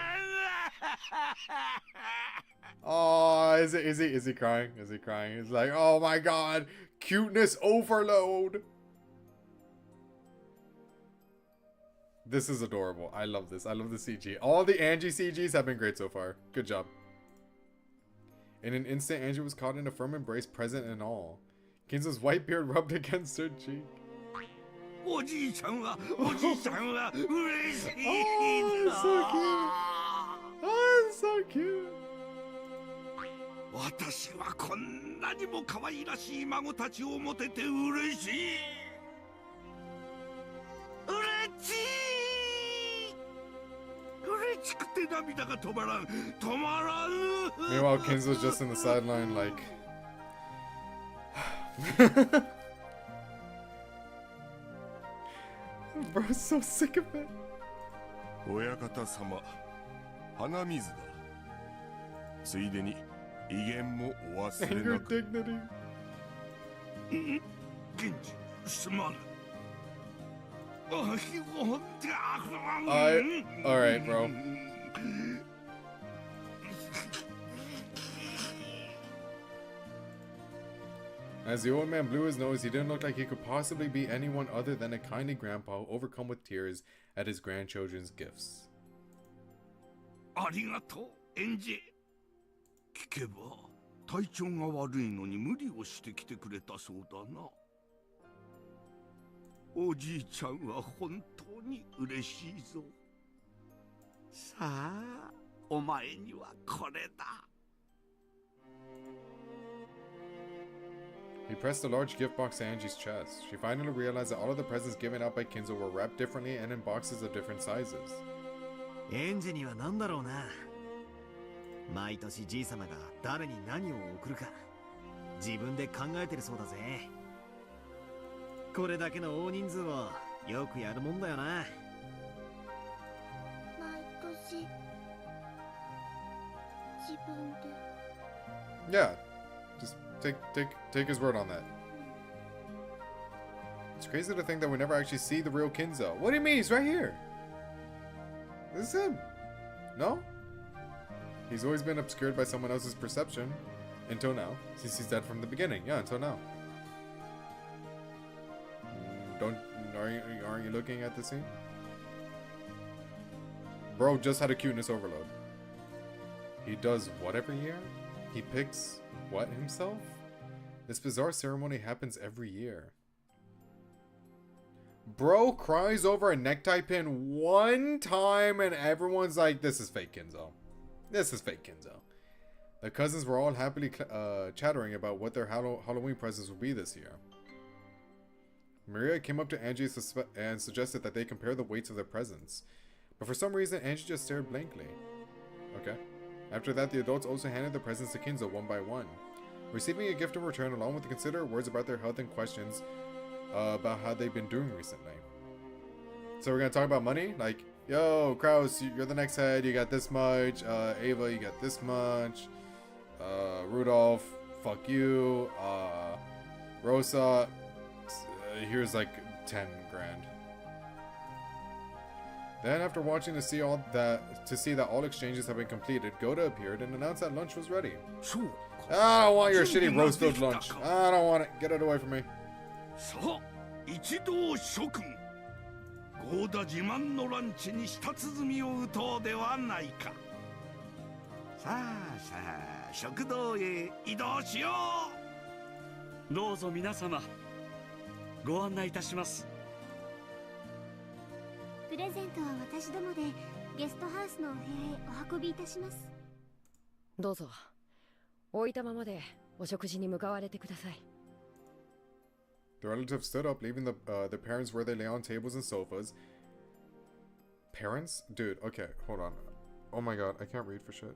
Oh, is he crying? Is he crying? He's like, oh my god, cuteness overload! This is adorable. I love this. I love the CG. All the Angie CGs have been great so far. Good job. In an instant, Angie was caught in a firm embrace, present and all. Kinzo's white beard rubbed against her cheek. Oh, it's so cute. Oh, it's so cute. 私はこんなにも可愛らしい孫たちを持てて嬉しい。嬉しい。嬉しくて涙が止まらん止まらん Meanwhile, Kinzo's just in the sideline like... Bro's so sick of it. 親方様、鼻水だ。ついでに威厳もお忘れなく。源氏すまぬ。Alright, bro. As the old man blew his nose, he didn't look like he could possibly be anyone other than a kindly grandpa overcome with tears at his grandchildren's gifts. ありがとう、エンジ。聞けば体調が悪いのに無理をしてきてくれたそうだな。おじいちゃんは本当に嬉しいぞ。さあ、お前にはこれだ。He pressed a large gift box to Angie's chest. She finally realized that all of the presents given out by Kinzo were wrapped differently and in boxes of different sizes. エンジには何だろうな。毎年じい様が誰に何を送るか自分で考えてるそうだぜ。これだけの大人数をよくやるもんだよな。毎年自分で。 Yeah, just take his word on that. It's crazy to think that we never actually see the real Kinzo. What do you mean? He's right here. This is him. No? He's always been obscured by someone else's perception. Until now. Since he's dead from the beginning. Yeah, until now. Aren't you looking at the scene? Bro just had a cuteness overload. He does what every year? He picks what himself? This bizarre ceremony happens every year. Bro cries over a necktie pin one time and everyone's like, this is fake Kinzo. This is fake Kinzo. The cousins were all happily chattering about what their Halloween presents would be this year. Maria came up to Angie and suggested that they compare the weights of their presents. But for some reason, Angie just stared blankly. Okay. After that, the adults also handed the presents to Kinzo one by one. Receiving a gift in return along with the considerate words about their health and questions about how they've been doing recently. So we're going to talk about money? Like, yo, Kraus, you're the next head, you got this much. Ava, you got this much. Rudolph, fuck you. Rosa, here's like 10 grand. Then, after watching to see that all exchanges have been completed, Goda appeared and announced that lunch was ready. I don't want your shitty roast-filled lunch. I don't want it. Get it away from me. さあ、一同諸君、ゴーダ自慢のランチに舌鼓を打とうではないか。さあさあ、食堂へ移動しよう。どうぞ皆様、ご案内いたします。プレゼントは私どもでゲストハウスのお部屋へお運びいたします。どうぞ、置いたままでお食事に向かわれてください。The relatives stood up, leaving their parents where they lay on tables and sofas. Parents? Dude, okay, hold on. Oh my god, I can't read for shit.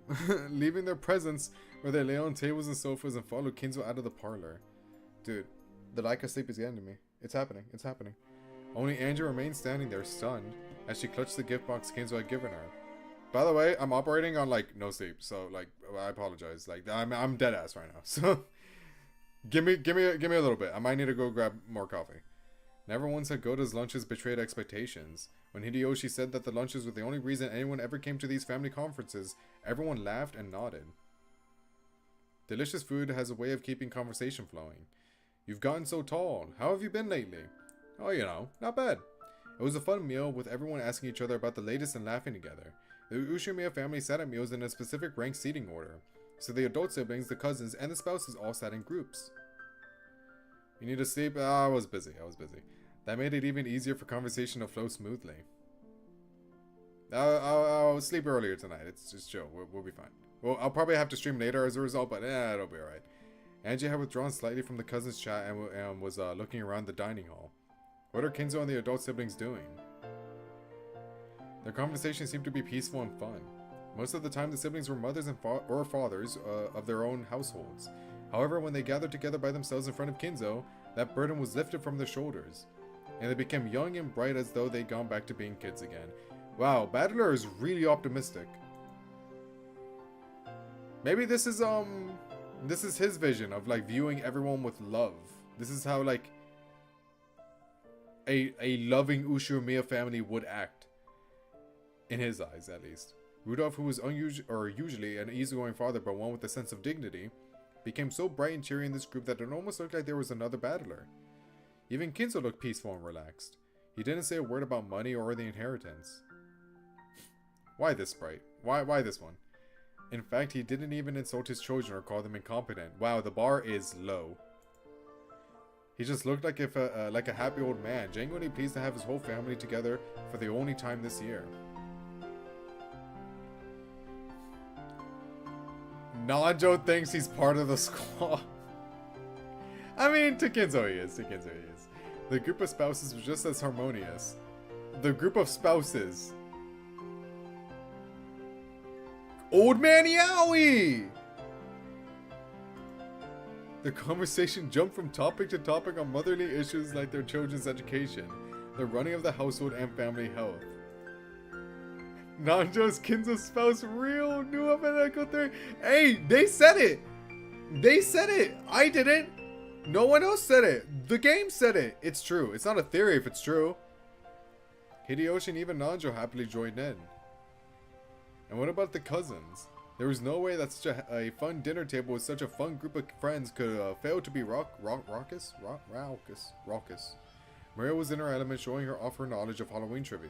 Leaving their presents where they lay on tables and sofas and followed Kinzo out of the parlor. Dude, the lack of sleep is getting to me. It's happening, it's happening. Only Angie remained standing there, stunned, as she clutched the gift box Kinzo had given her. By the way, I'm operating on, like, no sleep, so, like, I apologize. Like, I'm dead ass right now, so... Give me a little bit. I might need to go grab more coffee. Never once had Goda's lunches betrayed expectations. When Hideyoshi said that the lunches were the only reason anyone ever came to these family conferences, everyone laughed and nodded. Delicious food has a way of keeping conversation flowing. You've gotten so tall. How have you been lately? Oh, you know, not bad. It was a fun meal with everyone asking each other about the latest and laughing together. The Ushimiya family sat at meals in a specific ranked seating order. So the adult siblings, the cousins, and the spouses all sat in groups. You need to sleep? I was busy. That made it even easier for conversation to flow smoothly. I'll sleep earlier tonight. It's just chill. We'll be fine. Well, I'll probably have to stream later as a result, but it'll be alright. Angie had withdrawn slightly from the cousins' chat and was looking around the dining hall. What are Kinzo and the adult siblings doing? Their conversations seemed to be peaceful and fun. Most of the time, the siblings were mothers and or fathers of their own households. However, when they gathered together by themselves in front of Kinzo, that burden was lifted from their shoulders, and they became young and bright as though they'd gone back to being kids again. Wow, Battler is really optimistic. Maybe this is his vision of like viewing everyone with love. This is how like a loving Ushiromiya family would act. In his eyes, at least. Rudolph, who was usually an easygoing father but one with a sense of dignity, became so bright and cheery in this group that it almost looked like there was another battler. Even Kinzo looked peaceful and relaxed. He didn't say a word about money or the inheritance. Why this sprite? Why this one? In fact, he didn't even insult his children or call them incompetent. Wow, the bar is low. He just looked like like a happy old man, genuinely pleased to have his whole family together for the only time this year. Nanjo thinks he's part of the squad. I mean, to Kinzo he is. The group of spouses was just as harmonious. The group of spouses. Old Man Yowie! The conversation jumped from topic to topic on motherly issues like their children's education, the running of the household, and family health. Nanjo's Kinzo's spouse real new Umineko theory. Hey, they said it! They said it! I didn't! No one else said it! The game said it! It's true. It's not a theory if it's true. Hideyoshi and even Nanjo happily joined in. And what about the cousins? There was no way that such a fun dinner table with such a fun group of friends could fail to be raucous. Maria was in her element, showing her off her knowledge of Halloween trivia.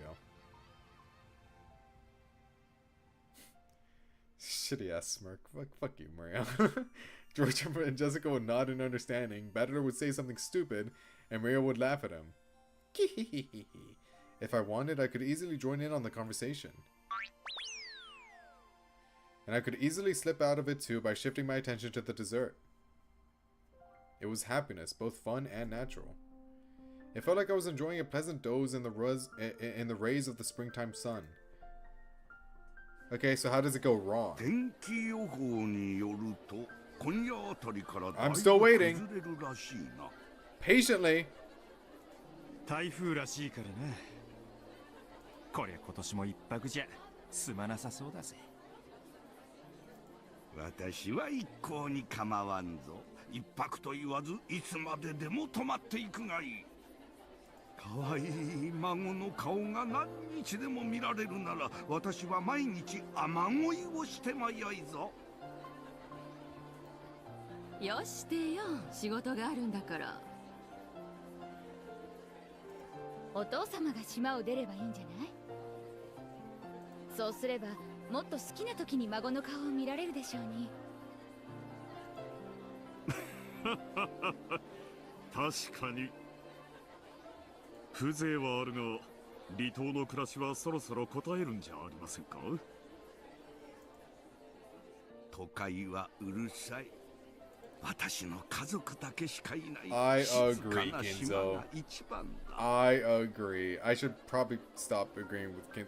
Shitty ass smirk. Fuck you, Maria. George and Jessica would nod in understanding. Battler would say something stupid, and Maria would laugh at him. If I wanted, I could easily join in on the conversation. And I could easily slip out of it too by shifting my attention to the dessert. It was happiness, both fun and natural. It felt like I was enjoying a pleasant doze in the rays of the springtime sun. Okay, so how does it go wrong? I'm still waiting. Patiently. 台風らしいからな。こりゃ今年も一泊じゃ済まなさそうだぜ。私は一向に構わんぞ。一泊と言わずいつまででも泊まっていくがいい。可愛い孫の顔が何日でも見られるなら、私は毎日雨乞いをしてもよいぞ。よしてよ、仕事があるんだから。お父様が島を出ればいいんじゃない？そうすればもっと好きな時に孫の顔を見られるでしょうに。確かに風情はあるが、離島の暮らしはそろそろ答えるんじゃありませんか。都会はうるさい。私の家族だけしかいない。 I agree, Kinzo. I agree. I should probably stop agreeing with Kinzo.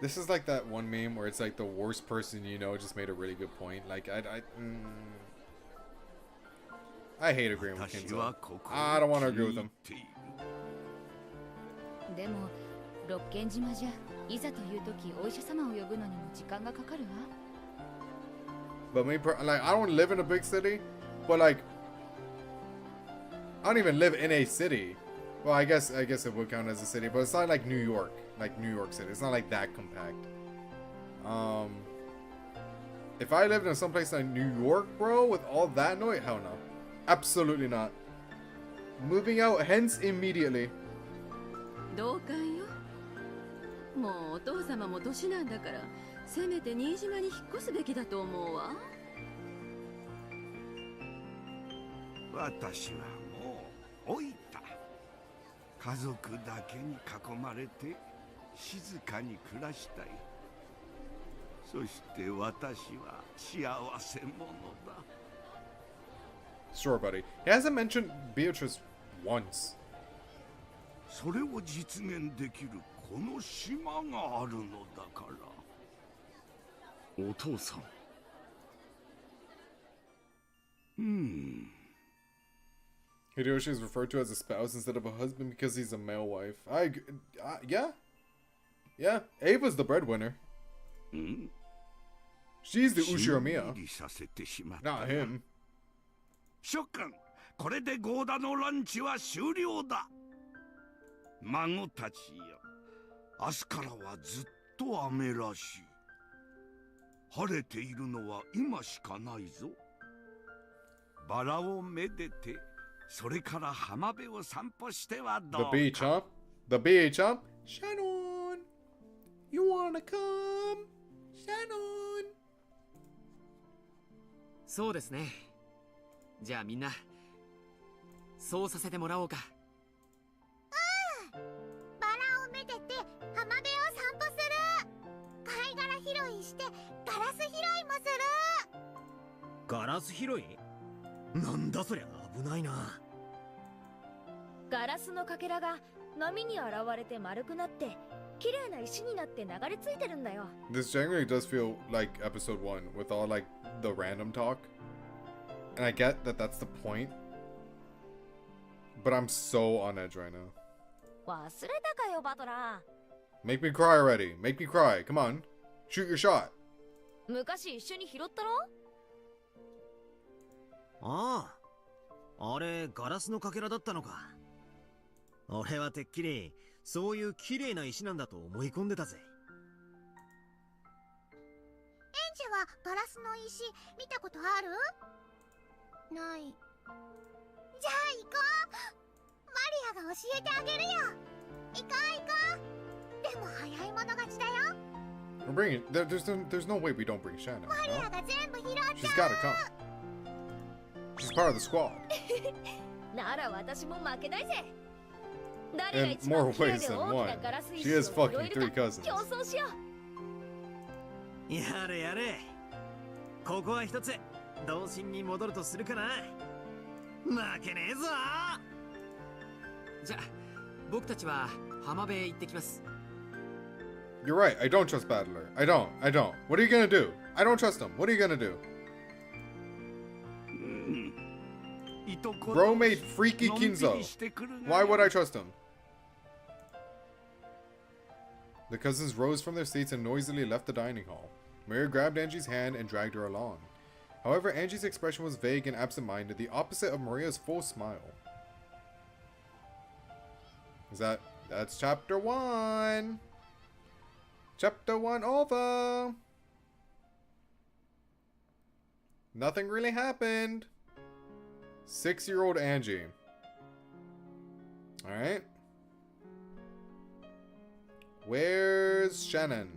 This is like that one meme where it's like the worst person you know just made a really good point. Like I hate agreeing with Kinzo. I don't want to agree with him. でも六軒島じゃいざという時お医者様を呼ぶのにも時間がかかるわ。 But me, like, I don't live in a big city, but like, I don't even live in a city. Well, I guess it would count as a city, but it's not like New York City. It's not like that compact. If I lived in some place like New York, bro, with all that noise, hell no, absolutely not. Moving out, hence immediately. 同感よ。もうお父様も年なんだから。 せめて新島に引っ越すべきだと思うわ。私はもう老いた。家族だけに囲まれて静かに暮らしたい。そして私は幸せ者だ。 Sure, buddy. He hasn't mentioned Beatrice once. それを実現できるこの島があるのだから。お父さん。Hideyoshi is referred to as a spouse instead of a husband because he's a male wife. Yeah. Yeah, Ava's the breadwinner. She's the Ushiromiya. Not him. 諸君、これでゴーダのランチは終了だ。孫たちよ、明日からはずっと雨らしい。晴れているのは今しかないぞ。バラをめでて、それから浜辺を散歩してはどうか。 The beach, huh? The beach, huh? Shannon! You wanna come? Shannon! そうですね。じゃあみんな、そうさせてもらおうか。バラをめでて浜辺を散歩する。貝殻拾いしてガラス拾いもする。ガラス拾い？なんだそりゃ、危ないな。ガラスのかけらが波に現れて丸くなって綺麗な石になって流れ着いてるんだよ。 This generally does feel like episode 1 with all like the random talk. And I get that that's the point. But I'm so on edge right now. 忘れたかよバトラー。 Make me cry already. Make me cry. Come on. Shoot your shot. 昔一緒に拾ったろ。ああ、あれガラスのかけらだったのか。俺はてっきりそういう綺麗な石なんだと思い込んでたぜ。エンジはガラスの石見たことある？ない。じゃあ行こう。マリアが教えてあげるよ。行こう。でも早い者勝ちだよ。We're bringing. There's no way we don't bring Shannon. マリアが全部拾っちゃう。 She's gotta come. She's part of the squad. なら私も負けないぜ。 In more ways than one. She has fucking 3 cousins. 競争しよう。やれやれ。ここは一つ童心に戻るとするかな。負けねえぞ。じゃあ僕たちは浜辺へ行ってきます。 You're right. I don't trust Battler. I don't. What are you gonna do? I don't trust him. What are you gonna do? Bro made freaky Kinzo. Why would I trust him? The cousins rose from their seats and noisily left the dining hall. Maria grabbed Angie's hand and dragged her along. However, Angie's expression was vague and absent-minded, the opposite of Maria's full smile. That's chapter 1. Chapter 1 over. Nothing really happened. 6-year-old Angie. Alright. Where's Shannon?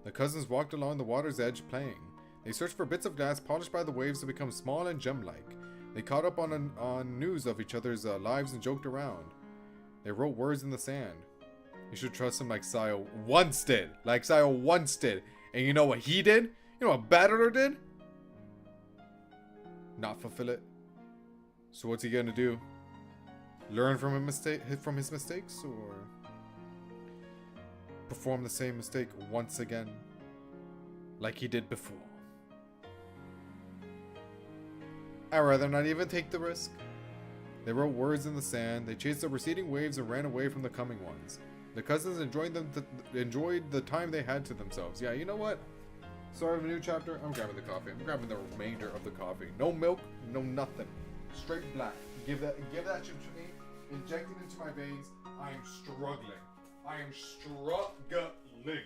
The cousins walked along the water's edge playing. They searched for bits of glass polished by the waves to become small and gem-like. They caught up on news of each other's lives and joked around. They wrote words in the sand. You should trust him like Sayo once did. Like Sayo once did. And you know what he did? You know what Battler did? Not fulfill it. So what's he gonna do? Learn from his mistakes, or perform the same mistake once again, like he did before? I'd rather not even take the risk. They wrote words in the sand. They chased the receding waves and ran away from the coming ones. The cousins enjoyed the time they had to themselves. Yeah, you know what? Start of a new chapter. I'm grabbing the coffee. I'm grabbing the remainder of the coffee. No milk, no nothing. Straight black. Give that shit to me. Inject it into my veins. I am struggling. I am struggling.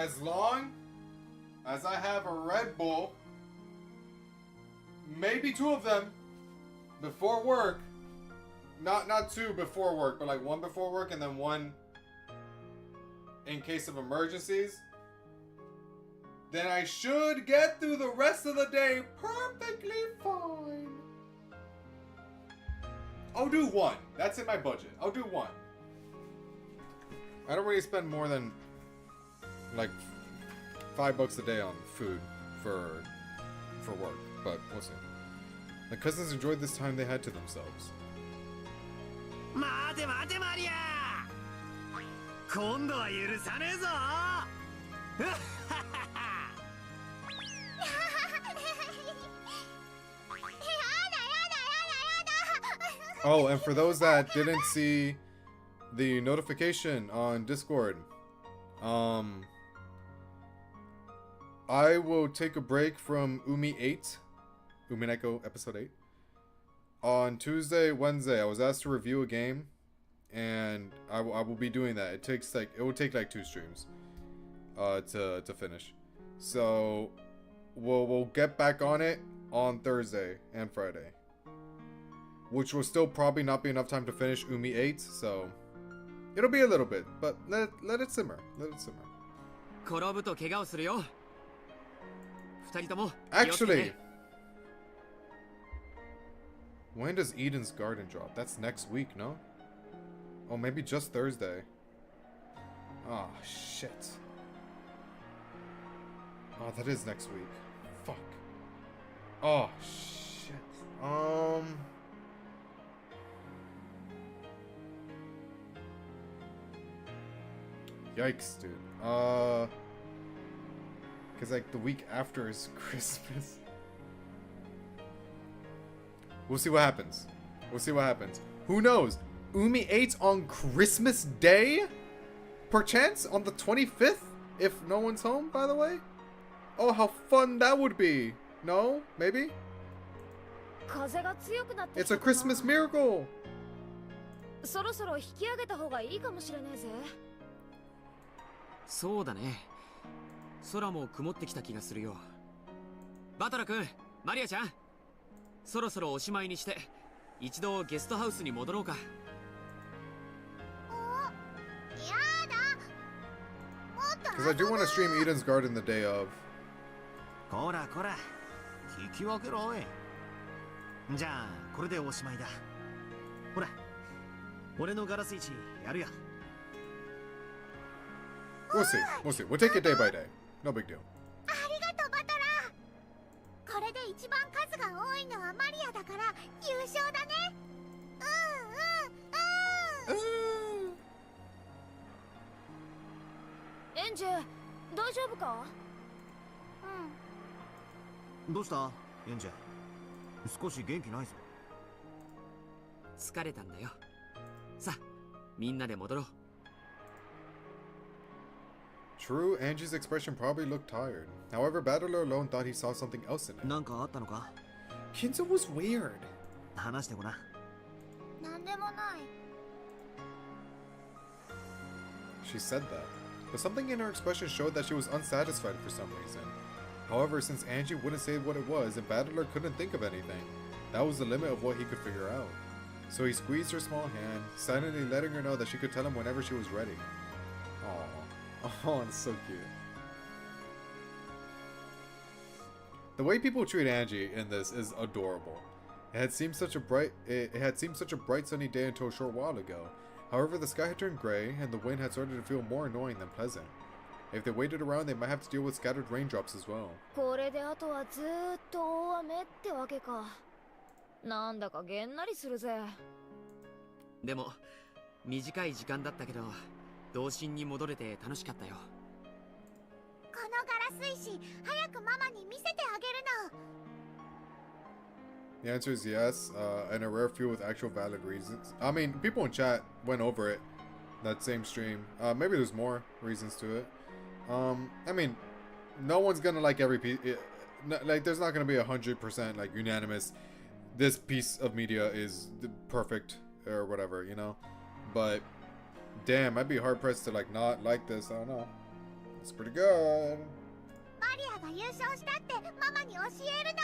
as long as I have a Red Bull, maybe 2 of them before work. Not 2 before work, but like 1 before work and then 1 in case of emergencies. Then I should get through the rest of the day perfectly fine. I'll do 1. That's in my budget. I'll do 1. I don't really spend more than like $5 a day on food for work, but we'll see. My cousins enjoyed this time they had to themselves. 待て待てマリア、今度は許さねえぞ。Oh, and for those that didn't see the notification on Discord, I will take a break from Umineko episode 8. On Tuesday, Wednesday, I was asked to review a game, and I will be doing that. It will take like 2 streams to finish. So we'll get back on it on Thursday and Friday, which will still probably not be enough time to finish Umi 8, so it'll be a little bit, but let it simmer. Let it simmer. Actually, when does Eden's Garden drop? That's next week, no? Oh, maybe just Thursday. Oh, shit. Oh, that is next week. Fuck. Oh, shit. Yikes, dude. Cause like the week after is Christmas. We'll see what happens. We'll see what happens. Who knows? Umi 8 on Christmas Day? Perchance on the 25th? If no one's home, by the way? Oh, how fun that would be. No? Maybe? It's a Christmas miracle! そろそろ引き上げた方がいいかもしれねえぜ。そうだね。空も曇ってきた気がするよ。バトラ君、マリアちゃん、そろそろおしまいにして一度ゲストハウスに戻ろうか。Because I do want to stream Eden's Garden the day of. こらこら、聞き分けろおい。じゃあこれでおしまいだ。ほら、俺のガラス市やるよ。We'll see. We'll see. We'll take it day by day. No big deal. ありがとうバトラー。これで一番数が多いのはマリアだから優勝だね。エンジェ、大丈夫か？どうしたエンジェ、少し元気ないぞ。疲れたんだよ。さあ、みんなで戻ろう。True, Angie's expression probably looked tired. However, Battler alone thought he saw something else in it. なんかあったのか？ Kinzo was weird. 話してごらん。なんでもない。She said that, but something in her expression showed that she was unsatisfied for some reason. However, since Angie wouldn't say what it was and Battler couldn't think of anything, that was the limit of what he could figure out. So he squeezed her small hand, silently letting her know that she could tell him whenever she was ready. Aww. Oh, it's so cute. The way people treat Angie in this is adorable. It had seemed such a bright sunny day until a short while ago. However, the sky had turned gray and the wind had started to feel more annoying than pleasant. If they waited around, they might have to deal with scattered raindrops as well. これであとはずーっと大雨ってわけか。なんだかげんなりするぜ。でも短い時間だったけど、童心に戻れて楽しかったよ。このガラス石、早くママに見せてあげるの。The answer is yes, and a rare few with actual valid reasons. I mean, people in chat went over it, that same stream. Maybe there's more reasons to it. I mean, no one's gonna like every piece. Like, there's not gonna be 100% like unanimous. This piece of media is perfect or whatever, you know. But damn, I'd be hard pressed to like not like this. I don't know. It's pretty good. マリアが優勝したってママに教える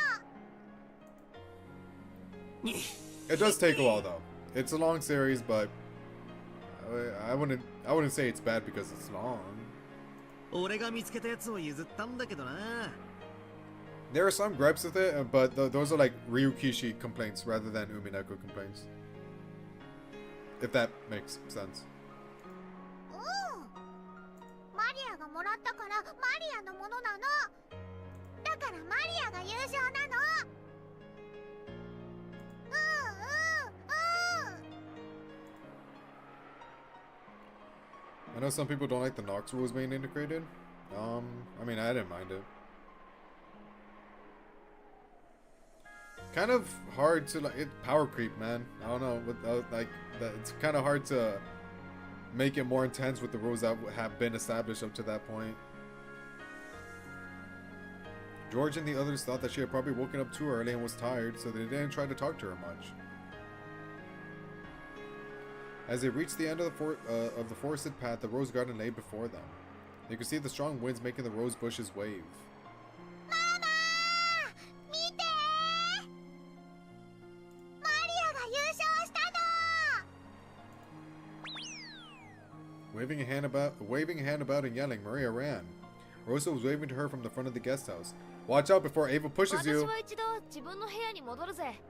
の。 It does take a while though. It's a long series, but I wouldn't say it's bad because it's long. 俺が見つけたやつを譲ったんだけどな。 There are some gripes with it, but those are like Ryukishi complaints rather than Umineko complaints. If that makes sense. おお、マリアがもらったからマリアのものなの。だからマリアが優勝なの。 I know some people don't like the Nox rules being integrated. I mean, I didn't mind it. Kind of hard to like power creep, man. I don't know, like that. It's kind of hard to make it more intense with the rules that have been established up to that point. George and the others thought that she had probably woken up too early and was tired, so they didn't try to talk to her much. As they reached the end of the forested path, the rose garden lay before them. They could see the strong winds making the rose bushes wave. Mama! Mite! Maria ga yūshō shita no! Waving a hand about and yelling, Maria ran. Rosa was waving to her from the front of the guest house. Watch out before Ava pushes you! 私は一度自分の部屋に戻るぜ。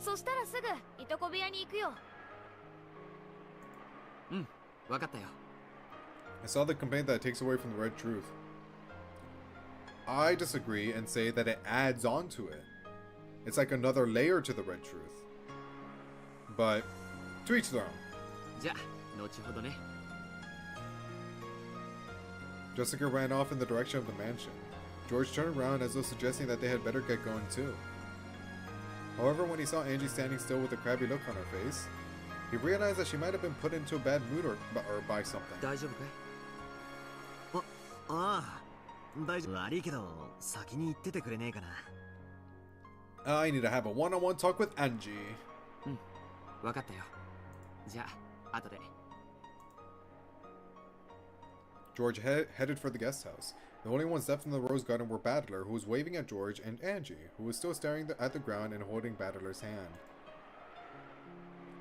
そしたらすぐいとこ部屋に行くよ。 I saw the complaint that it takes away from the red truth. I disagree and say that it adds on to it. It's like another layer to the red truth. But to each their own. Jessica ran off in the direction of the mansion. George turned around as though suggesting that they had better get going too. However, when he saw Angie standing still with a crabby look on her face, he realized that she might have been put into a bad mood or by something. I need to have a one-on-one talk with Angie. George headed for the guest house. The only ones left in the rose garden were Battler, who was waving at George, and Angie, who was still staring at the ground and holding Battler's hand.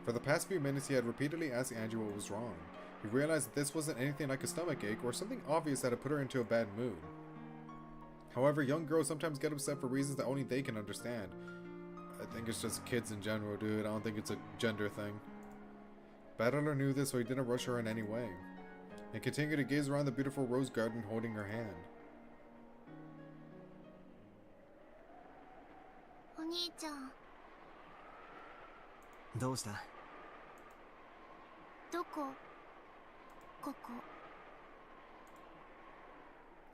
For the past few minutes, he had repeatedly asked Angie what was wrong. He realized that this wasn't anything like a stomachache or something obvious that had put her into a bad mood. However, young girls sometimes get upset for reasons that only they can understand. I think it's just kids in general, dude. I don't think it's a gender thing. Battler knew this, so he didn't rush her in any way, and continued to gaze around the beautiful rose garden holding her hand. お兄ちゃん。どうした？どこ？ここ。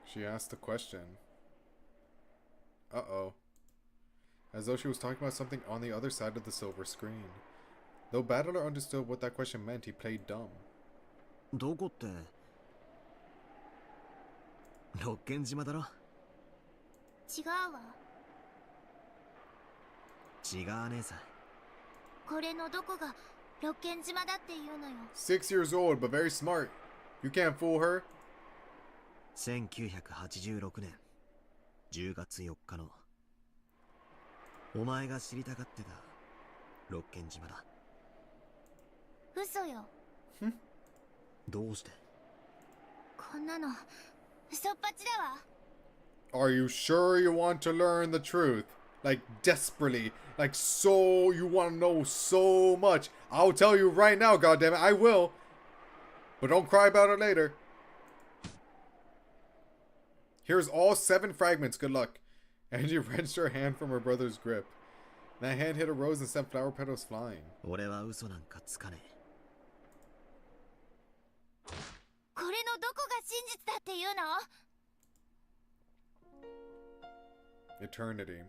She asked a question. Uh-oh. As though she was talking about something on the other side of the silver screen. Though Battler understood what that question meant, he played dumb. どこって？六軒島だろ？違うわ。違わねえさ。これのどこが六軒島だっていうのよ。 6 years old, but very smart. You can't fool her. 1986年10月4日のお前が知りたがってた六軒島だ。嘘よ。どうして？こんなの嘘っぱちだわ。 Are you sure you want to learn the truth? Like desperately, like so you want to know so much. I'll tell you right now, goddammit, I will. But don't cry about it later. Here's all 7 fragments, good luck. Angie wrenched her hand from her brother's grip. That hand hit a rose and sent flower petals flying. 俺は嘘なんかつかねえ。これのどこが真実だっていうの？ Eternity.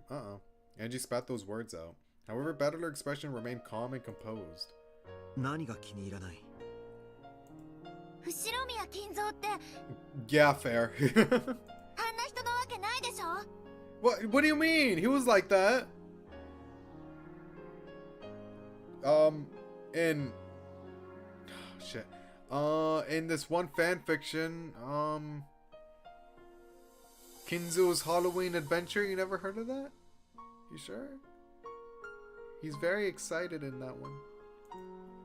Angie spat those words out. However, Battler's expression remained calm and composed. 何が気に入らない？後宮金蔵って Yeah, fair. あんな人のわけないでしょ？ What do you mean? He was like that. In this one fan fiction, Kinzo's Halloween Adventure? You never heard of that? You sure? He's very excited in that one.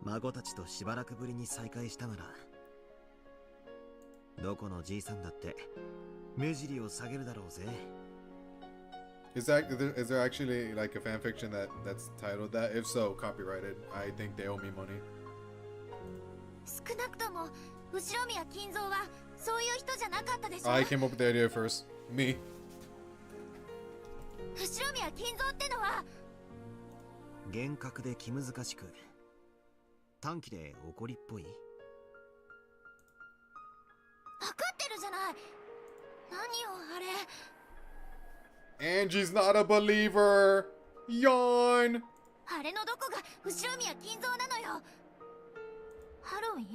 孫たちとしばらくぶりに再会したなら、どこのじいさんだって目尻を下げるだろうぜ。Is there actually like a fan fiction that's titled that? If so, copyrighted. I think they owe me money. 少なくとも後宮金蔵はそういう人じゃなかったでしょ。 I came up with the idea first. Me. 後宮金蔵ってのは厳格で気難しく、短気で怒りっぽい。分かってるじゃない。何よあれ。 Angie's not a believer. Yawn. あれのどこが後宮金蔵なのよ。ハロウィン？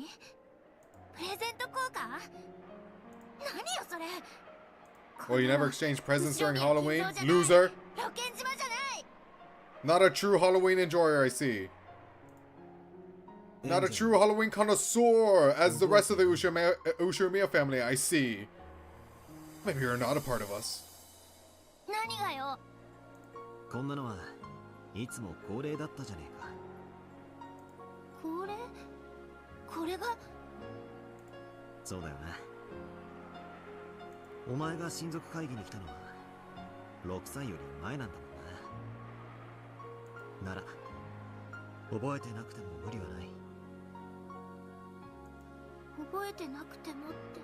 プレゼント交換？何よそれ。 Well, you never exchanged presents during Halloween? Loser. ロケン島じゃない。 Not a true Halloween enjoyer, I see. Not a true Halloween connoisseur, as the rest of the Ushimiya family, I see. Maybe you're not a part of us. 何がよ。こんなのはいつも恒例だったじゃねえか。これ？これが？そうだよな。お前が親族会議に来たのは6歳より前なんだもんな。なら覚えてなくても無理はない。覚えてなくてもって。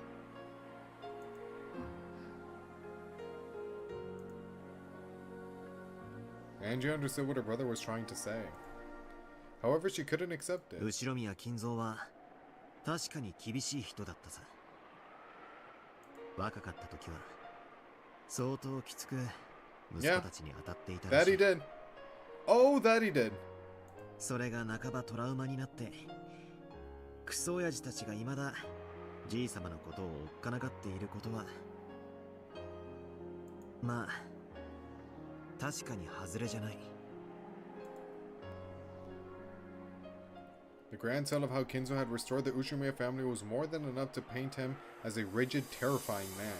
Angie understood what her brother was trying to say. However, she couldn't accept it. 後宮金蔵は確かに厳しい人だったさ。若かった時は相当きつく息子たちに当たっていたらしい。That he did. Oh, that he did. それが半ばトラウマになって、クソ親父たちが未だじいさまのことをおっかながっていることは、まあ確かに外れじゃない。The grand tale of how Kinzo had restored the Ushimiya family was more than enough to paint him as a rigid, terrifying man.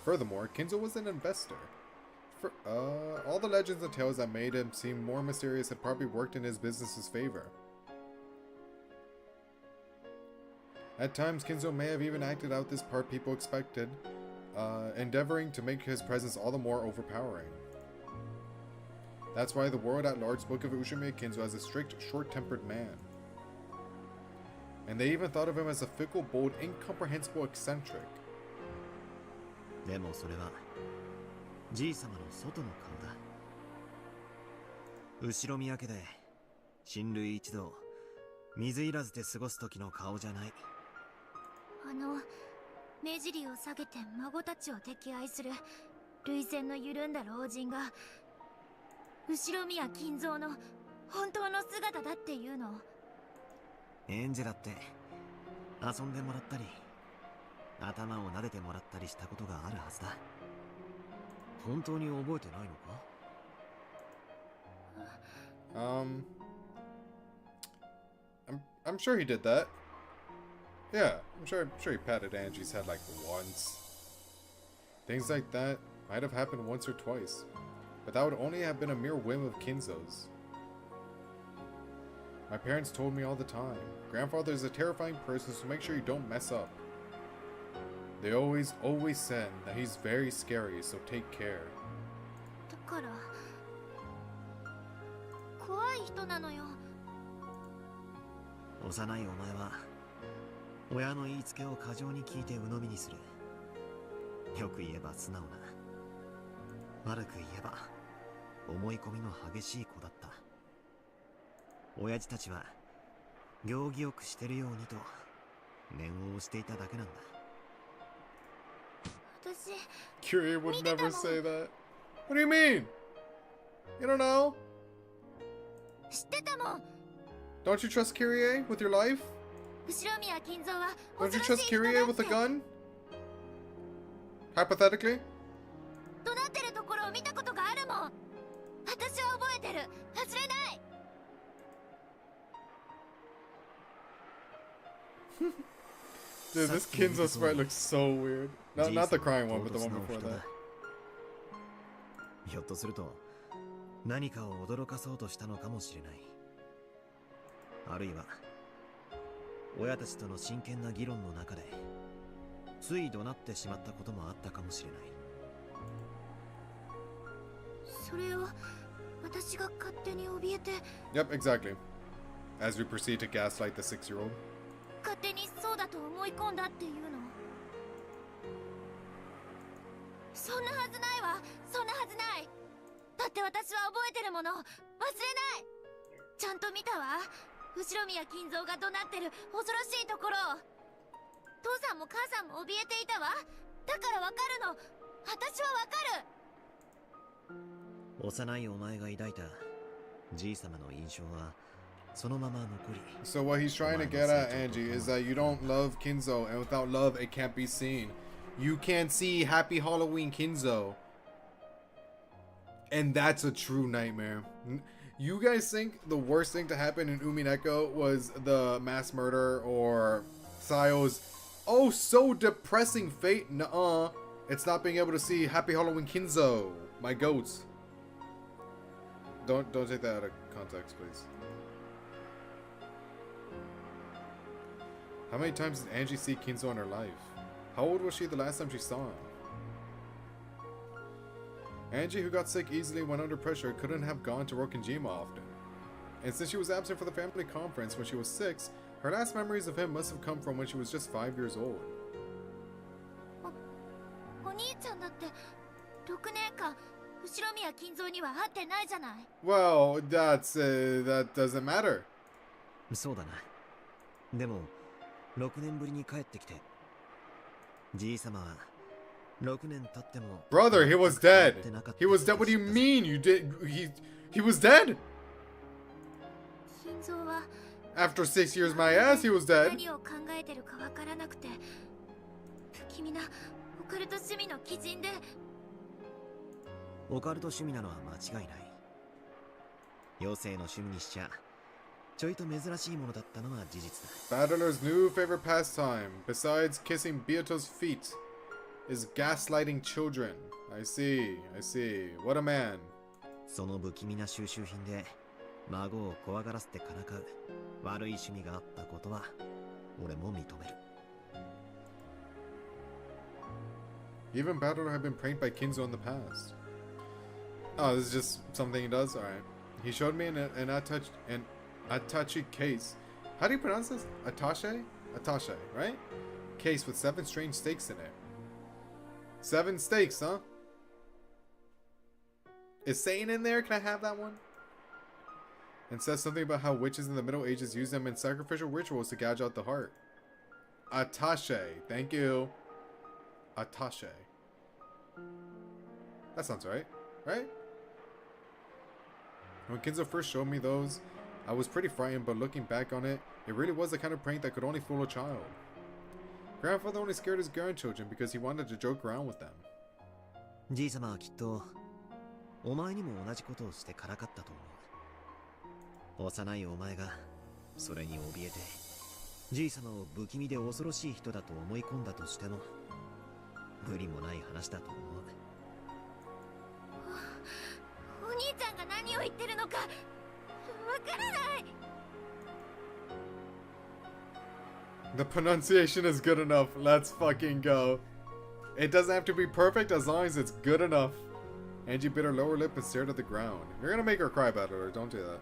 Furthermore, Kinzo was an investor. All the legends and tales that made him seem more mysterious had probably worked in his business's favor. At times, Kinzo may have even acted out this part people expected, endeavoring to make his presence all the more overpowering. That's why the world at large spoke of Ushimiya Kinzo as a strict, short-tempered man. And they even thought of him as a fickle, bold, incomprehensible eccentric. でもそれはじいさまの外の顔だ。後宮家で親類一同水入らずで過ごす時の顔じゃない。目尻を下げて孫たちを溺愛する涙腺の緩んだ老人が後宮金蔵の本当の姿だっていうの。エンジェだって遊んでもらったり頭を撫でてもらったりしたことがあるはずだ。本当に覚えてないのか？ I'm sure he did that. Yeah, I'm sure he patted Angie's head like once. Things like that might have happened once or twice, but that would only have been a mere whim of Kinzo's. My parents told me all the time, grandfather is a terrifying person, so make sure you don't mess up. They always said that he's very scary, so take care. だから怖い人なのよ。幼いお前は親の言いつけを過剰に聞いて鵜呑みにする。よく言えば素直な、悪く言えば思い込みの激しい子だった。親父たちは行儀よくしてるようにと念を押していただけなんだ。私 Kyrie would never say that. What do you mean? You don't know? 知ってたもん。 Don't you trust Kyrie with your life? 後宮金蔵は Don't you trust Kyrie with a gun? Hypothetically? 怒鳴ってるところを見たことがあるもん。私は覚えてる。忘れない。Dude, this Kinzo sprite looks so weird. Not the crying one, but the one before that. ひょっとすると何かを驚かそうとしたのかもしれない。あるいは親たちとの真剣な議論の中でつい怒鳴ってしまったこともあったかもしれない。それを私が勝手に怯えて。 Yep, exactly. As we proceed to gaslight the 6-year-old. 勝手にそうだと思い込んだっていうの。そんなはずないわ。そんなはずない。だって私は覚えてるもの忘れない。ちゃんと見たわ。後ろ宮金蔵が怒鳴ってる恐ろしいところを。父さんも母さんも怯えていたわ。だからわかるの。私はわかる。幼いお前が抱いたじい様の印象はそのまま残り。 So what he's trying to get at, Angie, is that you don't love Kinzo, and without love it can't be seen. You can't see Happy Halloween Kinzo, and that's a true nightmare. You guys think the worst thing to happen in Umineko was the mass murder or Sayo's oh so depressing fate? Nuh-uh. It's not being able to see Happy Halloween Kinzo, my goats. Don't take that out of context, please. How many times did Angie see Kinzo in her life? How old was she the last time she saw him? Angie, who got sick easily when under pressure, couldn't have gone to Rokkenjima often. And since she was absent for the family conference when she was 6, her last memories of him must have come from when she was just 5 years old. お兄ちゃんだって6年間後ろ宮金蔵には会ってないじゃない。 Well, that doesn't matter. そうだな。でも6年ぶりに帰ってきてじい様は6年経っても Brother, he was dead. He was dead. What do you mean? You did he was dead? 金蔵は After 6 years my ass, he was dead. 何を考えてるかわからなくて不気味なオカルト趣味の鬼人で。オカルト趣味なのは間違いない。妖精の趣味にしちゃちょいと珍しいものだったのは事実だ。 Battler's new favorite pastime, besides kissing Beato's feet, is gaslighting children. I see. What a man. その不気味な収集品で孫を怖がらせてからかう悪い趣味があったことは俺も認める。 Even Battler had been pranked by Kinzo in the past. Oh, this is just something he does? Alright. He showed me an Atachi case. How do you pronounce this? Attache? Attache, right? Case with 7 strange stakes in it. 7 stakes, huh? Is Satan in there? Can I have that one? And says something about how witches in the Middle Ages used them in sacrificial rituals to gouge out the heart. Attache. Thank you. Attache. That sounds right. Right? When Kinzo first showed me those, I was pretty frightened, but looking back on it, it really was the kind of prank that could only fool a child. Grandfather only scared his grandchildren because he wanted to joke around with them. じい様はきっとお前にも同じことをしてからかったと思う。幼いお前がそれに怯えてじい様を不気味で恐ろしい人だと思い込んだとしても無理もない話だと思う。お兄ちゃんが何を言ってるのかわからない。 The pronunciation is good enough. Let's fucking go. It doesn't have to be perfect as long as it's good enough. Angie bit her lower lip and stared at the ground. You're gonna make her cry, Battler. Don't do that.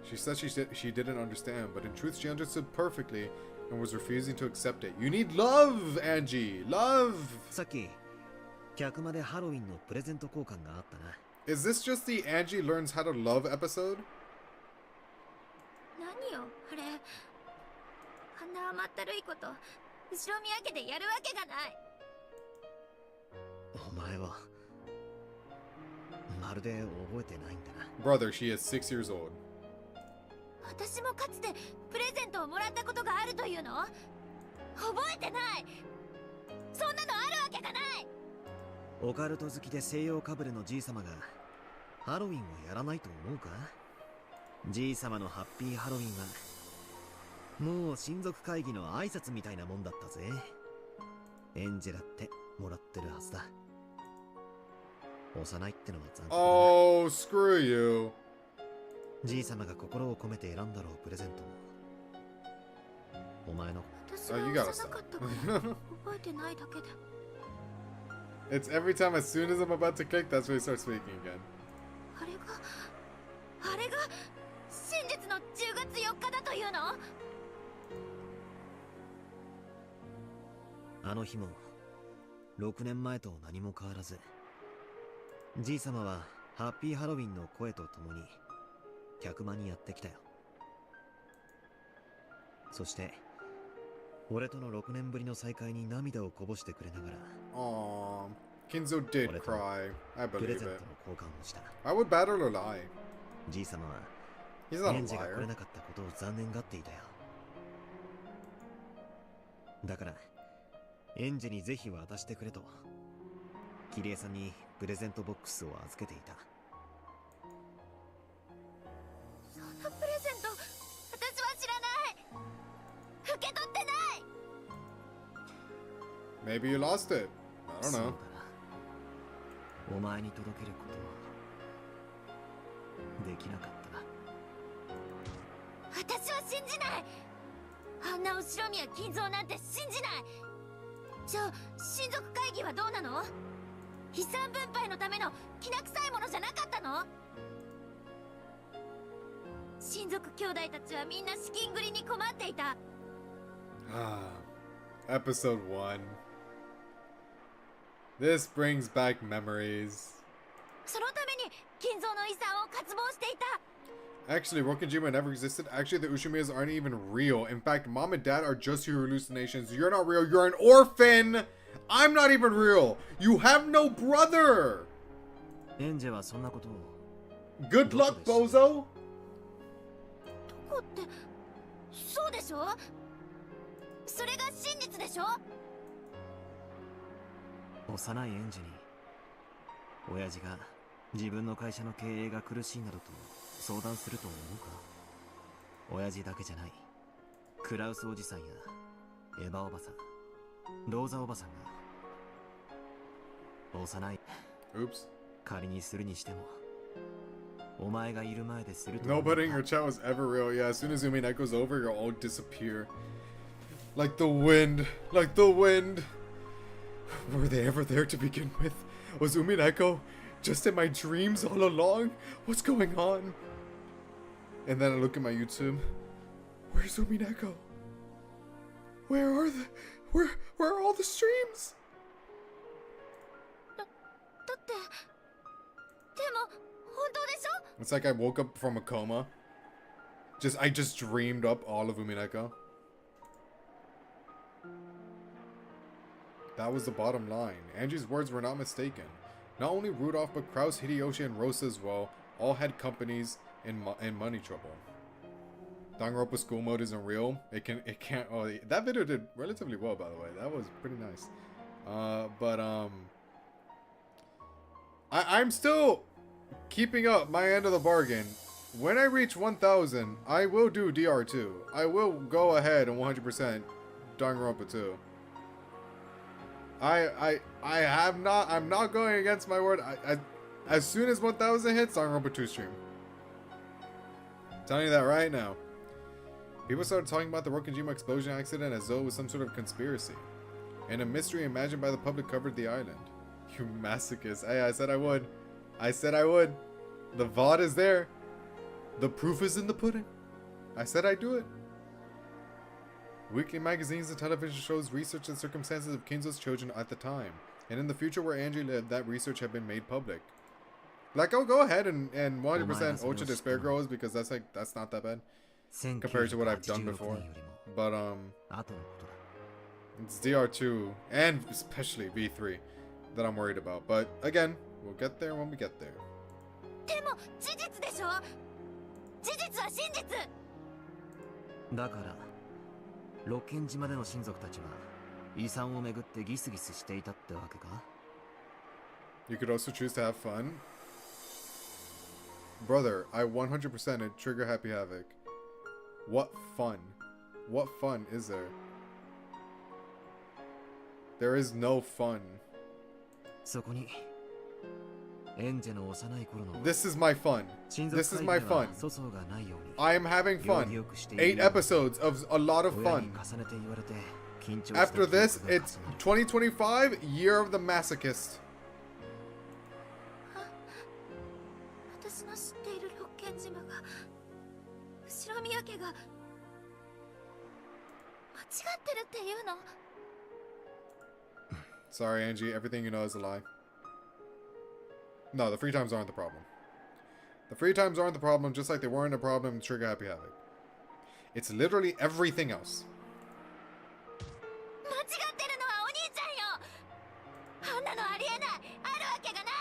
She said she didn't understand, but in truth she understood perfectly and was refusing to accept it. You need love, Angie. Love. さっき客までハロウィンのプレゼント交換があったな。Is this just the Angie learns how to love episode? 何よあれ。あんな甘ったるいこと後ろ宮家でやるわけがない。お前はまるで覚えてないんだな。 Brother, she is 6 years old. 私もかつてプレゼントをもらったことがあるというの？覚えてない。そんなのあるわけがない。オカルト好きで西洋かぶれのじい様がハロウィンをやらないと思うか？じい様のハッピーハロウィンはもう親族会議の挨拶みたいなもんだったぜ。エンジェラってもらってるはずだ。幼いってのは残酷だ。 Oh, screw you. じい様が心を込めて選んだろうプレゼントもお前の。私が幼かったから覚えてないだけで。 It's every time as soon as I'm about to click, that's when he starts speaking again. あれが真実の10月4日だというの？あの日も6年前と何も変わらず、じい様はハッピーハロウィンの声とともに客間にやってきたよ。そして俺との6年ぶりの再会に涙をこぼしてくれながら、 Aww, Kinzo did cry. I プレ believe ゼン it. トの交換をした。 I would battle or lie. じい様は He's not a エンジが来 liar. れなかったことを残念がっていたよ。だからエンジにぜひ渡してくれとキリエさんにプレゼントボックスを預けていた。そんなプレゼント私は知らない。受け取ってない。 Maybe you lost it. I don't know. お前に届けることはできなかった。私は信じない。あんな後ろ宮金蔵なんて信じない。じゃあ親族会議はどうなの？遺産分配のためのきな臭いものじゃなかったの？親族兄弟たちはみんな資金繰りに困っていた。Episode 1. This brings back memories. そのために金蔵の遺産を渇望していた。 Actually, Rokujima never existed. Actually, the Ushimiyas aren't even real. In fact, mom and dad are just your hallucinations. You're not real. You're an orphan. I'm not even real. You have no brother. エンジェはそんなことを。 Good luck, bozo. どこってそうでしょ？それが真実でしょ？幼いエンジに親父が自分の会社の経営が苦しいなどと相談すると思うか？親父だけじゃない、クラウスおじさんやエヴァおばさん、ローザおばさんが幼い。 Oops. 仮にするにしてもお前がいる前ですると。 Nobody in your chat was ever real. Yeah, as soon as Umineko's over, you'll all disappear. Like the wind. Like the wind. Were they ever there to begin with? Was Umineko just in my dreams all along? What's going on? And then I look at my YouTube. Where's Umineko? Where are are all the streams? だってでも本当でしょ？ It's like I woke up from a coma. I just dreamed up all of Umineko. That was the bottom line. Angie's words were not mistaken. Not only Rudolph, but Kraus, Hideyoshi, and Rosa as well, all had companies in money trouble. Danganronpa school mode isn't real. It can't. Oh, that video did relatively well, by the way. That was pretty nice. I'm still keeping up my end of the bargain. When I reach 1,000, I will do DR2. I will go ahead and 100% Danganronpa 2. I'm not going against my word. As soon as 1,000 hits, Danganronpa 2 stream. I'm telling you that right now. People started talking about the Rokujima explosion accident as though it was some sort of conspiracy. And a mystery imagined by the public covered the island. You masochist. Hey, I said I would. I said I would. The VOD is there. The proof is in the pudding. I said I'd do it. Weekly magazines and television shows research the circumstances of Kinzo's children at the time. And in the future where Angie lived, that research had been made public. Like, I'll go ahead and 100% Ocha Despair Girls because that's not that bad. Compared to what I've done before. But, it's DR2 and especially V3 that I'm worried about. But again, we'll get there when we get there. でも事実でしょ？事実は真実。だから六軒島での親族たちは遺産をめぐってギスギスしていたってわけか？ You could also choose to have fun. Brother, I 100%ed Trigger Happy Havoc. What fun? What fun is there? There is no fun. そこに This is my fun. This is my fun. I am having fun. 8 episodes of a lot of fun. After this, it's 2025, Year of the Masochist. 私の知っている六軒島が後ろ宮家が間違ってるっていうの？ Sorry, Angie. Everything you know is a lie. No, the free times aren't the problem. The free times aren't the problem, just like they weren't a problem in Trigger Happy Havoc. It's literally everything else. 間違ってるのはお兄ちゃんよ。あんなのありえない。あるわけがない。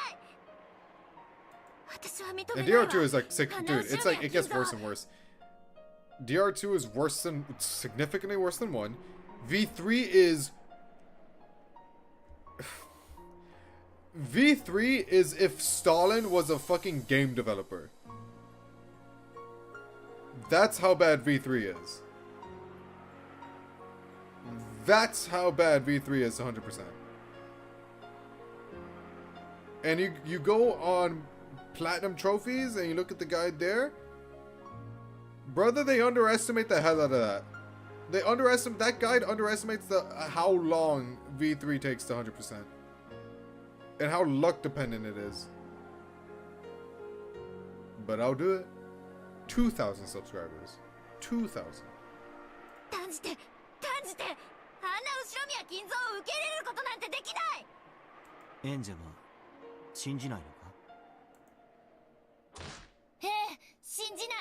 私は認め And ないわ。 DR2 is like sick, dude. It's like it gets worse and worse. DR2 is worse than significantly worse than 1. V3 is V3 is if Stalin was a fucking game developer. That's how bad V3 is. That's how bad V3 is 100%. And you go on Platinum Trophies and you look at the guide there. Brother, they underestimate the hell out of that. That guide underestimates how long V3 takes to 100%. And how luck dependent it is. But I'll do it. 2,000 subscribers. 2,000. 断じて、断じて、あんな後ろ宮金蔵を受け入れることなんてできない。演者は信じないのか？ええ、信じない。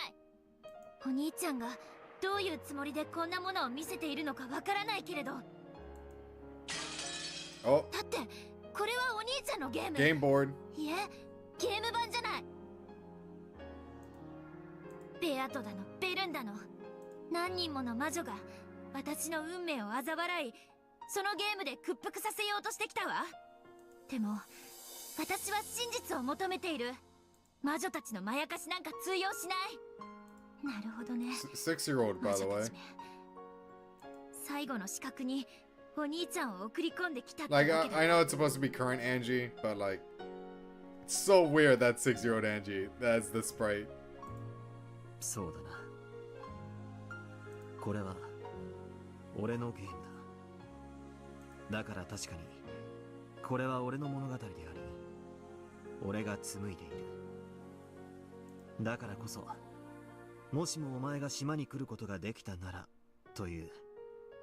お兄ちゃんがどういうつもりでこんなものを見せているのかわからないけれど。Oh. だってこれはお兄ちゃんのゲーム。Game board. いえ、ゲーム版じゃない。ベアトだの、ベルンだの、何人もの魔女が私の運命を嘲笑い、そのゲームで屈服させようとしてきたわ。でも私は真実を求めている。魔女たちのまやかしなんか通用しない。なるほどね。6-year-old, by the way. 最後の資格にお兄ちゃんを送り込んできたって Like, I know it's supposed to be current Angie, but like, it's so weird that 6-year-old Angie, that's the sprite. そうだな。これは俺のゲームだ。だから確かにこれは俺の物語であり、俺が紡いでいる。だからこそ、もしもお前が島に来ることができたならという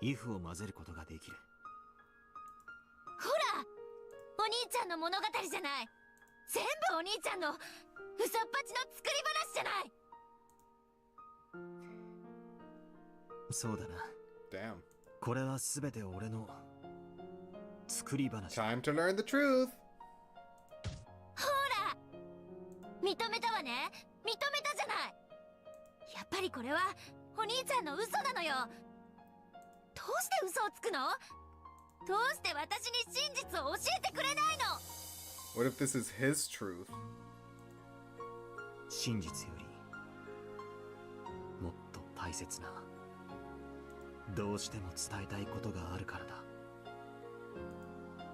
ifを混ぜることができる。ほら、お兄ちゃんの物語じゃない。全部お兄ちゃんの嘘っぱちの作り話じゃない。そうだな。Damn. これはすべて俺の作り話。Time to learn the truth. ほら、認めたわね。認めたじゃない。やっぱりこれはお兄ちゃんの嘘なのよ。どうして嘘をつくの？どうして私に真実を教えてくれないの？ What if this is his truth? 真実よりもっと大切な、どうしても伝えたいことがあるからだ。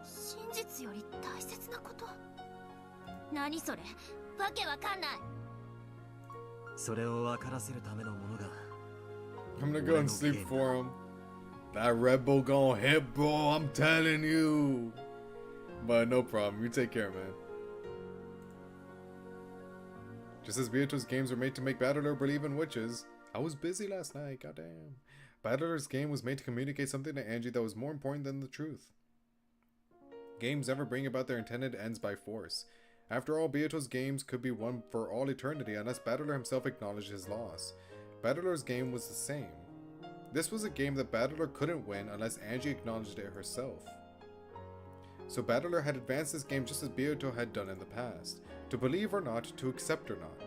真実より大切なこと？何それ？わけわかんない。それを分からせるためのものが。I'm gonna go and sleep for him. That Red Bull gon' hit, bro. I'm telling you. But no problem. You take care, man. Just as Beatrice's games were made to make Battler believe in witches, I was busy last night. Goddamn. Battler's game was made to communicate something to Angie that was more important than the truth. Games never bring about their intended ends by force. After all, Beato's games could be won for all eternity unless Battler himself acknowledged his loss. Battler's game was the same. This was a game that Battler couldn't win unless Angie acknowledged it herself. So Battler had advanced this game just as Beato had done in the past, to believe or not, to accept or not.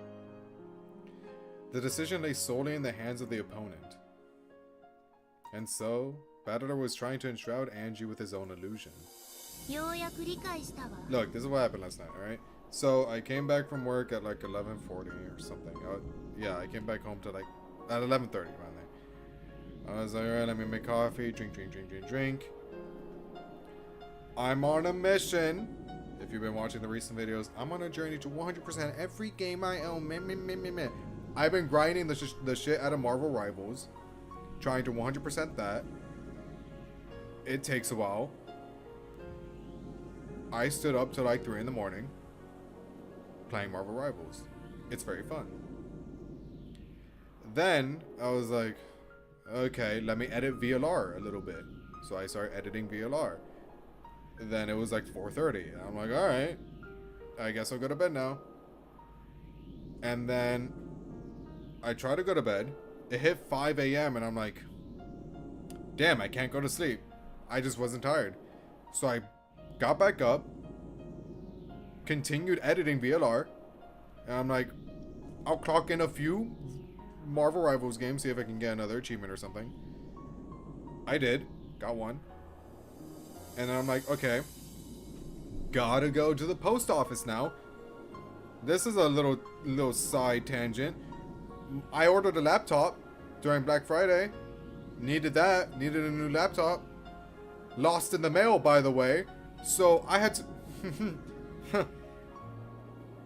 The decision lay solely in the hands of the opponent. And so, Battler was trying to enshroud Angie with his own illusion. Look, this is what happened last night, alright? So, I came back from work at like 11:40 or something. Yeah, I came back home to like, at 11:30 around there. I was like, alright, let me make coffee, drink. I'm on a mission. If you've been watching the recent videos, I'm on a journey to 100% every game I own. Man. I've been grinding the shit out of Marvel Rivals, trying to 100% that. It takes a while. I stood up till like 3 in the morning playing Marvel Rivals. It's very fun. Then I was like, okay, let me edit VLR a little bit. So I started editing VLR. Then it was like 4:30. I'm like, all right, I guess I'll go to bed now. And then I try to go to bed. It hit 5 a.m. and I'm like, damn, I can't go to sleep. I just wasn't tired. So I got back up, continued editing VLR, and I'm like, I'll clock in a few Marvel Rivals games, see if I can get another achievement or something. I did. Got one. And then I'm like, okay, gotta go to the post office now. This is a little side tangent. I ordered a laptop during Black Friday. Needed that. Needed a new laptop. Lost in the mail, by the way. So I had to...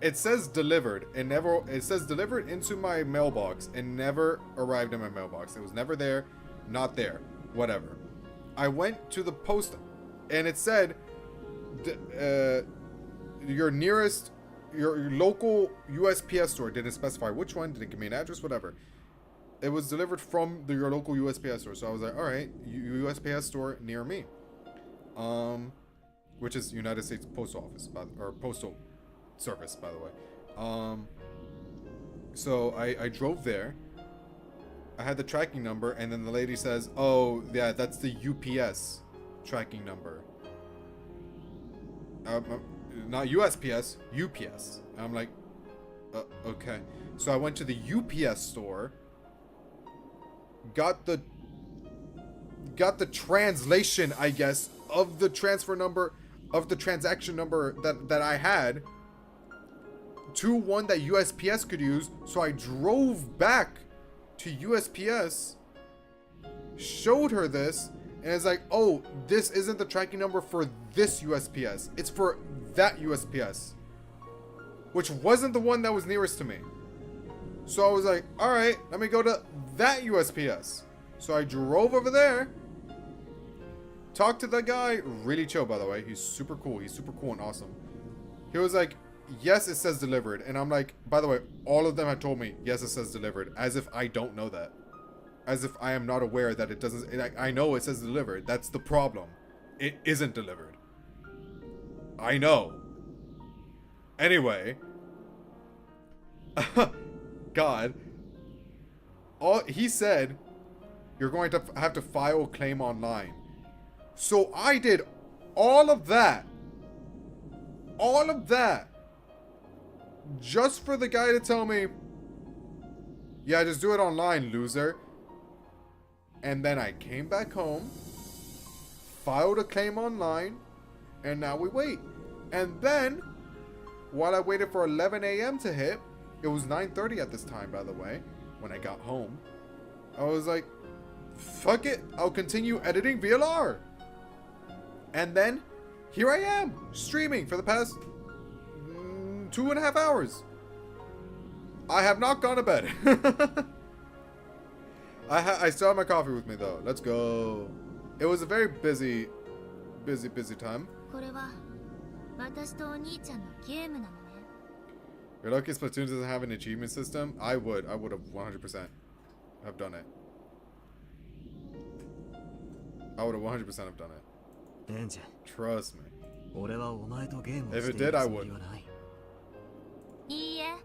It says delivered. It says delivered into my mailbox and never arrived in my mailbox. It was never there. Not there. Whatever. I went to the post and it said your nearest, your local USPS store. Didn't specify which one, didn't give me an address, whatever. It was delivered from your local USPS store. So I was like, all right, USPS store near me. Which is United States Post Office, or Postal Service, by the way. So I drove there. I had the tracking number, and then the lady says, oh, yeah, that's the UPS tracking number. Not USPS, UPS. And I'm like, okay. So I went to the UPS store, got the translation, I guess, of the transfer number, of the transaction number that I had, to one that USPS could use. So I drove back to USPS, showed her this, and it's like, oh, this isn't the tracking number for this USPS. It's for that USPS, which wasn't the one that was nearest to me. So I was like, all right, let me go to that USPS. So I drove over there, talked to the guy, really chill, by the way. He's super cool. He's super cool and awesome. He was like, yes, it says delivered. And I'm like, by the way, all of them had told me, yes, it says delivered. As if I don't know that. As if I am not aware that it doesn't. I know it says delivered. That's the problem. It isn't delivered. I know. Anyway. God. He said, you're going to have to file a claim online. So I did all of that. All of that. Just for the guy to tell me, yeah, just do it online, loser. And then I came back home, filed a claim online, and now we wait. And then, while I waited for 11 a.m. to hit, it was 9:30 at this time, by the way, when I got home. I was like, fuck it, I'll continue editing VLR. And then, here I am, streaming for the past 2.5 hours. I have not gone to bed. I still have my coffee with me though. Let's go. It was a very busy time. You're lucky Splatoon doesn't have an achievement system. I would have 100% have done it. I would have 100% have done it. Trust me. If it did, I would. いいえ、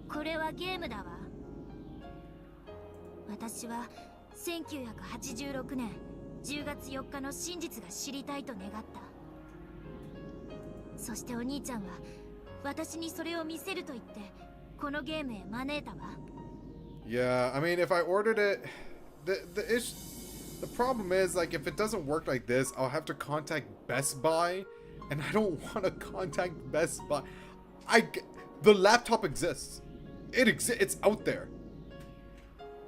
これはゲームだわ。私は1986年10月4日の真実が知りたいと願った。そしてお兄ちゃんは私にそれを見せると言ってこのゲームへ招いたわ。Yeah, I mean, if I ordered it, the problem is, like, if it doesn't work like this, I'll have to contact Best Buy, and I don't want to contact Best Buy. The laptop exists. It's out there.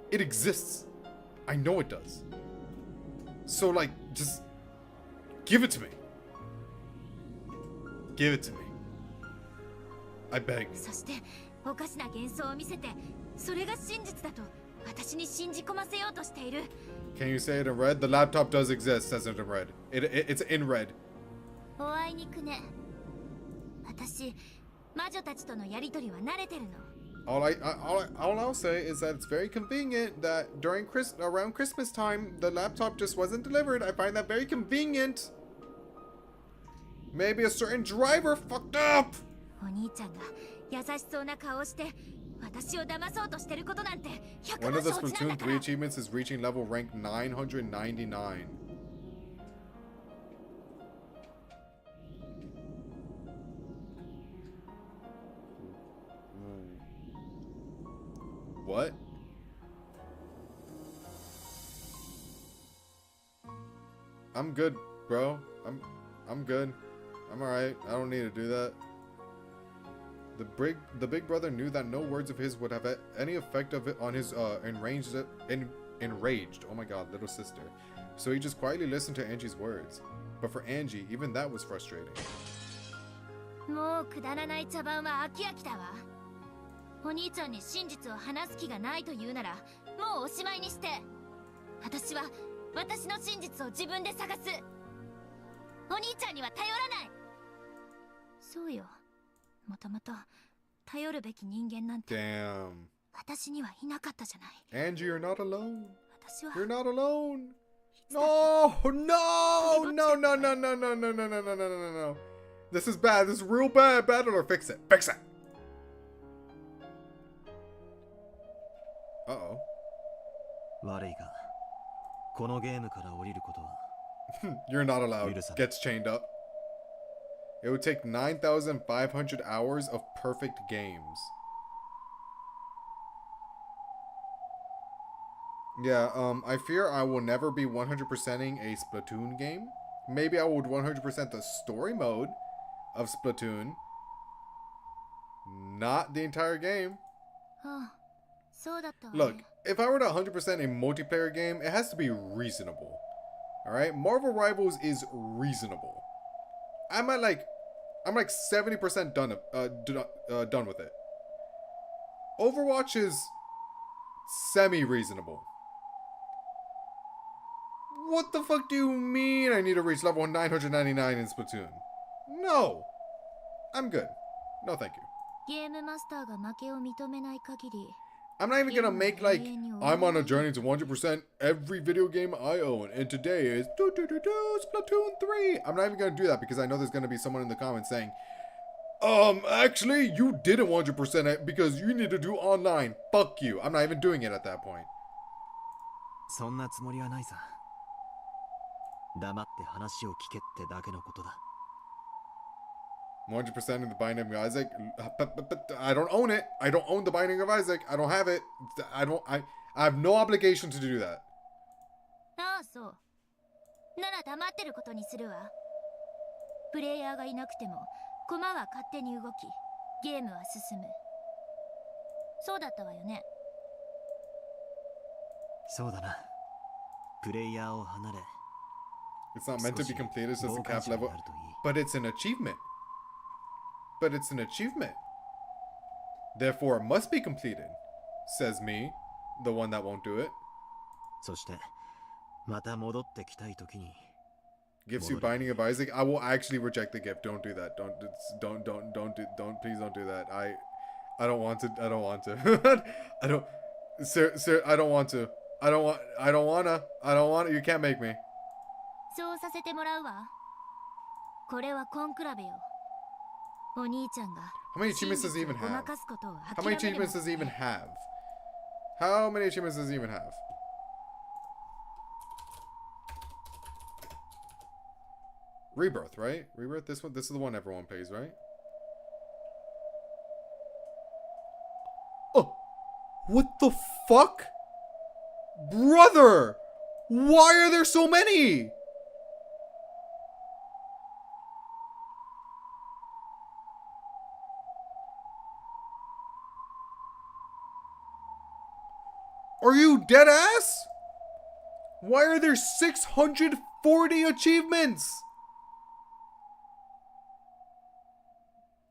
It exists. I know it does. So, like, just give it to me. Give it to me. I beg. そしておかしな幻想を見せて、それが真実だと私に信じ込ませようとしている。 Can you say it in red? The laptop does exist, says it in red. It's in red. おあいにくね。私、魔女たちとのやりとりは慣れてるの。All I'll say is that it's very convenient that around Christmas time, the laptop just wasn't delivered. I find that very convenient. Maybe a certain driver fucked up. お兄ちゃんが優しそうな顔をして私を騙そうとしてることなんて100 One も of the 承知なんだ Splatoon 3から。 achievements is reaching level rank 999. What? I'm good, bro. I'm good. I'm alright. I don't need to do that. The big brother knew that no words of his would have any effect of it on his enraged, oh my god, little sister. So he just quietly listened to Angie's words. But for Angie, even that was frustrating. もうくだらない茶番は飽き飽きだわ。お兄ちゃんに真実を話す気がないと言うならもうおしまいにして。私は私の真実を自分で探す。お兄ちゃんには頼らない。そうよ。もともと頼るべき人間なんて Damn. 私にはいなかったじゃない。 Angie, you're not alone. 私は You're not alone. No, no, no, no, no, no, no, no, no, no, no, no, no, no. This is bad. This is real bad. Bad or fix it. Fix it. Uh-oh. 悪いが、このゲームから降りることは You're not allowed. Gets chained up. It would take 9,500 hours of perfect games. Yeah, I fear I will never be 100%ing a Splatoon game. Maybe I would 100% the story mode of Splatoon. Not the entire game. ああ、そうだったわね。 Look, if I were to 100% a multiplayer game, it has to be reasonable. Alright? Marvel Rivals is reasonable. I'm like 70% done with it. Overwatch is semi-reasonable. What the fuck do you mean I need to reach level 999 in Splatoon? No. I'm good. No, thank you. ゲームマスターが負けを認めない限り。 I'm not even gonna make like I'm on a journey to 100% every video game I own, and today is Splatoon 3. I'm not even gonna do that because I know there's gonna be someone in the comments saying, actually you didn't 100% it because you need to do online. Fuck you. I'm not even doing it at that point. そんなつもりはないさ。黙って話を聞けってだけのことだ。100% in the Binding of Isaac. But I don't own it. I don't own the Binding of Isaac. I don't have it. I have no obligation to do that. ああ、そう。なら黙ってることにするわ。プレイヤーがいなくても、駒は勝手に動き、ゲームは進む。そうだったわよね。そうだな。プレイヤーを離れ。It's not meant to be completed, so it's a cap level. But it's an achievement. But it's an achievement. Therefore, it must be completed, says me, the one that won't do it. そして、また戻ってきたいときに。Gives you Binding of Isaac. I will actually reject the gift. Don't do that. Please don't do that. I don't want to. I don't want to. I don't. Sir, I don't want to. I don't want. You can't make me. そうさせてもらうわ。これはコンクラベよ。お兄ちゃんが How many achievements does he even ご have? まかすことを How 諦 many める achievements does he even have? How many achievements does he even have? Rebirth, right? Rebirth. This is the one everyone pays, right? Oh, what the fuck, brother? Why are there so many? Are you dead ass? Why are there 640 achievements?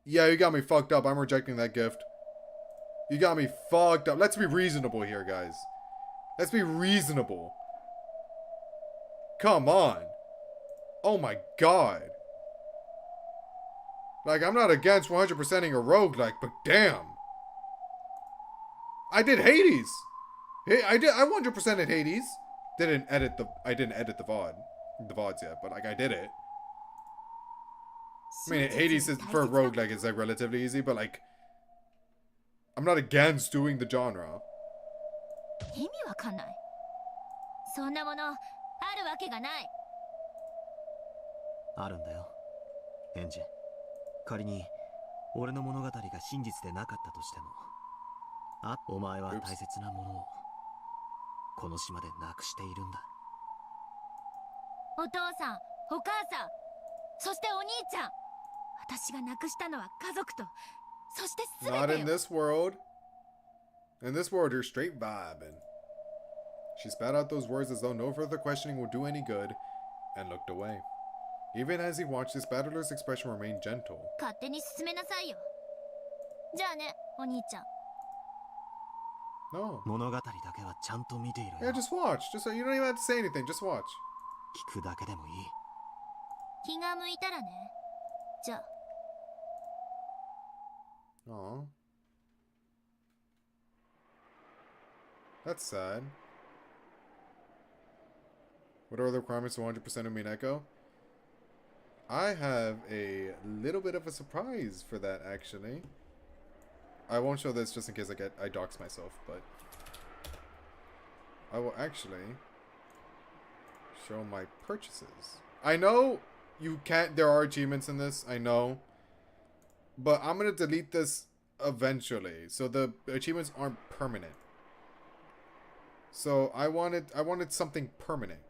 Yeah, you got me fucked up. I'm rejecting that gift. You got me fucked up. Let's be reasonable here, guys. Let's be reasonable. Come on. Oh my god. Like, I'm not against 100%ing a roguelike, but damn. I did Hades. I 100%ed Hades. I didn't edit the VODs yet, but like I did it. I mean, Hades is for a roguelike is like relatively easy, but like I'm not against doing the genre. 意味わかんない。そんなものあるわけがない。あるんだよ、エンジ。仮に俺の物語が真実でなかったとしても、お前は大切なものをこの島でなくしているんだ。お父さん、お母さん、そしてお兄ちゃん。私がなくしたのは家族と、そして全てよ。 Not in this world. In this world, you're straight vibing. She spat out those words as though no further questioning would do any good, and looked away. Even as he watched, his battler's expression remained gentle. 勝手に進めなさいよ。じゃあね、お兄ちゃん。No. 物語だけはちゃんと見ているよ。 Yeah, just watch. Just you don't even have to say anything. Just watch. 聞くだけでもいい。気が向いたらね。じゃあ。Aw. That's sad. What are the requirements to 100% Umineko? I have a little bit of a surprise for that, actually. I won't show this just in case I dox myself, but I will actually show my purchases. I know you can't, there are achievements in this, I know, but I'm gonna delete this eventually, so the achievements aren't permanent. So I wanted something permanent.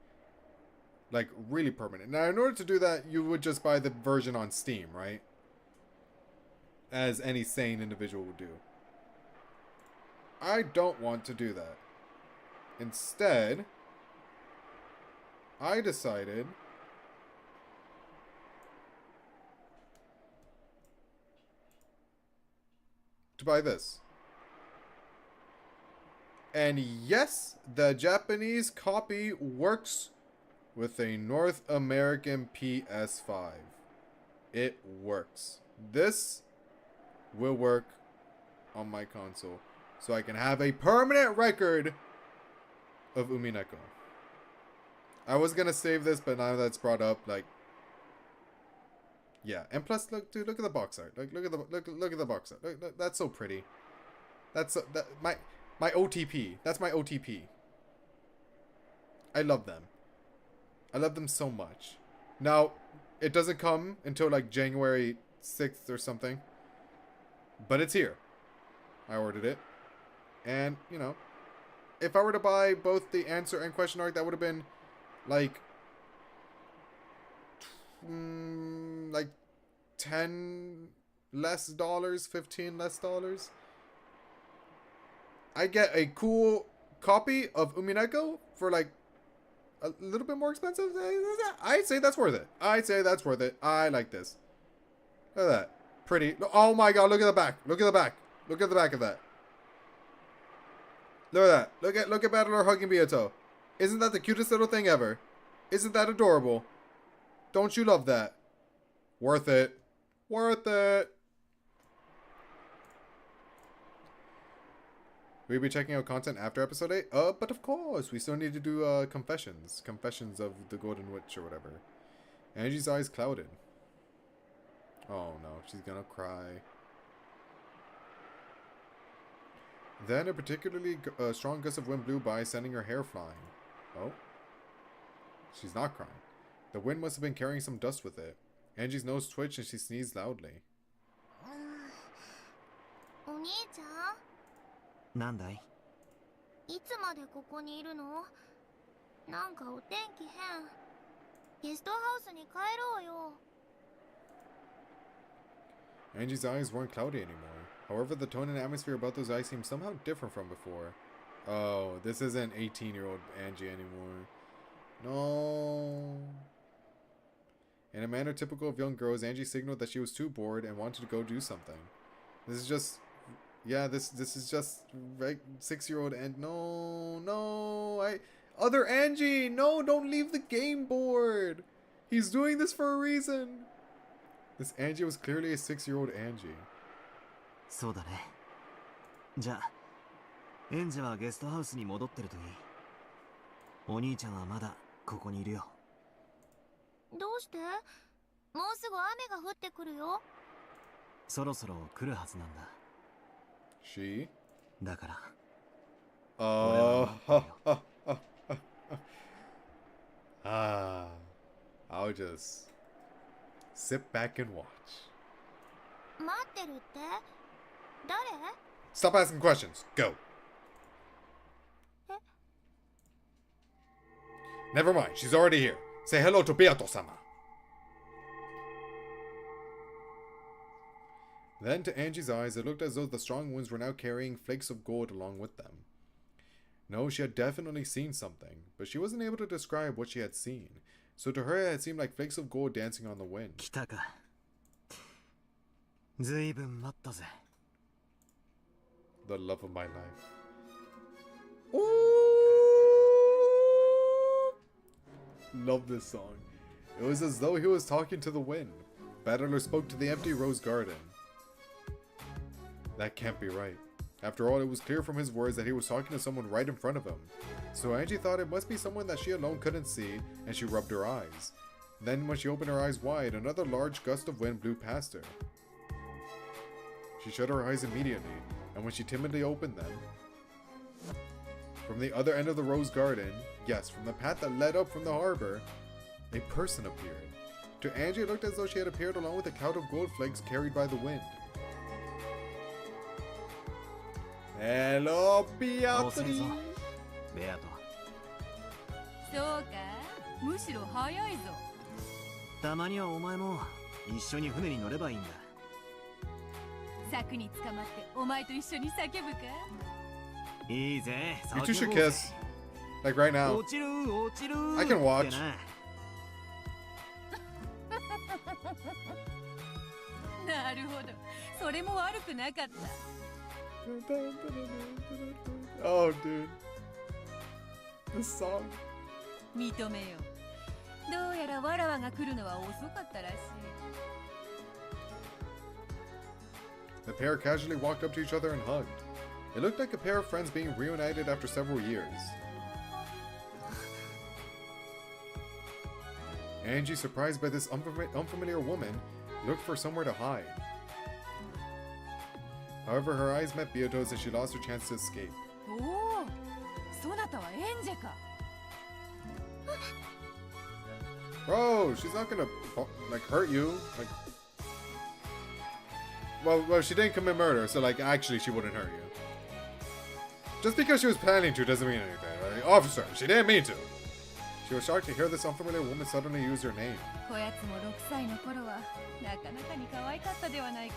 Like, really permanent. Now, in order to do that, you would just buy the version on Steam, right? As any sane individual would do. I don't want to do that. Instead, I decided to buy this. And yes, the Japanese copy works with a North American PS5. It works. This will work on my console. So I can have a permanent record of Umineko. I was gonna save this, but now that's brought up, like, yeah. And plus, look, dude, look at the box art. Look at the box art. Look, that's so pretty. That's my OTP. That's my OTP. I love them. I love them so much. Now, it doesn't come until like January 6th or something. But it's here. I ordered it. And, you know, if I were to buy both the answer and question mark, that would have been like 10 less dollars, 15 less dollars. I get a cool copy of Umineko for like a little bit more expensive. I'd say that's worth it. I'd say that's worth it. I like this. Look at that. Pretty. Oh my god, look at the back. Look at the back. Look at the back of that. Look at that. Look at Battler hugging Bioto. Isn't that the cutest little thing ever? Isn't that adorable? Don't you love that? Worth it. Worth it. We'll be checking out content after episode 8. But of course, we still need to do confessions. Confessions of the Golden Witch or whatever. Angie's eyes clouded. Oh no, she's gonna cry. Then a particularly strong gust of wind blew by, sending her hair flying. Oh. She's not crying. The wind must have been carrying some dust with it. Angie's nose twitched and she sneezed loudly. お兄ちゃん、なんだい？いつまでここにいるの？なんかお天気変。ゲストハウスに帰ろうよ。 Angie's eyes weren't cloudy anymore. However, the tone and atmosphere about those eyes seemed somehow different from before. Oh, this isn't 18-year-old Angie anymore. No. In a manner typical of young girls, Angie signaled that she was too bored and wanted to go do something. This is just... Yeah, this is just... 6-year-old and... No... Other Angie! No, don't leave the game board! He's doing this for a reason! This Angie was clearly a 6-year-old Angie. そうだね。じゃあ、エンジはゲストハウスに戻ってるといい。お兄ちゃんはまだここにいるよ。どうして？もうすぐ雨が降ってくるよ。そろそろ来るはずなんだ。She? だから。I'll just sit back and watch. 待ってるって？誰？ Stop asking questions. Go. Never mind. She's already here. Say hello to Beato-sama. Then, to Angie's eyes, it looked as though the strong winds were now carrying flakes of gold along with them. No, she had definitely seen something, but she wasn't able to describe what she had seen. So to her, it had seemed like flakes of gold dancing on the wind. 来たか。ずいぶん待ったぜ。The love of my life. Love this song. It was as though he was talking to the wind. Battler spoke to the empty rose garden. That can't be right. After all, it was clear from his words that he was talking to someone right in front of him. So Angie thought it must be someone that she alone couldn't see, and she rubbed her eyes. Then, when she opened her eyes wide, another large gust of wind blew past her. She shut her eyes immediately, and when she timidly opened them, from the other end of the rose garden, yes, from the path that led up from the harbor, a person appeared. To Angie, it looked as though she had appeared along with a cloud of gold flakes carried by the wind. Hello, Beatrice! ベアト。そうか、むしろ早いぞ。たまにはお前も一緒に船に乗ればいいんだ。柵に捕まってお前と一緒に叫ぶか？いいぜ。 You two should kiss. Like right now. 落ちる落ちる。I can watch. なるほど。それも悪くなかった。Oh, dude. This song. 認めよう。どうやらわらわが来るのは遅かったらしい。The pair casually walked up to each other and hugged. It looked like a pair of friends being reunited after several years. Angie, surprised by this unfamiliar woman, looked for somewhere to hide. However, her eyes met Beato's and she lost her chance to escape. Oh, そなたはエンジェか。Bro, she's not gonna like hurt you. Like, well, she didn't commit murder, so like actually she wouldn't hurt you. Just because she was planning to doesn't mean anything. Right? Officer, she didn't mean to. She was shocked to hear this unfamiliar woman suddenly use her name. こやつも6歳の頃はなかなかに可愛かったではないか。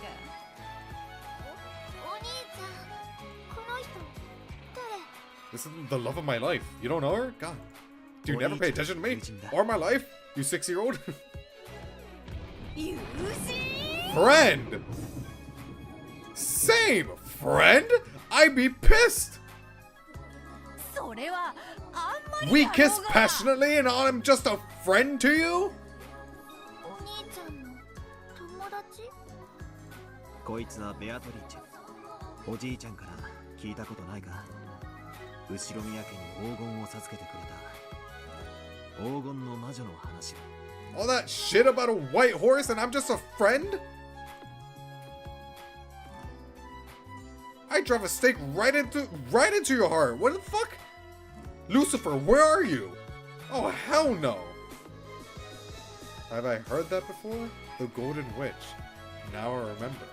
お兄ちゃん、この人誰？ This is the love of my life. You don't know her? God. Do you never pay attention to me? Or my life? You 6-year-old? Friend! Same! Friend? I'd be pissed! それはあんまり We kiss passionately and I'm just a friend to you? お兄ちゃんの友達？こいつはベアトリーチェ。おじいちゃんから聞いたことないか？後ろ宮家に黄金を授けてくれた黄金の魔女の話。 All that shit about a white horse and I'm just a friend? I drive a stake right into your heart. What the fuck? Lucifer, where are you? Oh, hell no. Have I heard that before? The Golden Witch. Now I remember.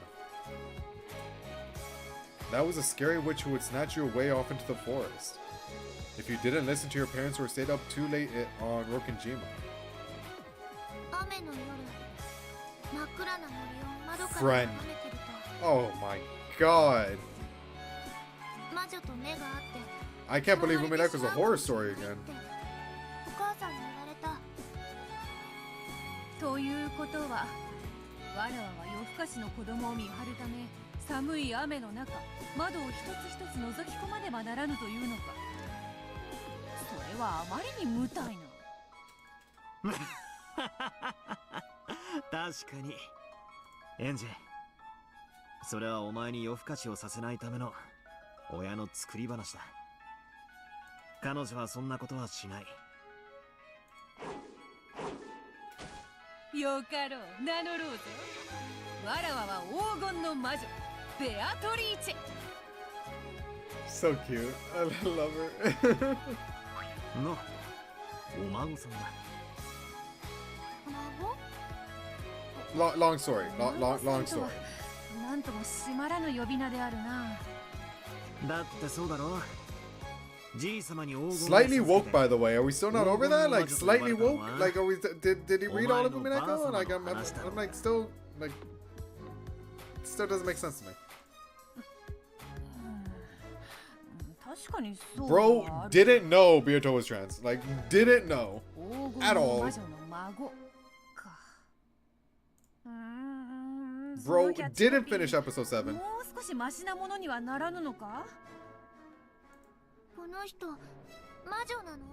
That was a scary witch who would snatch you away off into the forest. If you didn't listen to your parents or stayed up too late on Rokenjima. Friend. Oh my god. I can't believe Umineko is a horror story again. ということはわらわは夜更かしの子供を見張るため寒い雨の中窓を一つ一つ覗き込まねばならぬというのか。それはあまりに無体な。確かにエンジ、それはお前に夜更かしをさせないための親の作り話だ。彼女はそんなことはしない。よかろう、名乗ろうぜ。わらわは黄金の魔女ベアトリーチェ。 So cute. I love her. のお孫さんだ。Long story. Long story. なんとも締まらぬ呼び名であるな。だってそうだろ。じい様に黄金を Slightly woke, by the way. Are we still not over that? Like slightly woke? Like are we? Did he read all of Umineko? Like I'm like still like still doesn't make sense to me. 確かにそう。 Bro didn't know Byato was trans. Like didn't know 黄 at 金の all. 魔女の孫か。Bro didn't finish episode 7. もう少しマシなものにはならぬのか。この人魔女なの？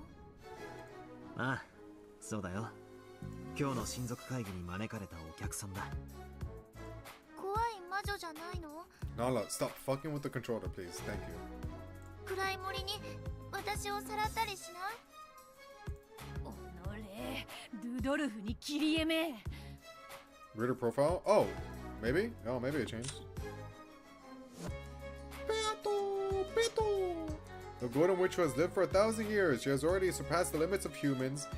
ああ、そうだよ。今日の親族会議に招かれたお客さんだ。怖い魔女じゃないの？ Nala, stop fucking with the controller, please. Thank you. 暗い森に私をさらったりしない？おのれ、ルドルフに切り絵め。 Reader profile? Oh, maybe? Oh, maybe it changed. The Golden Witch has lived for 1,000 years. She has already surpassed the limits of humans,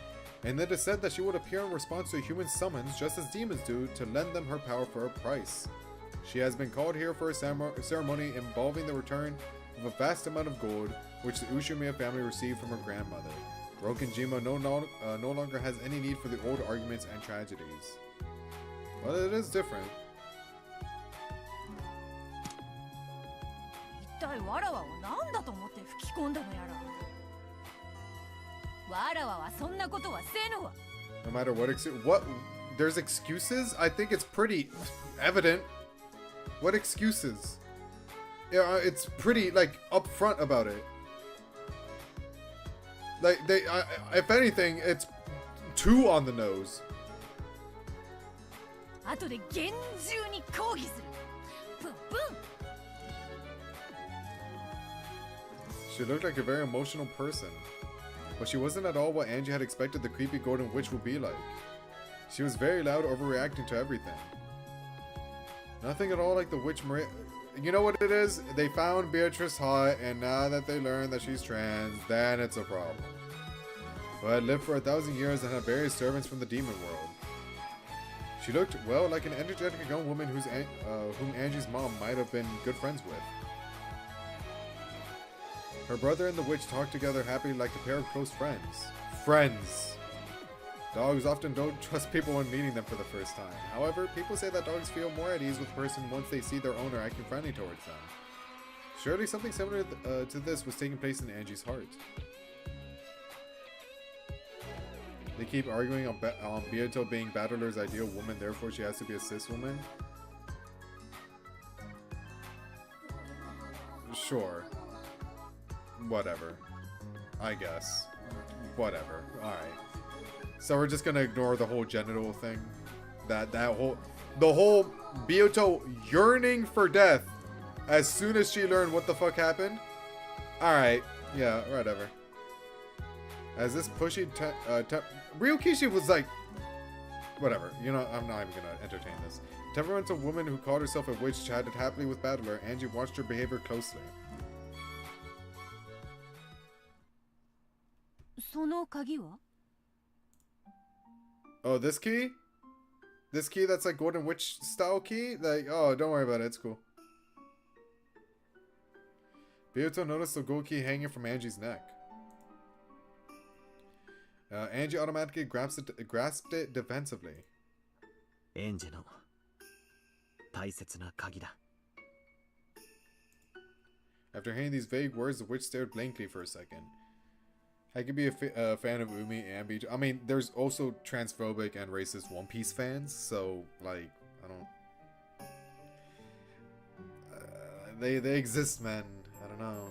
and it is said that she would appear in response to human summons just as demons do to lend them her power for a price. She has been called here for a ceremony involving the return of a vast amount of gold, which the Ushumiya family received from her grandmother. Broken Jima no longer has any need for the old arguments and tragedies. Well, it is different. 一体わらわを何だと思って吹き込んだのやら。わらわはそんなことはせぬわ。 No matter what there's excuses? I think it's pretty evident. What excuses? Yeah, it's pretty like upfront about it. Like if anything, it's too on the nose. 後で厳重に抗議する。ブンブン。 She looked like a very emotional person, but she wasn't at all what Angie had expected the creepy golden witch would be like. She was very loud, overreacting to everything. Nothing at all like the witch Maria. You know what it is? They found Beatrice hot, and now that they learn that she's trans, then it's a problem. But had lived for 1,000 years and had various servants from the demon world. She looked, well, like an energetic young woman whom Angie's mom might have been good friends with. Her brother and the witch talked together happily like a pair of close friends. Friends! Dogs often don't trust people when meeting them for the first time. However, people say that dogs feel more at ease with a person once they see their owner acting friendly towards them. Surely something similar to this was taking place in Angie's heart. They keep arguing on Beato being Battler's ideal woman, therefore she has to be a cis woman. Sure. Whatever. I guess. Whatever. Alright. So we're just gonna ignore the whole genital thing. The whole Beato yearning for death as soon as she learned what the fuck happened. Alright. Yeah, whatever. As this pushy Ryukishi was like, whatever, you know, I'm not even gonna entertain this. Temperamental woman who called herself a witch chatted happily with Battler. Angie watched her behavior closely. その鍵は? Oh, this key? This key that's like Golden Witch style key? Like, oh, don't worry about it, it's cool. Beato noticed the gold key hanging from Angie's neck. Angie automatically grasped it defensively. Angie no 大切な鍵だ. After hearing these vague words, the witch stared blankly for a second. I could be a fan of Umi and Beach. I mean, there's also transphobic and racist One Piece fans, so like, I don't. They exist, man. I don't know.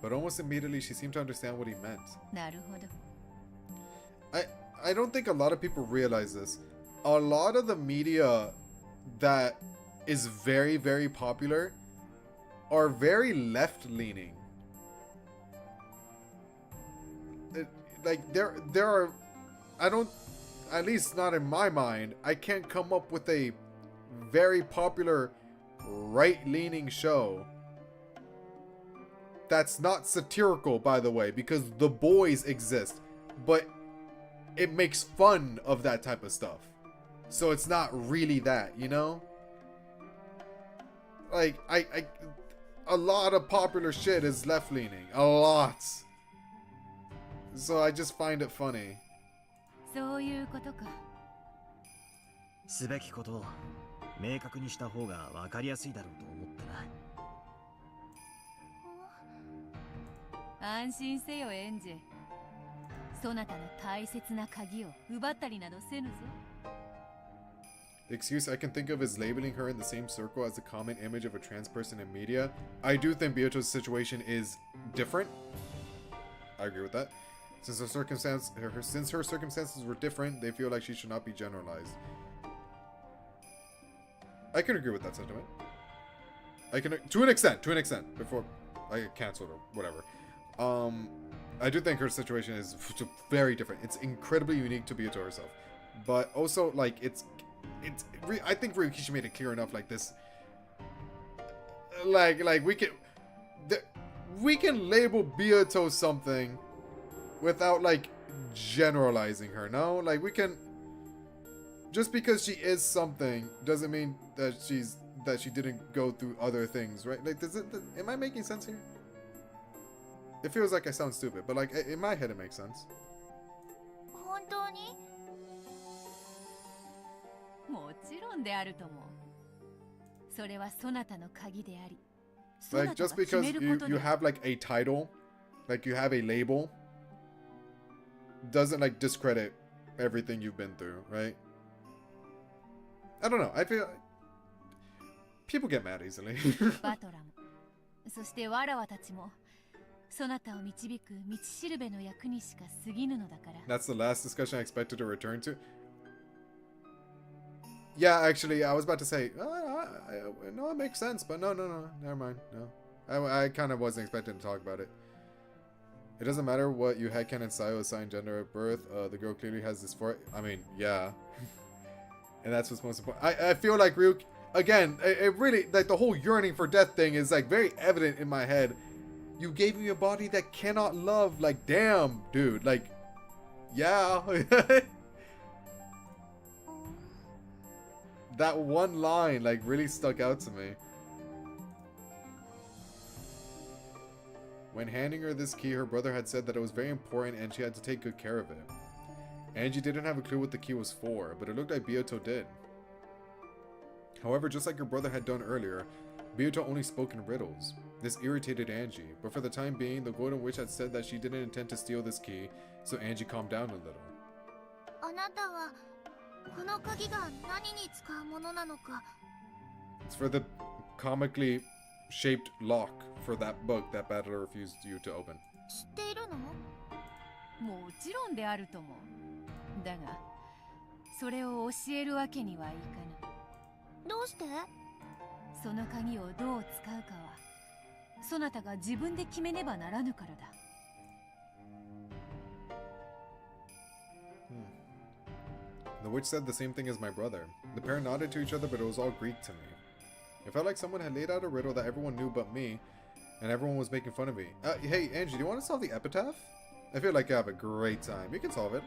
But almost immediately, she seemed to understand what he meant. I don't think a lot of people realize this. A lot of the media that is very, very popular are very left-leaning. Like there are, I don't, at least not in my mind, I can't come up with a very popular right-leaning show that's not satirical, by the way, because The Boys exist, but it makes fun of that type of stuff, so it's not really that, you know. Like a lot of popular shit is left-leaning, a lot. So I just find it funny. そういうことか。すべきことを明確にした方が分かりやすいだろうと思ってな。安心せよ、エンジェ。そなたの大切な鍵を奪ったりなどせぬぞ。The excuse I can think of is labeling her in the same circle as the common image of a trans person in media. I do think Byoto's situation is different. I agree with that. Since her circumstances were different, they feel like she should not be generalized. I can agree with that sentiment. I can, to an extent, before I get canceled or whatever. I do think her situation is very different. It's incredibly unique to Byoto herself, but also like I think Ryukishi made it clear enough. Like this, like we can label Byoto something without like generalizing her. No, like we can, just because she is something doesn't mean that she didn't go through other things, right? Like, am I making sense here? It feels like I sound stupid, but like in my head it makes sense. 本当に？もちろんであるとも。それはそなたの鍵であり。 Like just because you have like a title, like you have a label, doesn't like discredit everything you've been through, right? I don't know. I feel people get mad easily. バトラも、そしてわらわたちも、そなたを導く道しるべの役にしか過ぎぬのだから。 That's the last discussion I expected to return to. Yeah, actually, I was about to say, no, it makes sense, but no, never mind. No, I kind of wasn't expecting to talk about it. It doesn't matter what you headcanon Sayo assigned gender at birth. The girl clearly has this for. I mean, yeah, and that's what's most important. I feel like Ryuk, again, it really, like the whole yearning for death thing is like very evident in my head. You gave me a body that cannot love. Like, damn, dude. Like, yeah. That one line like really stuck out to me. When handing her this key, her brother had said that it was very important and she had to take good care of it. Angie didn't have a clue what the key was for, but it looked like Byoto did. However, just like her brother had done earlier, Byoto only spoke in riddles. This irritated Angie, but for the time being, the Golden Witch had said that she didn't intend to steal this key, so Angie calmed down a little. あなたはこの鍵が何に使うものなのか。 It's for the comically shaped lock for that book that Battler refused you to open. 知っているの？もちろんであるとも。だが、それを教えるわけにはいかぬ。どうして？その鍵をどう使うかは、そなたが自分で決めねばならぬからだ。The witch said the same thing as my brother. The pair nodded to each other, but it was all Greek to me. It felt like someone had laid out a riddle that everyone knew but me, and everyone was making fun of me. Hey, Angie, do you want to solve the epitaph? I feel like you have a great time. You can solve it.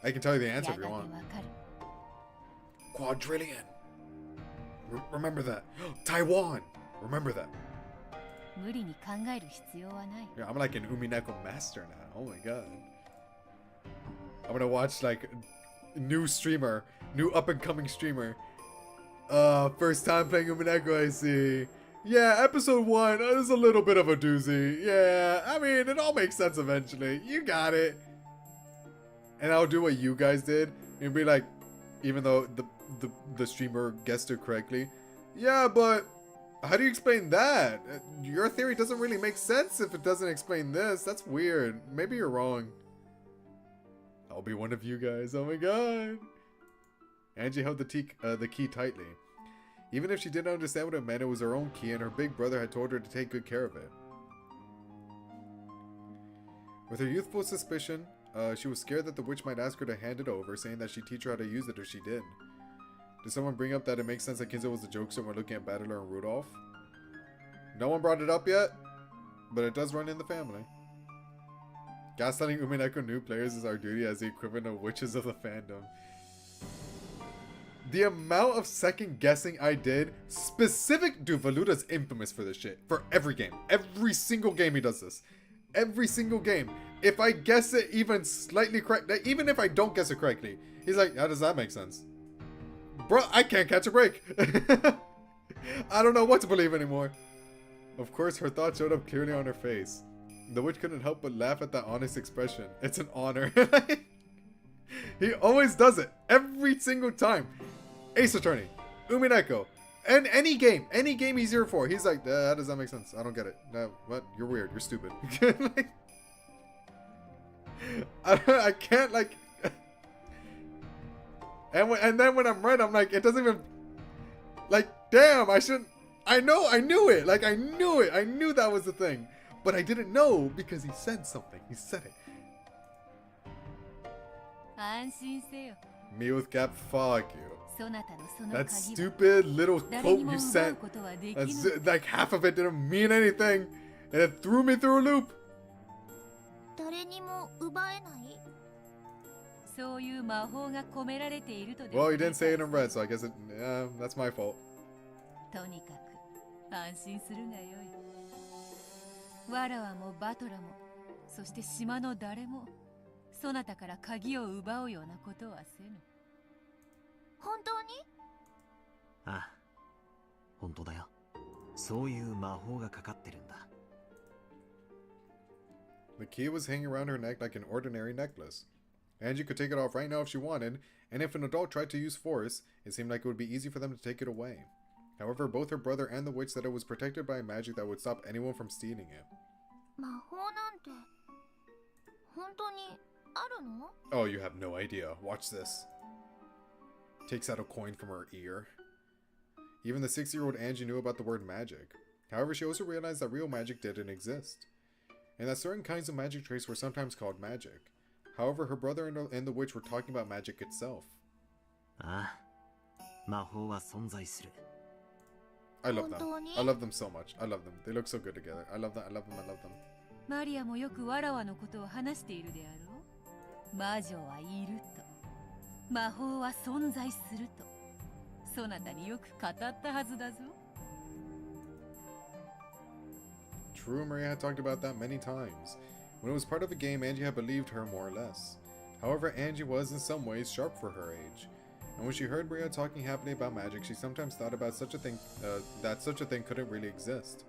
I can tell you the answer if you want. Quadrillion. Remember that. Taiwan. Remember that. 無理に考える必要はない。 Yeah, I'm like an Umineko master now. Oh my god. I'm gonna watch like new up and coming streamer. First time playing Umineko, I see. Yeah, episode 1 is a little bit of a doozy. Yeah, I mean, it all makes sense eventually. You got it. And I'll do what you guys did. And be like, even though the streamer guessed it correctly. Yeah, but how do you explain that? Your theory doesn't really make sense if it doesn't explain this. That's weird. Maybe you're wrong. I'll be one of you guys. Oh my god. Angie held the key tightly. Even if she didn't understand what it meant, it was her own key, and her big brother had told her to take good care of it. With her youthful suspicion, she was scared that the witch might ask her to hand it over, saying that she'd teach her how to use it if she did. Did someone bring up that it makes sense that Kinzo was a jokester when looking at Battler and Rudolph? No one brought it up yet, but it does run in the family. Gaslighting Umineko new players is our duty as the equivalent of witches of the fandom. The amount of second guessing I did, dude, Valuda's infamous for this shit. For every game. Every single game he does this. Every single game. If I guess it even slightly correct, even if I don't guess it correctly, he's like, how does that make sense? Bro, I can't catch a break. I don't know what to believe anymore. Of course, her thought showed up clearly on her face. The witch couldn't help but laugh at that honest expression. It's an honor. He always does it. Every single time. Ace Attorney, Umineko, and any game he's here for. He's like, how does that make sense? I don't get it. No, what? You're weird. You're stupid. Like, I can't, like... And then when I'm right, I'm like, it doesn't even... Like, damn, I shouldn't... I knew it. Like, I knew it. I knew that was the thing. But I didn't know because he said something. He said it. Me with Cap, fuck you. That stupid little quote you sent, like half of it didn't mean anything, and it threw me through a loop. Well, you didn't say it in red, so I guess that's my fault. わらわもバトラも、そして島の誰も、そなたから鍵を奪うようなことはせぬ。本当に？ああ、本当だよ。そういう魔法がかかってるんだ。The key was hanging around her neck like an ordinary necklace. Angie could take it off right now if she wanted, and if an adult tried to use force, it seemed like it would be easy for them to take it away. However, both her brother and the witch said it was protected by a magic that would stop anyone from stealing it. 魔法なんて本当にあるの? Oh, you have no idea. Watch this. Takes out a coin from her ear. Even the 6-year-old Angie knew about the word magic. However, she also realized that real magic didn't exist, and that certain kinds of magic tricks were sometimes called magic. However, her brother and the witch were talking about magic itself. Ah, 魔法は存在する。I love them. I love them so much. I love them. They look so good together. I love them. I love them. I love them. マリアもよくわらわのことを話しているであろう。魔女はいると。魔法は存在すると。そなたによく語ったはずだぞ。True, Maria had talked about that many times. When it was part of a game, Angie had believed her more or less. However, Angie was in some ways sharp for her age. And when she heard Maria talking happily about magic, she sometimes thought about such a thing, that such a thing couldn't really exist.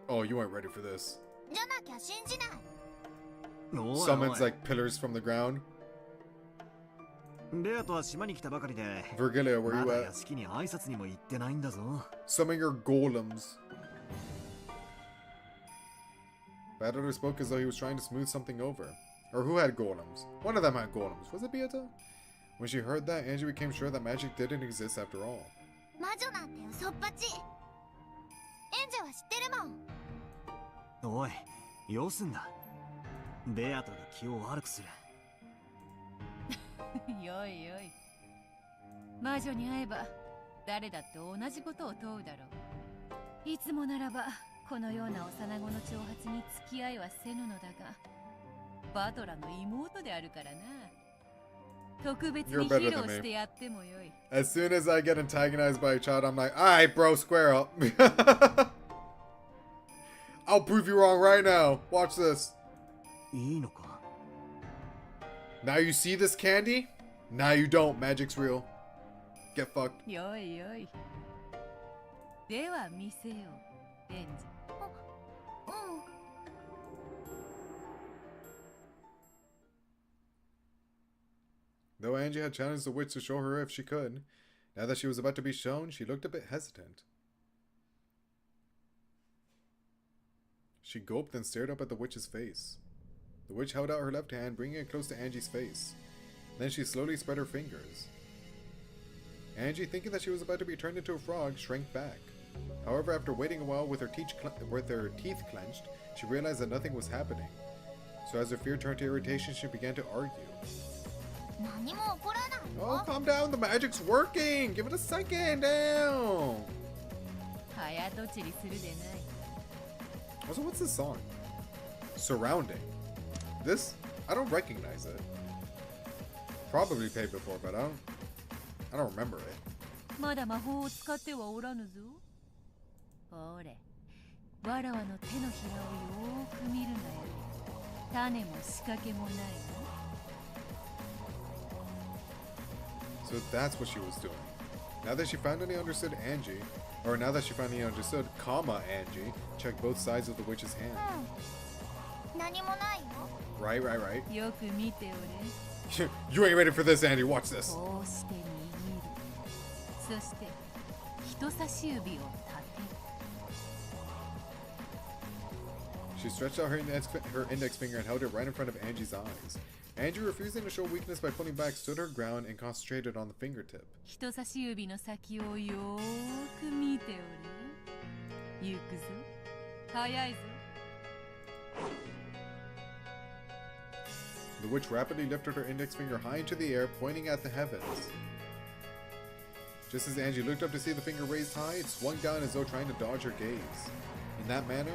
Oh, you weren't ready for this. Summons like pillars from the ground. Virgilia, where you at? Summon your golems. Battler spoke as though he was trying to smooth something over. Or who had golems? One of them had golems. Was it Beata? When she heard that, Angie became sure that magic didn't exist after all. Oi, よすんだ。ベアトが気を悪くする。よいよい。魔女に会えば誰だって同じことを問うだろう。いつもならばこのような幼子の挑発に付き合いはせぬのだが、バトラの妹であるからな。特別に披露してやってもよい。As soon as I get antagonized by a child, I'm like, alright, bro, square up. I'll prove you wrong right now. Watch this. Now you see this candy? Nah, you don't. Magic's real. Get fucked. よいよい。では見せよう、エンジ。Though Angie had challenged the witch to show her if she could, now that she was about to be shown, she looked a bit hesitant. She gulped and stared up at the witch's face. The witch held out her left hand, bringing it close to Angie's face. Then she slowly spread her fingers. Angie, thinking that she was about to be turned into a frog, shrank back. However, after waiting a while with her teeth clenched, she realized that nothing was happening. So as her fear turned to irritation, she began to argue. Oh, calm down, the magic's working! Give it a second, down! Also, what's this song? Surrounding. This? I don't recognize it. Probably played before, but I don't remember it. まだ魔法を使ってはおらぬぞ。ほれ、わらわの手のひらをよーく見るなよ。種も仕掛けもないの。So that's what she was doing. Now that she finally understood Angie, or now that she finally understood, Angie, checked both sides of the witch's hand. Right. よく見ておれ。You ain't ready for this, Angie. Watch this. こうして握る。そして人差し指を立てる。She stretched out her index finger and held it right in front of Angie's eyes. Angie, refusing to show weakness by pulling back, stood her ground and concentrated on the fingertip. 人差し指の先をよーく見ておれ。行くぞ。早いぞ。The witch rapidly lifted her index finger high into the air, pointing at the heavens. Just as Angie looked up to see the finger raised high, it swung down as though trying to dodge her gaze. In that manner,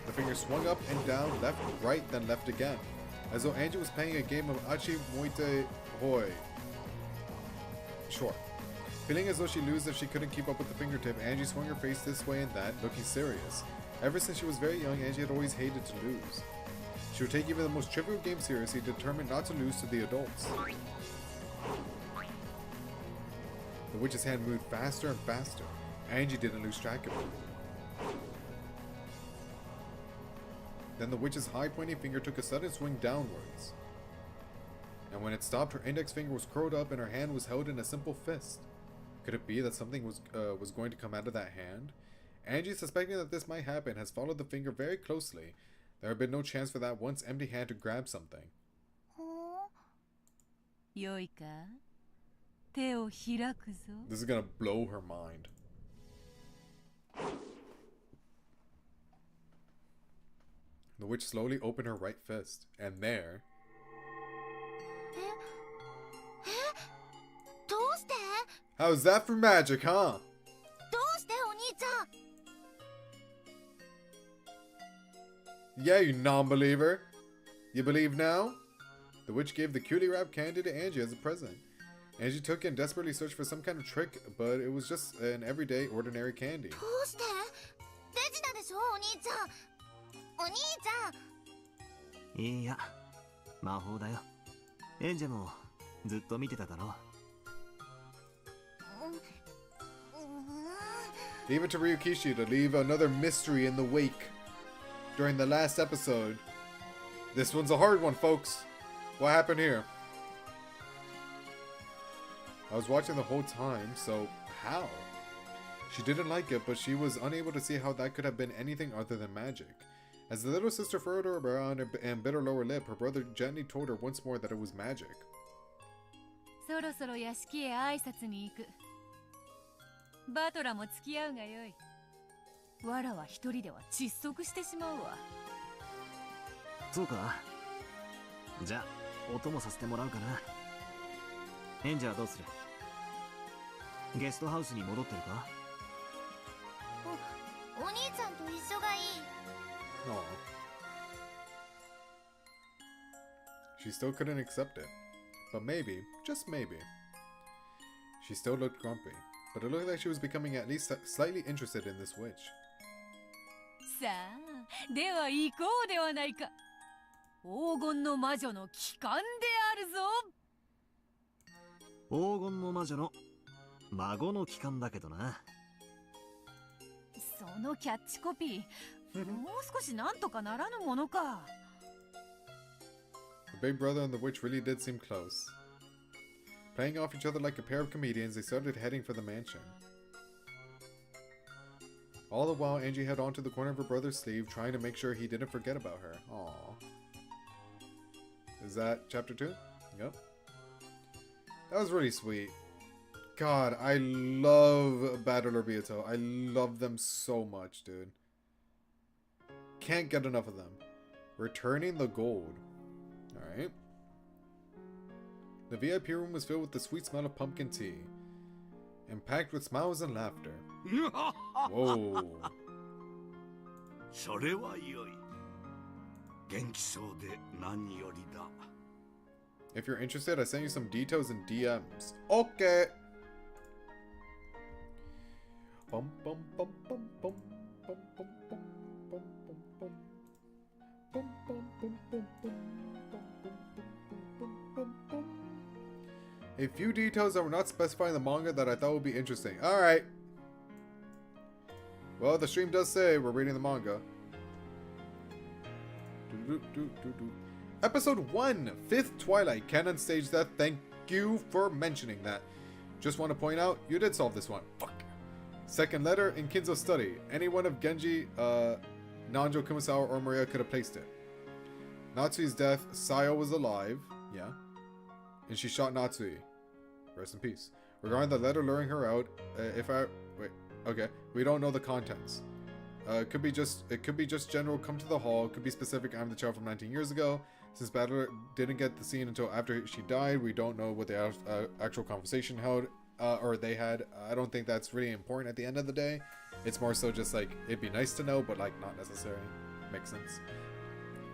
the finger swung up and down, left, right, then left again, as though Angie was playing a game of Achi Moite Hoi. Sure. Feeling as though she'd lose if she couldn't keep up with the fingertip, Angie swung her face this way and that, looking serious. Ever since she was very young, Angie had always hated to lose. She would take even the most trivial game seriously, determined not to lose to the adults. The witch's hand moved faster and faster. Angie didn't lose track of it. Then the witch's high pointing finger took a sudden swing downwards. And when it stopped, her index finger was curled up and her hand was held in a simple fist. Could it be that something was going to come out of that hand? Angie, suspecting that this might happen, has followed the finger very closely. There had been no chance for that once empty hand to grab something. よいか、手を開くぞ。 This is gonna blow her mind. The witch slowly opened her right fist, and there... どうして？ How's that for magic, huh? どうしてお兄ちゃん？ Yeah, you non-believer. You believe now? The witch gave the cutie wrapped candy to Angie as a present. Angie took it and desperately searched for some kind of trick, but it was just an everyday, ordinary candy. どうして？デジだでしょ、お兄ちゃん。お兄ちゃん。いいや、魔法だよ。エンジェもずっと見てただろ。Leave it to Ryukishi to leave another mystery in the wake. During the last episode. This one's a hard one, folks. What happened here? I was watching the whole time, so how? She didn't like it, but she was unable to see how that could have been anything other than magic. As the little sister furrowed her brow and bit her lower lip, her brother gently told her once more that it was magic. そろそろ屋敷へ挨拶に行く。バトラも付き合うがよい。わらは一人では窒息してしまうわ。そうか。じゃあ、お供させてもらうかな。エンジェはどうする？ゲストハウスに戻ってるか？お兄ちゃんと一緒がいい。Aw. She still couldn't accept it. But maybe, just maybe. She still looked grumpy, but it looked like she was becoming at least slightly interested in this witch. さあ、では行こうではないか。黄金の魔女の帰還であるぞ。黄金の魔女の孫の帰還だけどな。そのキャッチコピー、もう少しなんとかならぬものか。The big brother and the witch really did seem close. Playing off each other like a pair of comedians, they started heading for the mansion. All the while, Angie held onto the corner of her brother's sleeve, trying to make sure he didn't forget about her. Aww. Is that chapter 2? Yep. That was really sweet. God, I love Battler Byato. I love them so much, dude. Can't get enough of them. Returning the gold. Alright. The VIP room was filled with the sweet smell of pumpkin tea. And packed with smiles and laughter. Whoa. それは良い。元気そうで何よりだ。If you're interested, I sent you some details in DMs. Okay. Bum bum bum bum bum bum bum bum bum bum bum bum bum bum bum bum. A few details that were not specified in the manga that I thought would be interesting. Alright. Well, the stream does say we're reading the manga. Episode 1, 5th Twilight, Canon Stage Death. Thank you for mentioning that. Just want to point out, you did solve this one. Fuck. Second letter in Kinzo's study. Any one of Genji, Nanjo, Kumasawa, or Maria could have placed it. Natsui's death, Sayo was alive. Yeah. And she shot Natsui. Rest in peace. Regarding the letter luring her out, wait, okay. We don't know the contents. It could be just general, come to the hall. Could be specific, I'm the child from 19 years ago. Since Battler didn't get the scene until after she died, we don't know what the actual conversation held, or they had. I don't think that's really important at the end of the day. It's more so just like, it'd be nice to know, but like not necessary. Makes sense.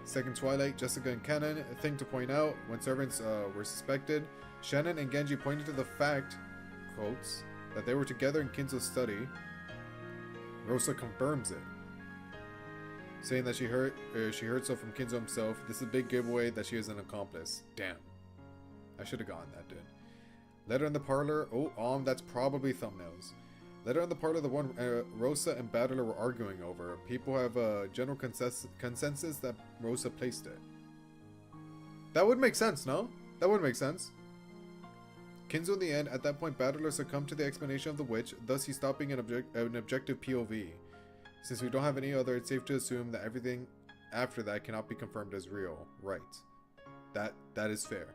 Second Twilight, Jessica and Kennen. A thing to point out, when servants were suspected, Shannon and Genji pointed to the fact, quotes, that they were together in Kinzo's study. Rosa confirms it, saying that she heard so from Kinzo himself. This is a big giveaway that she is an accomplice. Damn. I should have gotten that, dude. Letter in the parlor. Oh, that's probably thumbnails. Letter in the parlor, the one Rosa and Battler were arguing over. People have a general consensus that Rosa placed it. That would make sense, no? That would make sense. Kinzo in the end, at that point, Battler succumbed to the explanation of the witch, thus he stopped being an objective POV. Since we don't have any other, it's safe to assume that everything after that cannot be confirmed as real. Right. That is fair.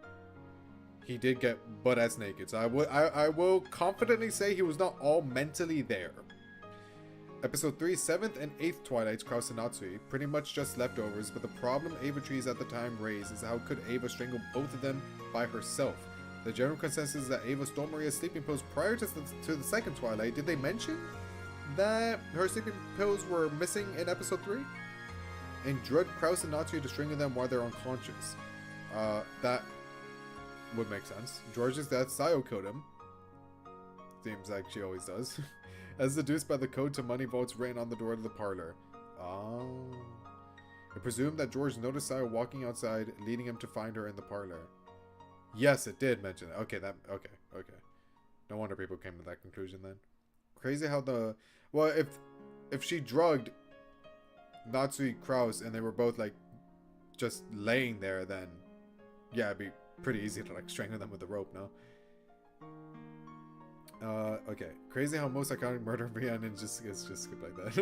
He did get butt-ass naked, so I will confidently say he was not all mentally there. Episode 3, 7th and 8th Twilights, Kraus and Natsui, pretty much just leftovers, but the problem Ava Trees at the time raised is how could Ava strangle both of them by herself? The general consensus is that Ava stole Maria's sleeping pills prior to the second Twilight. Did they mention that her sleeping pills were missing in episode 3? And drugged Kraus and Natsui to string them while they're unconscious. That would make sense. George's death, Sayo killed him. Seems like she always does. As deduced by the code to money vaults written on the door to the parlor. Oh. I presume that George noticed Sayo walking outside, leading him to find her in the parlor. Yes, it did mention it. Okay, okay. No wonder people came to that conclusion then. Crazy how well, if she drugged Natsui, Kraus, and they were both like just laying there, then yeah, it'd be pretty easy to like strangle them with a rope, no? Okay. Crazy how most iconic murder reunions just skip like that.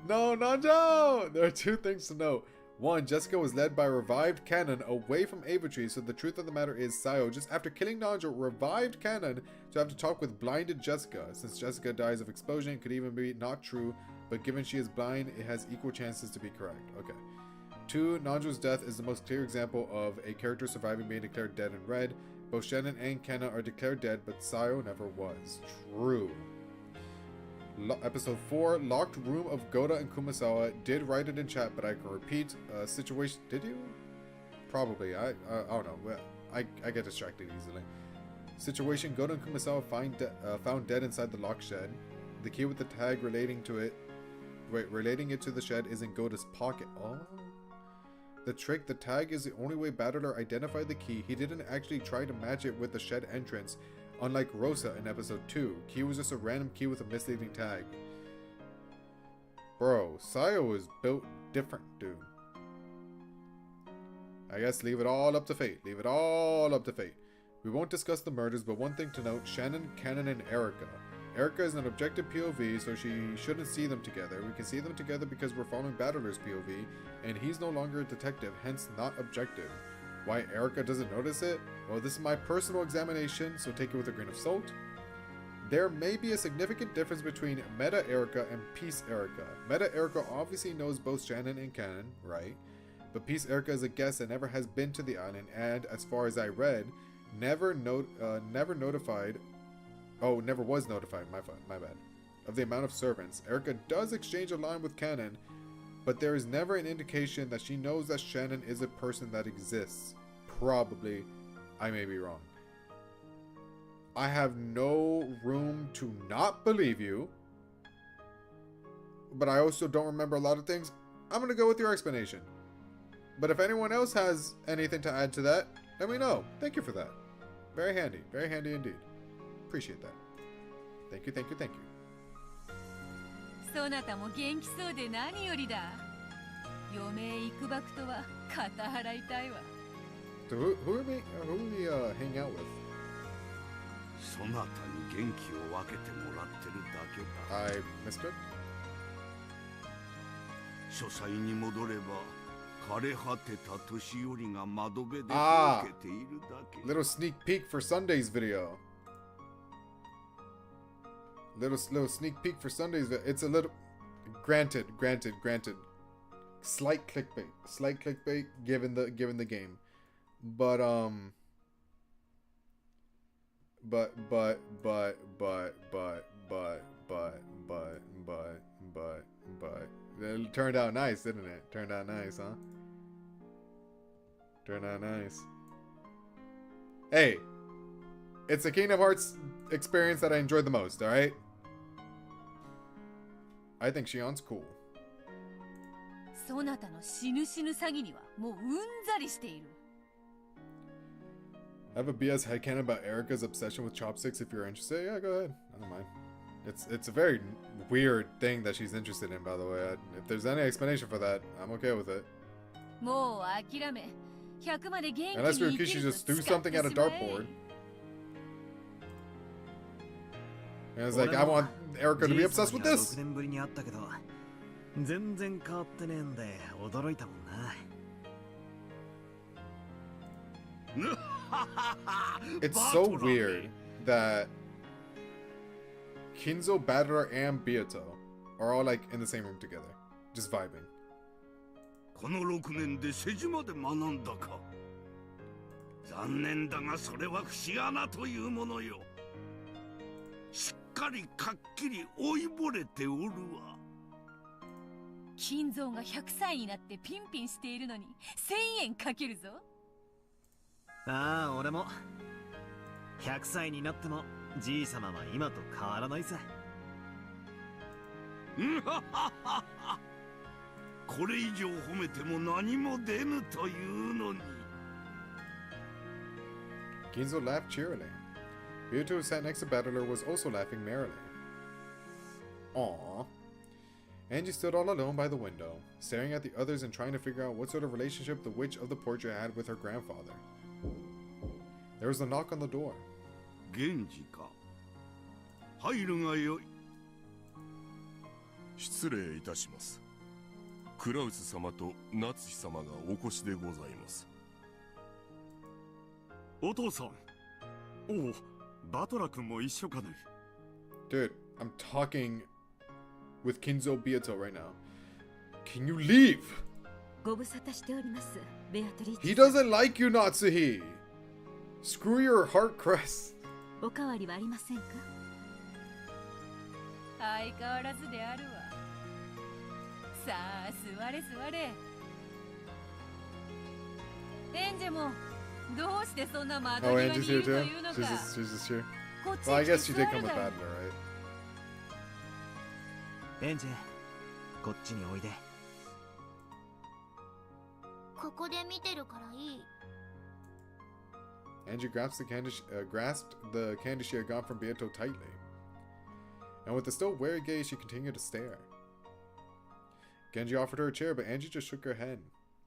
Nanjo! There are two things to note. One, Jessica was led by revived Canon away from Ava Tree, so the truth of the matter is Sayo, just after killing Nanjo, revived Canon to have to talk with blinded Jessica. Since Jessica dies of explosion, it could even be not true, but given she is blind, it has equal chances to be correct. Okay. 2, Nanjo's death is the most clear example of a character surviving being declared dead in red. Both Shannon and Kenna are declared dead, but Sayo never was. True. Episode 4, Locked Room of Goda and Kumasawa. Did write it in chat, but I can repeat. Situation. Did you? Probably. I don't know. I get distracted easily. Situation: Goda and Kumasawa found dead inside the locked shed. The key with the tag relating it to the shed is in Goda's pocket. Oh. the trick, the tag is the only way Battler identified the key. He didn't actually try to match it with the shed entrance, unlike Rosa in episode 2. Key was just a random key with a misleading tag. Bro, Sayo is built different, dude. I guess leave it all up to fate. Leave it all up to fate. We won't discuss the murders, but one thing to note, Shannon, Cannon, and Erica. Erica is an objective POV, so she shouldn't see them together. We can see them together because we're following Battler's POV, and he's no longer a detective, hence not objective. Why Erica doesn't notice it? Well, this is my personal examination, so take it with a grain of salt. There may be a significant difference between Meta Erica and Peace Erica. Meta Erica obviously knows both Shannon and Cannon, right? But Peace Erica is a guest that never has been to the island, and as far as I read, never was notified, my bad, of the amount of servants. Erica does exchange a line with Cannon, but there is never an indication that she knows that Shannon is a person that exists. Probably. I may be wrong. I have no room to not believe you, but I also don't remember a lot of things. I'm going to go with your explanation. But if anyone else has anything to add to that, let me know. Thank you for that. Very handy indeed. Appreciate that. Thank you, thank you, thank you. そなたも元気そうで何よりだ。余命いくばくとは肩払いたいわ。So who are we hanging out with? そなたに元気を分けてもらってるだけだ。 I missed it. 書斎に戻れば枯れ果てた年寄りが窓辺で受けているだけ。 Little sneak peek for Sunday's video. Little sneak peek for Sunday's video. It's a little... Granted. Slight clickbait given the game. But it turned out nice, didn't it? Turned out nice, huh? Turned out nice. Hey, it's a Kingdom Hearts experience that I enjoyed the most, alright? I think Shion's cool. そなたの死ぬ死ぬ詐欺にはもううんざりしている。I have a BS headcanon about Erica's obsession with chopsticks if you're interested. Yeah, go ahead. I don't mind. It's a very weird thing that she's interested in, by the way. If there's any explanation for that, I'm okay with it. もう諦め。100まで元気に Unless 生き Ryukishi ると just threw 誓っ something て at a しまえ。 dartboard. And it's like, I want Erica to be obsessed with this. 6年ぶりに会ったけど、全然変わってねえんで驚いたもんな。It's so weird that Kinzo, Battler, and Beato are all like in the same room together, just vibing. この6年で世辞まで学んだか。残念だがそれは節穴というものよ。しっかりかっきり老いぼれておるわ。金蔵が100歳になってピンピンしているのに1000円かけるぞ。ああ、俺も100歳になってもじいさまは今と変わらないさ。これ以上褒めても何も出ぬというのに。Ginzo laughed cheerily. Beato, who sat next to Battler, was also laughing merrily. Aww. Angie stood all alone by the window, staring at the others and trying to figure out what sort of relationship the witch of the portrait had with her grandfather. There was a knock on the door. 源氏か。入るがよい。失礼いたします。クラウス様と夏日様がお越しでございます。お父さん。おお、バトラ君も一緒かね。Dude, I'm talking with Kinzo Beato right now. Can you leave? ご無沙汰しております、ベアトリーチ。 He doesn't like you, Natsuhi. Screw your heart crest. おかわりはありませんか？相変わらずであるわ。さあ座れ座れ。エンジェもどうしてそんな窓 Oh, 際にい Angie's る here と too? いうのか。 She's just here. こっち Well, I に guess she 座 did る come with だろ。 Battler, right? エンジェ、こっちにおいで。ここで見てるからいい。 Angie grasped the candy she had got from Beato tightly. And with a still wary gaze, she continued to stare. Genji offered her a chair, but Angie just shook her head.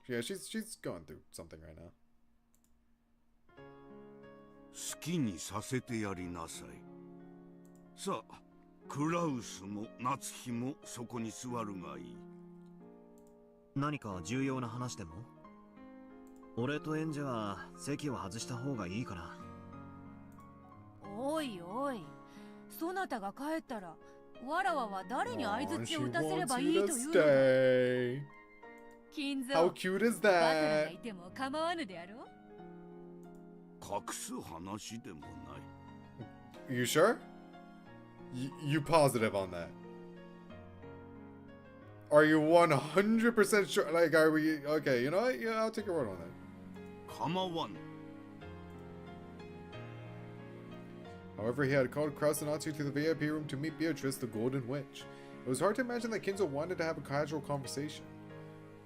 Yeah, she's going through something right now. 好きにさせてやりなさい。さあ、クラウスも夏日もそこに座るがいい。何か重要な話でも？俺とエンジェは席を外した方がいいかな。おいおい、そなたが帰ったらわらわは誰に相槌を打たせればいいというのだ。金蔵、 How cute is バトラが that? いても構わぬであろう。隠す話でもない。 You sure? You positive on that? Are you 100% sure? Like, are we okay? You know what? Yeah, I'll take your word on that. 構わぬ。 However, he had called Krausenatsu to the VIP room to meet Beatrice, the Golden Witch. It was hard to imagine that Kinzo wanted to have a casual conversation.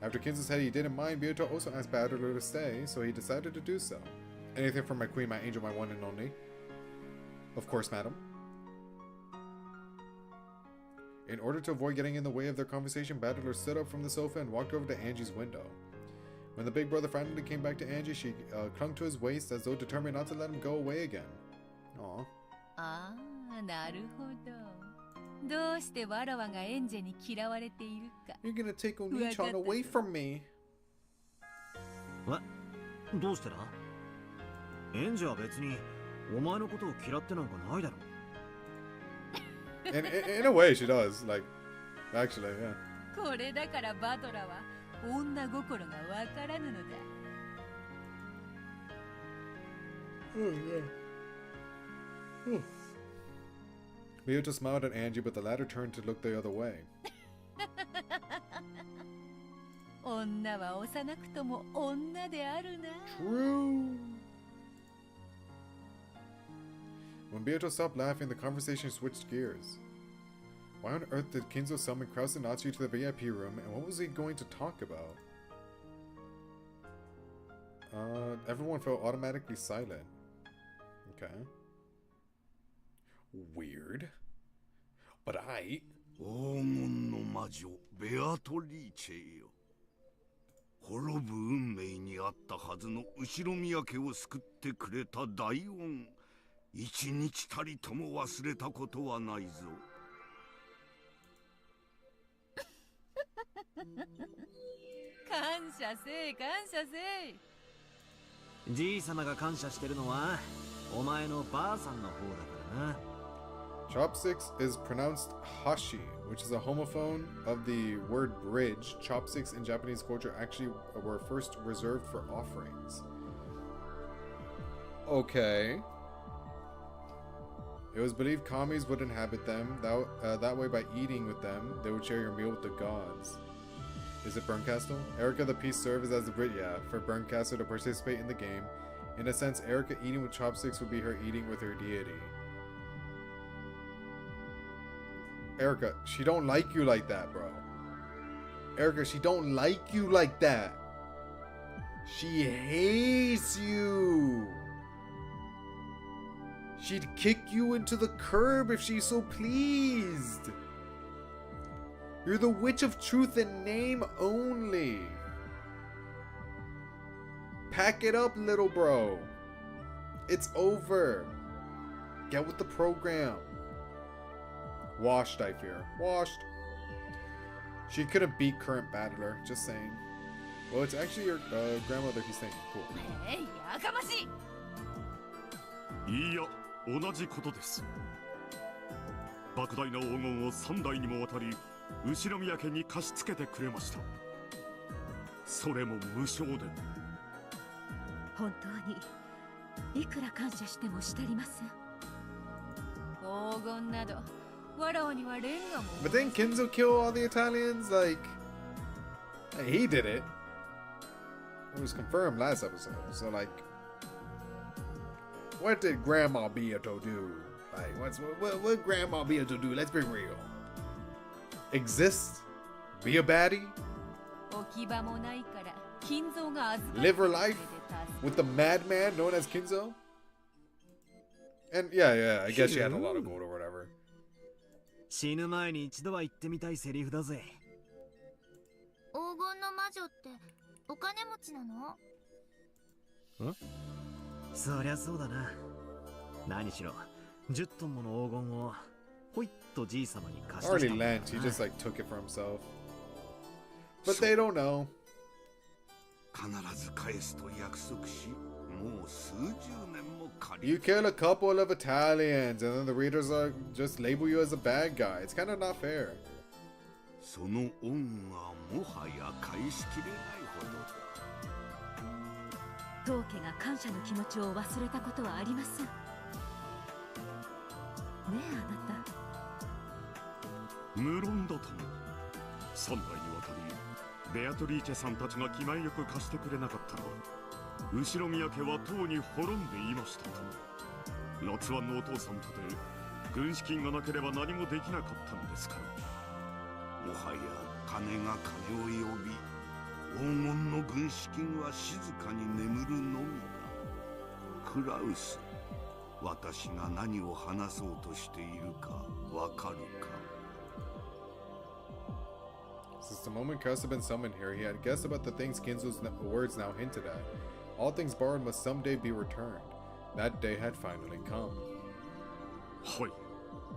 After Kinzo said he didn't mind, Beato also asked Battler to stay, so he decided to do so. Anything for my queen, my angel, my one and only. Of course, madam. In order to avoid getting in the way of their conversation, Battler stood up from the sofa and walked over to Angie's window. When the big brother finally came back to Angie, she clung to his waist as though determined not to let him go away again. Aww. ああ、なるほど。どうしてわらわがエンジェに嫌われているか。You're gonna take Oni-chan away from me. え？どうしてだ？エンジェは別にお前のことを嫌ってなんかないだろ。In a way, she does. Like, actually, yeah. これだからバトラは女心がわからぬのだ。Miyuto smiled at Angie, but the latter turned to look the other way. 女は幼くとも女であるな。 True. When Beato stopped laughing, the conversation switched gears. Why on earth did Kinzo summon Krausenatsu to the VIP room, and what was he going to talk about? Everyone felt automatically silent. Okay. Weird. But I... 黄金の魔女ベアトリーチェよ。滅ぶ運命にあったはずの後ろ宮家を救ってくれた大恩。一日たりとも忘れたことはないぞ。感謝せい感謝せい。じい様が感謝してるのはお前のばあさんの方だからな。Chopsticks is pronounced hashi, which is a homophone of the word bridge. Chopsticks in Japanese culture actually were first reserved for offerings. Okay. It was believed kami's would inhabit them. That way, by eating with them, they would share your meal with the gods. Is it Burncastle? Erica the piece serves as the bridge, yeah, for Burncastle to participate in the game. In a sense, Erica eating with chopsticks would be her eating with her deity. Erica, she don't like you like that, bro. Erica, she don't like you like that. She hates you. She'd kick you into the curb if she so pleased. You're the witch of truth in name only. Pack it up, little bro. It's over. Get with the program. Washed, I fear. Washed. She couldn't beat current battler. Just saying. Well, it's actually your grandmother he's saying. Cool. やかましい。いいや、同じことです。莫大な黄金を3代にもわたり後ろ宮家に貸し付けてくれました。それも無償で。本当にいくら感謝してもしたりません。黄金などわらわにはレンガも。 But didn't Kinzo kill all the Italians? Like, he did it. It was confirmed last episode. So like, what did Grandma Beato do? Like, what Grandma Beato do? Let's be real. Exist? Be a baddie? 置き場もないから Live her life with the madman known as Kinzo? And yeah, I guess she had a lot of gold or whatever. 死ぬ前に一度は言ってみたいセリフだぜ。黄金の魔女ってお金持ちなの？そりゃそうだな。何しろ10トンもの黄金をほいっとじい様に貸した。 Already lent, he just like took it for himself. But they don't know. 必ず返すと約束し、もう数十年も借り。 You kill a couple of Italians and then the readers are just label you as a bad guy. It's kind of not fair. その恩はもはや返しきれないほどだ。当家が感謝の気持ちを忘れたことはありません。ねえあなた。無論だとも3代にわたりベアトリーチェさんたちが気前よく貸してくれなかったら後ろ宮家はとうに滅んでいましたとも。夏湾のお父さんとて軍資金がなければ何もできなかったのですから。もはや金が金を呼び、黄金の軍資金は静かに眠るのみだ。クラウス、私が何を話そうとしているかわかるか？ Since the moment Kraus had been summoned here, he had guessed about the things Kinzo's words now hinted at. All things borrowed must someday be returned. That day had finally come. はい、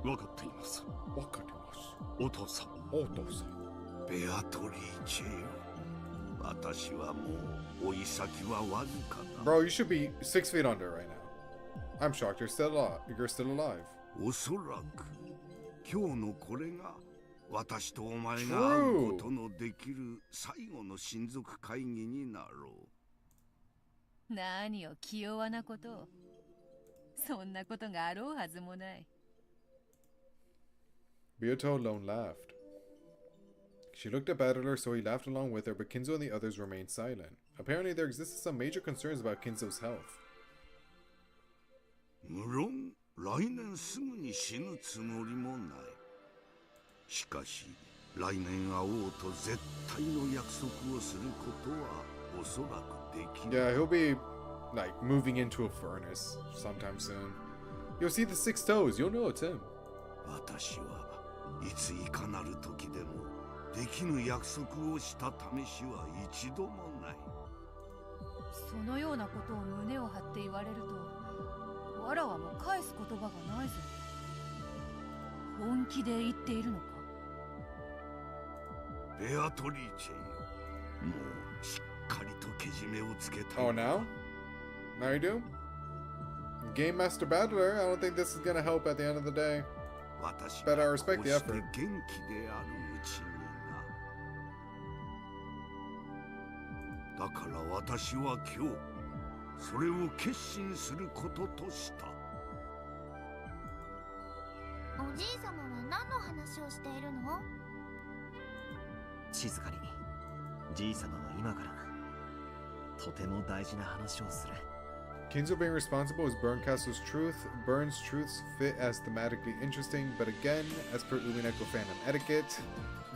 わかっています。わかってます。お父さん。お父さん。ベアトリーチェよ。私はもう追い先はわずかだ。 Bro, you should be 6 feet under right now. I'm shocked you're still alive. You're still alive. おそらく今日のこれが私とお前が会うことのできる最後の親族会議になろう。何を気弱なことを。そんなことがあろうはずもない。Byoto alone laughed. She looked at Battler, so he laughed along with her, but Kinzo and the others remained silent. Apparently, there existed some major concerns about Kinzo's health. 無論、来年すぐに死ぬつもりもない。しかし、来年会おうと絶対の約束をすることはおそらくできない。 Yeah, he'll be, like, moving into a furnace sometime soon. You'll see the 6 toes, you'll know it's him. 私はいついかなる時でもできぬ約束をした試しは一度もない。そのようなことを胸を張って言われると、わらはもう返す言葉がないぞ。本気で言っているのか？ベアトリーチェよ、もうしっかりとけじめをつけたい。 Oh, now? Now you do? Game Master Battler, I don't think this is gonna help at the end of the day. But I respect the effort. 元気であるうちにな。だから私は今日それを決心することとした。おじい様は何の話をしているの？静かにじい様は今からとても大事な話をする。 Kinzo being responsible is Burncastle's truth. Burn's truths fit as thematically interesting, but again, as per Umineko fandom etiquette,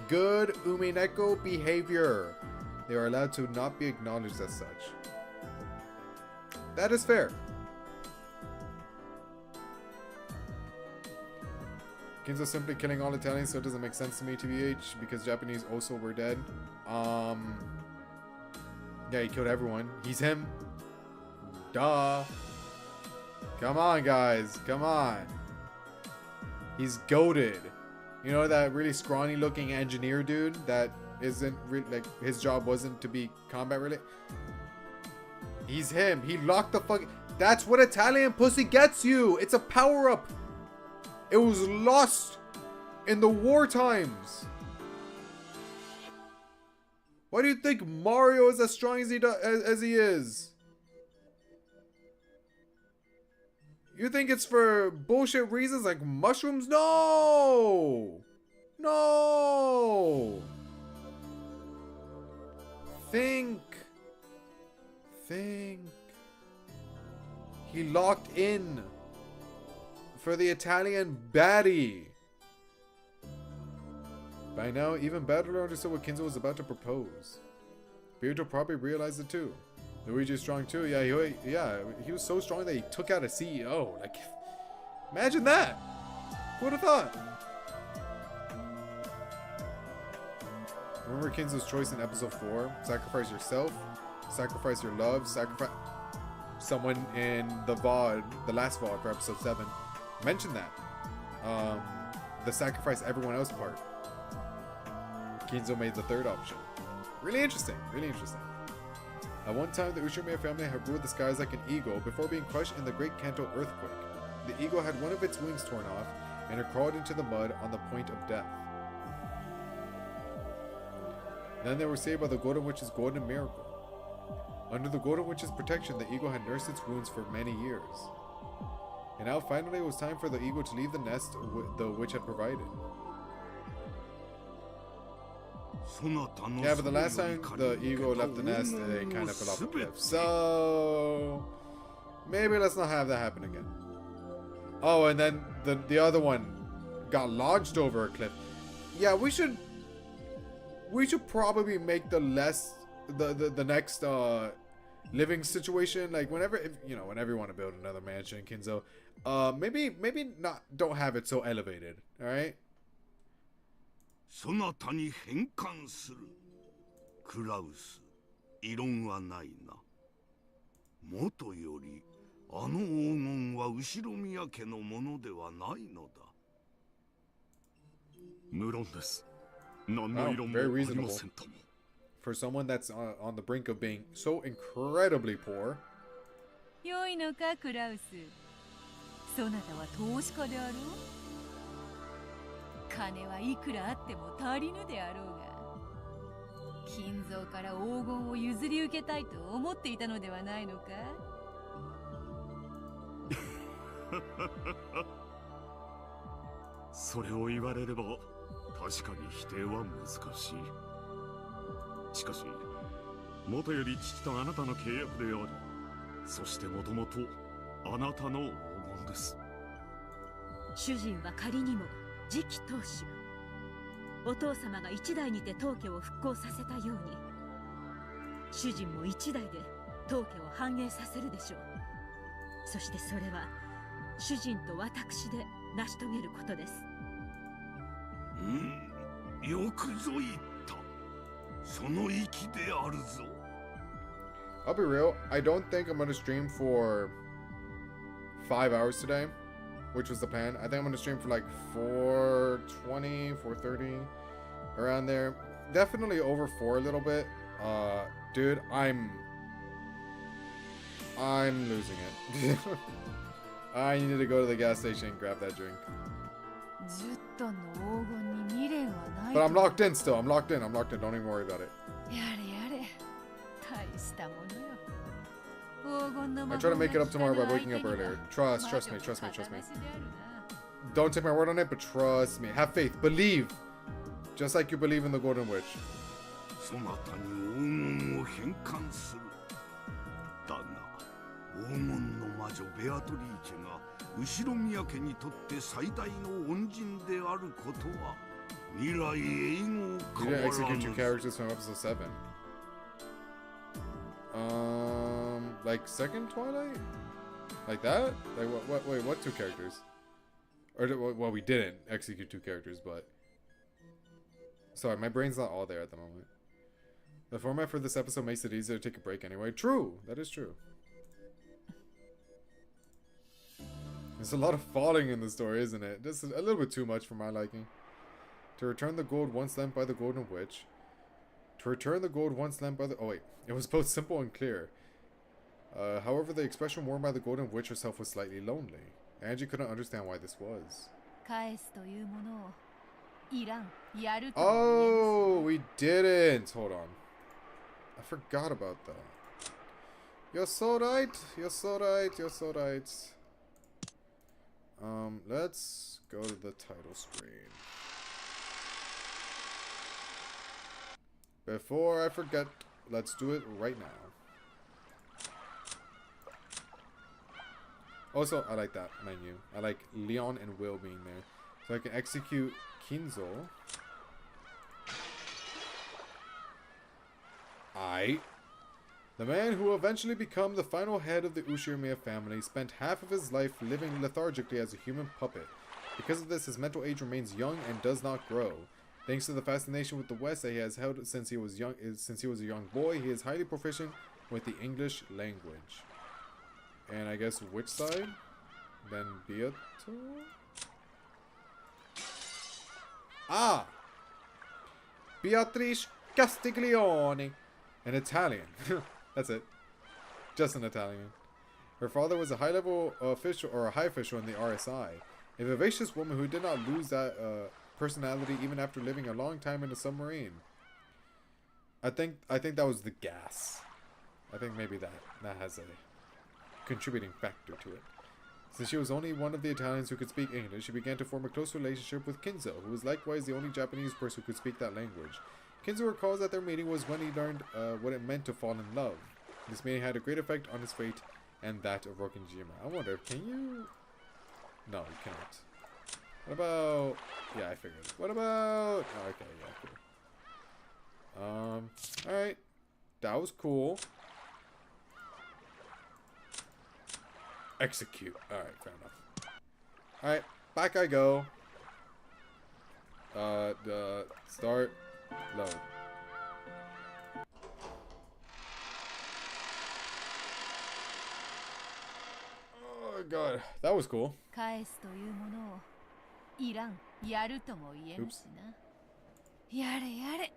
good Umineko behavior. They are allowed to not be acknowledged as such. That is fair. Kinzo simply killing all Italians, so it doesn't make sense to me, TBH, because Japanese also were dead. Yeah, he killed everyone. He's him. Duh. Come on, guys. Come on. He's goated. You know that really scrawny looking engineer dude that isn't really, like, his job wasn't to be combat related? He's him. He locked the fuck. That's what Italian pussy gets you. It's a power up. It was lost in the war times. Why do you think Mario is as strong as he is? You think it's for bullshit reasons like mushrooms? No! No! Think. He locked in for the Italian baddie. By now, even Battler understood what Kinzo was about to propose. Pietro probably realized it too. Luigi's strong too. Yeah, he was so strong that he took out a CEO. Like, imagine that. Who would have thought? Remember Kinzo's choice in episode 4? Sacrifice yourself, sacrifice your love, sacrifice... Someone in the VOD, the last VOD for episode 7, mentioned that. The sacrifice everyone else part. Kinzo made the third option. Really interesting, really interesting. At one time, the Ushiromiya family had ruled the skies like an eagle before being crushed in the Great Kanto earthquake. The eagle had one of its wings torn off, and it crawled into the mud on the point of death. Then they were saved by the Golden Witch's golden miracle. Under the Golden Witch's protection, the eagle had nursed its wounds for many years. And now finally it was time for the eagle to leave the nest the witch had provided. Yeah, but the last time the eagle left the nest, it kind of fell off a cliff. So maybe let's not have that happen again. Oh, and then the other one got lodged over a cliff. Yeah, we should probably make the next living situation, like whenever you want to build another mansion, Kinzo, maybe not, don't have it so elevated. All right. そなたに変換する。クラウス、異論はないな。もとより、あの黄金は後宮家のものではないのだ。無論です。何の異論もありませんとも。For someone that's on the brink of being so incredibly poor. 良いのか、クラウス。そなたは投資家であろう。金はいくらあっても足りぬであろうが、金蔵から黄金を譲り受けたいと思っていたのではないのか。それを言われれば確かに否定は難しい。しかしもとより父とあなたの契約であり、そしてもともとあなたの黄金です。主人は仮にも次期当主、お父様が一代にて当家を復興させたように、主人も一代で当家を繁栄させるでしょう。そしてそれは主人と私で成し遂げることです。よくぞ言った。その息であるぞ。I'll be real, I don't think I'm gonna stream for 5 hours today, which was the plan. I think I'm gonna stream for like 4:20, 4:30, around there. Definitely over 4 a little bit. Dude, I'm losing it. I need to go to the gas station and grab that drink. But I'm locked in still. I'm locked in. Don't even worry about it. I try to make it up tomorrow by waking up earlier. Trust me. Don't take my word on it, but trust me. Have faith. Believe. Just like you believe in the Golden Witch. そなたに黄金を返還する。だが、黄金の魔女ベアトリーチェが後宮家にとって最大の恩人であることは未来永劫変わらぬ。 You didn't execute 2 characters from episode 7. Like second Twilight? Like that? Like what? Wait, what 2 characters? Or well, we didn't execute 2 characters, but sorry, my brain's not all there at the moment. The format for this episode makes it easier to take a break anyway. True, that is true. There's a lot of falling in the story, isn't it? Just a little bit too much for my liking. To return the gold once lent by the Golden Witch. To return the gold once lent by the... Oh wait, it was both simple and clear. However, the expression worn by the Golden Witch herself was slightly lonely. Angie couldn't understand why this was. Oh, we didn't! Hold on. I forgot about that. You're so right. Let's go to the title screen. Before I forget, let's do it right now. Also, I like that menu. I like Leon and Will being there. So I can execute Kinzo. The man who will eventually become the final head of the Ushirimiya family spent half of his life living lethargically as a human puppet. Because of this, his mental age remains young and does not grow. Thanks to the fascination with the West that he has held since he was a young boy, he is highly proficient with the English language. And I guess which side? Then Beato? Ah! Beatrice Castiglione. An Italian. That's it. Just an Italian. Her father was a high-level official, or a high official in the RSI. A vivacious woman who did not lose that personality even after living a long time in a submarine. I think that was the gas. I think maybe that has a contributing factor to it. Since she was only one of the Italians who could speak English, she began to form a close relationship with Kinzo, who was likewise the only Japanese person who could speak that language. Kinzo recalls that their meeting was when he learned what it meant to fall in love. This meeting had a great effect on his fate and that of Rokinjima. I wonder, can you... No, you cannot. What about... Yeah, I figured. What about... Oh, okay, yeah, cool. Alright. That was cool. Execute. Alright, fair enough. Alright, back I go. Start. Load. Oh god, that was cool. 返すというものをいらん、やるとも言えぬしな。やれやれ。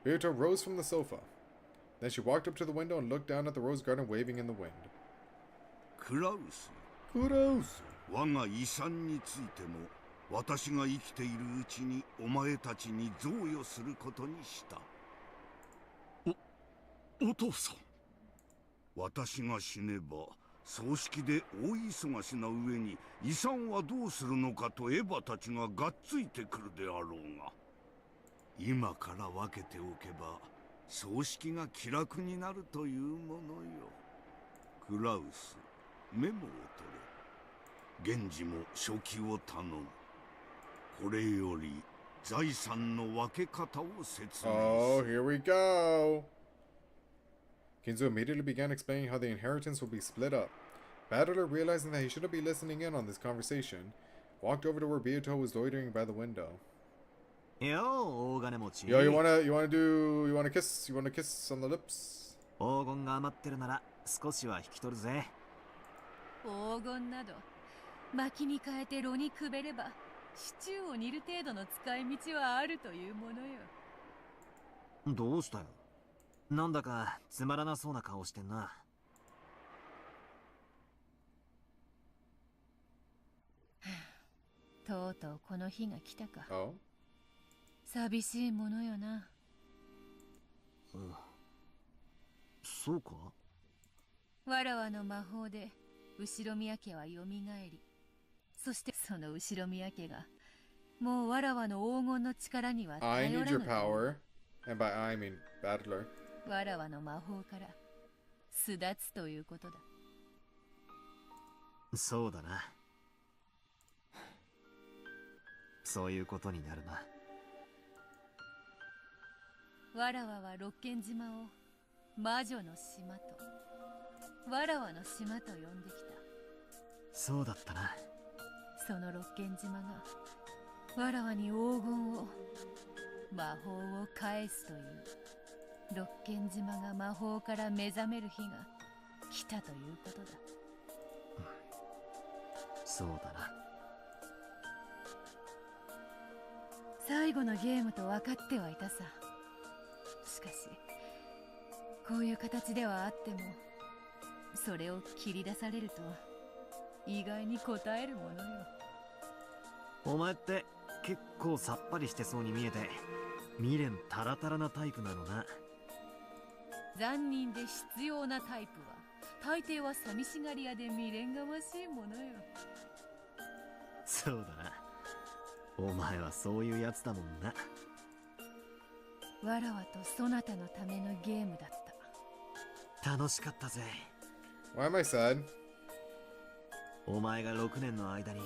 Ryuto rose from the sofa. Then she walked up to the window and looked down at the rose garden waving in the wind. クラウス。クラウス。我が遺産についても私が生きているうちにお前たちに贈与することにした。お父さん。私が死ねば葬式で大忙しな上に遺産はどうするのかとエヴァたちががっついてくるであろうが、今から分けておけば葬式が気楽になるというものよ。クラウス、メモを取れ。源氏も書記を頼む。これより財産の分け方を説明する。Oh, here we go. Kinzo immediately began explaining how the inheritance will be split up. Battler, realizing that he shouldn't be listening in on this conversation, walked over to where Beato was loitering by the window. Yo, you wanna kiss on the lips? 黄金が余ってるなら少しは引き取るぜ。黄金など薪に変えて炉にくべればシチューを煮る程度の使い道はあるというものよ。どうしたよ。なんだかつまらなそうな顔してんな。とうとうこの日が来たか。Oh? 寂しいものよな。そうか。わらわの魔法で後ろ宮家はよみがえり、そしてその後ろ宮家がもうわらわの黄金の力には頼らぬ。I need your power, and by I mean Battler. わらわの魔法から巣立つということだ。そうだな。そういうことになるな。わらわは六軒島を魔女の島とわらわの島と呼んできた。そうだったな。その六軒島がわらわに黄金を魔法を返すという、六軒島が魔法から目覚める日が来たということだ。そうだな。最後のゲームと分かってはいたさ。しかしこういう形ではあってもそれを切り出されると意外に応えるものよ。お前って結構さっぱりしてそうに見えて未練タラタラなタイプなのな。残忍で必要なタイプは大抵は寂しがり屋で未練がましいものよ。そうだな。お前はそういうやつだもんな。わらわとそなたのためのゲームだった。楽しかったぜ。Why am I sad? お前が6年の間に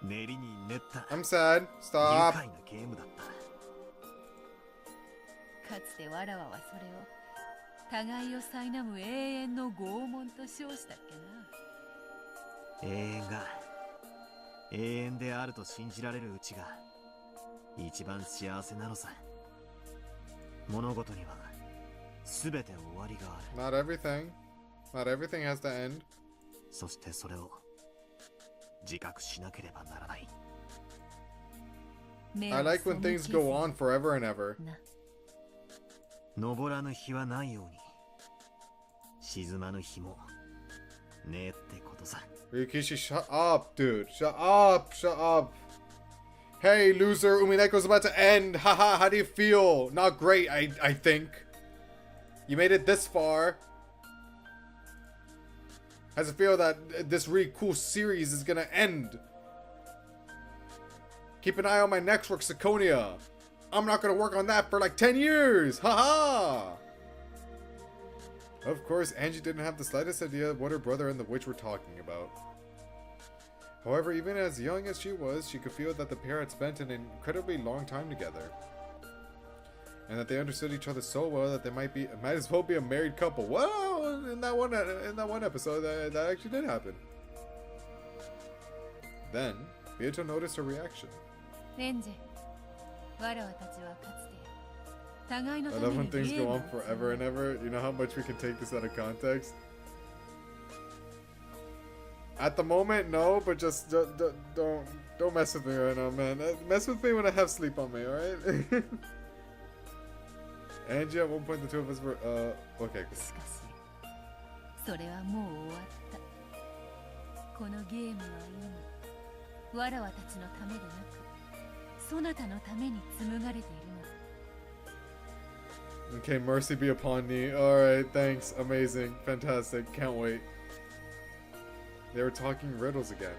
練りに練った I'm sad. Stop. 愉快なゲームだった。かつてわらわはそれを互いを苛む永遠の拷問と称したっけな。永遠が永遠であると信じられるうちが一番幸せなのさ。物事には全て終わりがある。 Not everything. Not everything has to end. そしてそれを自覚しなければならない。 I like when things go on forever and ever. 昇らぬ日はないように沈まぬ日もねえってことさ。 Rikishi, shut up, dude. Shut up. Shut up. Hey, loser. Umineko's about to end. Haha, how do you feel? Not great, I think. You made it this far. How's it feel that this really cool series is gonna end? Keep an eye on my next work, Sakonia. I'm not gonna work on that for like 10 years. Haha. Of course, Angie didn't have the slightest idea of what her brother and the witch were talking about. However, even as young as she was, she could feel that the pair had spent an incredibly long time together. And that they understood each other so well that they might as well be a married couple. Well, in that one episode, that actually did happen. Then, Beato noticed her reaction. I love when things go on forever and ever. You know how much we can take this out of context? At the moment, no, but just don't mess with me right now, man. Mess with me when I have sleep on me, alright? Angie, at one point the two of us were, okay. それはもう終わった。このゲームは今、わらわたちのためでなく、そなたのために紡がれているのだ。 Okay, mercy be upon me. Alright, thanks. Amazing. Fantastic. Can't wait. They were talking riddles again.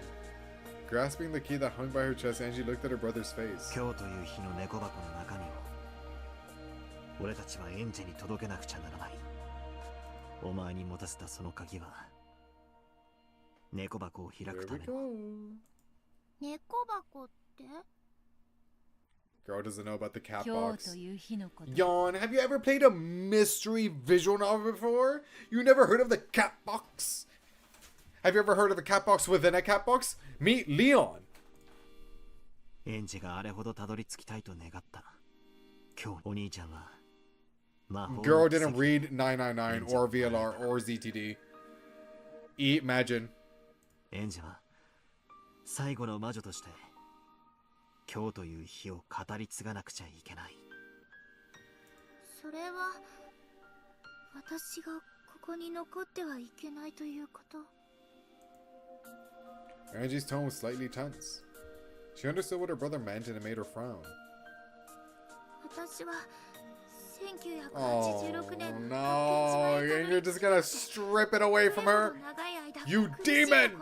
Grasping the key that hung by her chest, Angie looked at her brother's face. 今日という日の猫箱の中身を俺たちはエンジェに届けなくちゃならない。お前に持たせたその鍵は猫箱を開くための。猫箱って？ Girl doesn't know about the cat 今 box. 日という日のこと。 Yawn, have you ever played a mystery visual novel before? You never heard of the cat box? Have you ever heard of a cat box within a cat box? Meet Leon. エンジェがあれほどたどり着きたいと願った。今日お兄ちゃんは Girl didn't read 999 or VLR or ZTD. Imagine. エンジェは最後の魔女として今日という日を語り継がなくちゃいけない。それは私がここに残ってはいけないということ。 Angie's tone was slightly tense. She understood what her brother meant and it made her frown. 私は Oh no, and you're just gonna strip it away from her? You demon!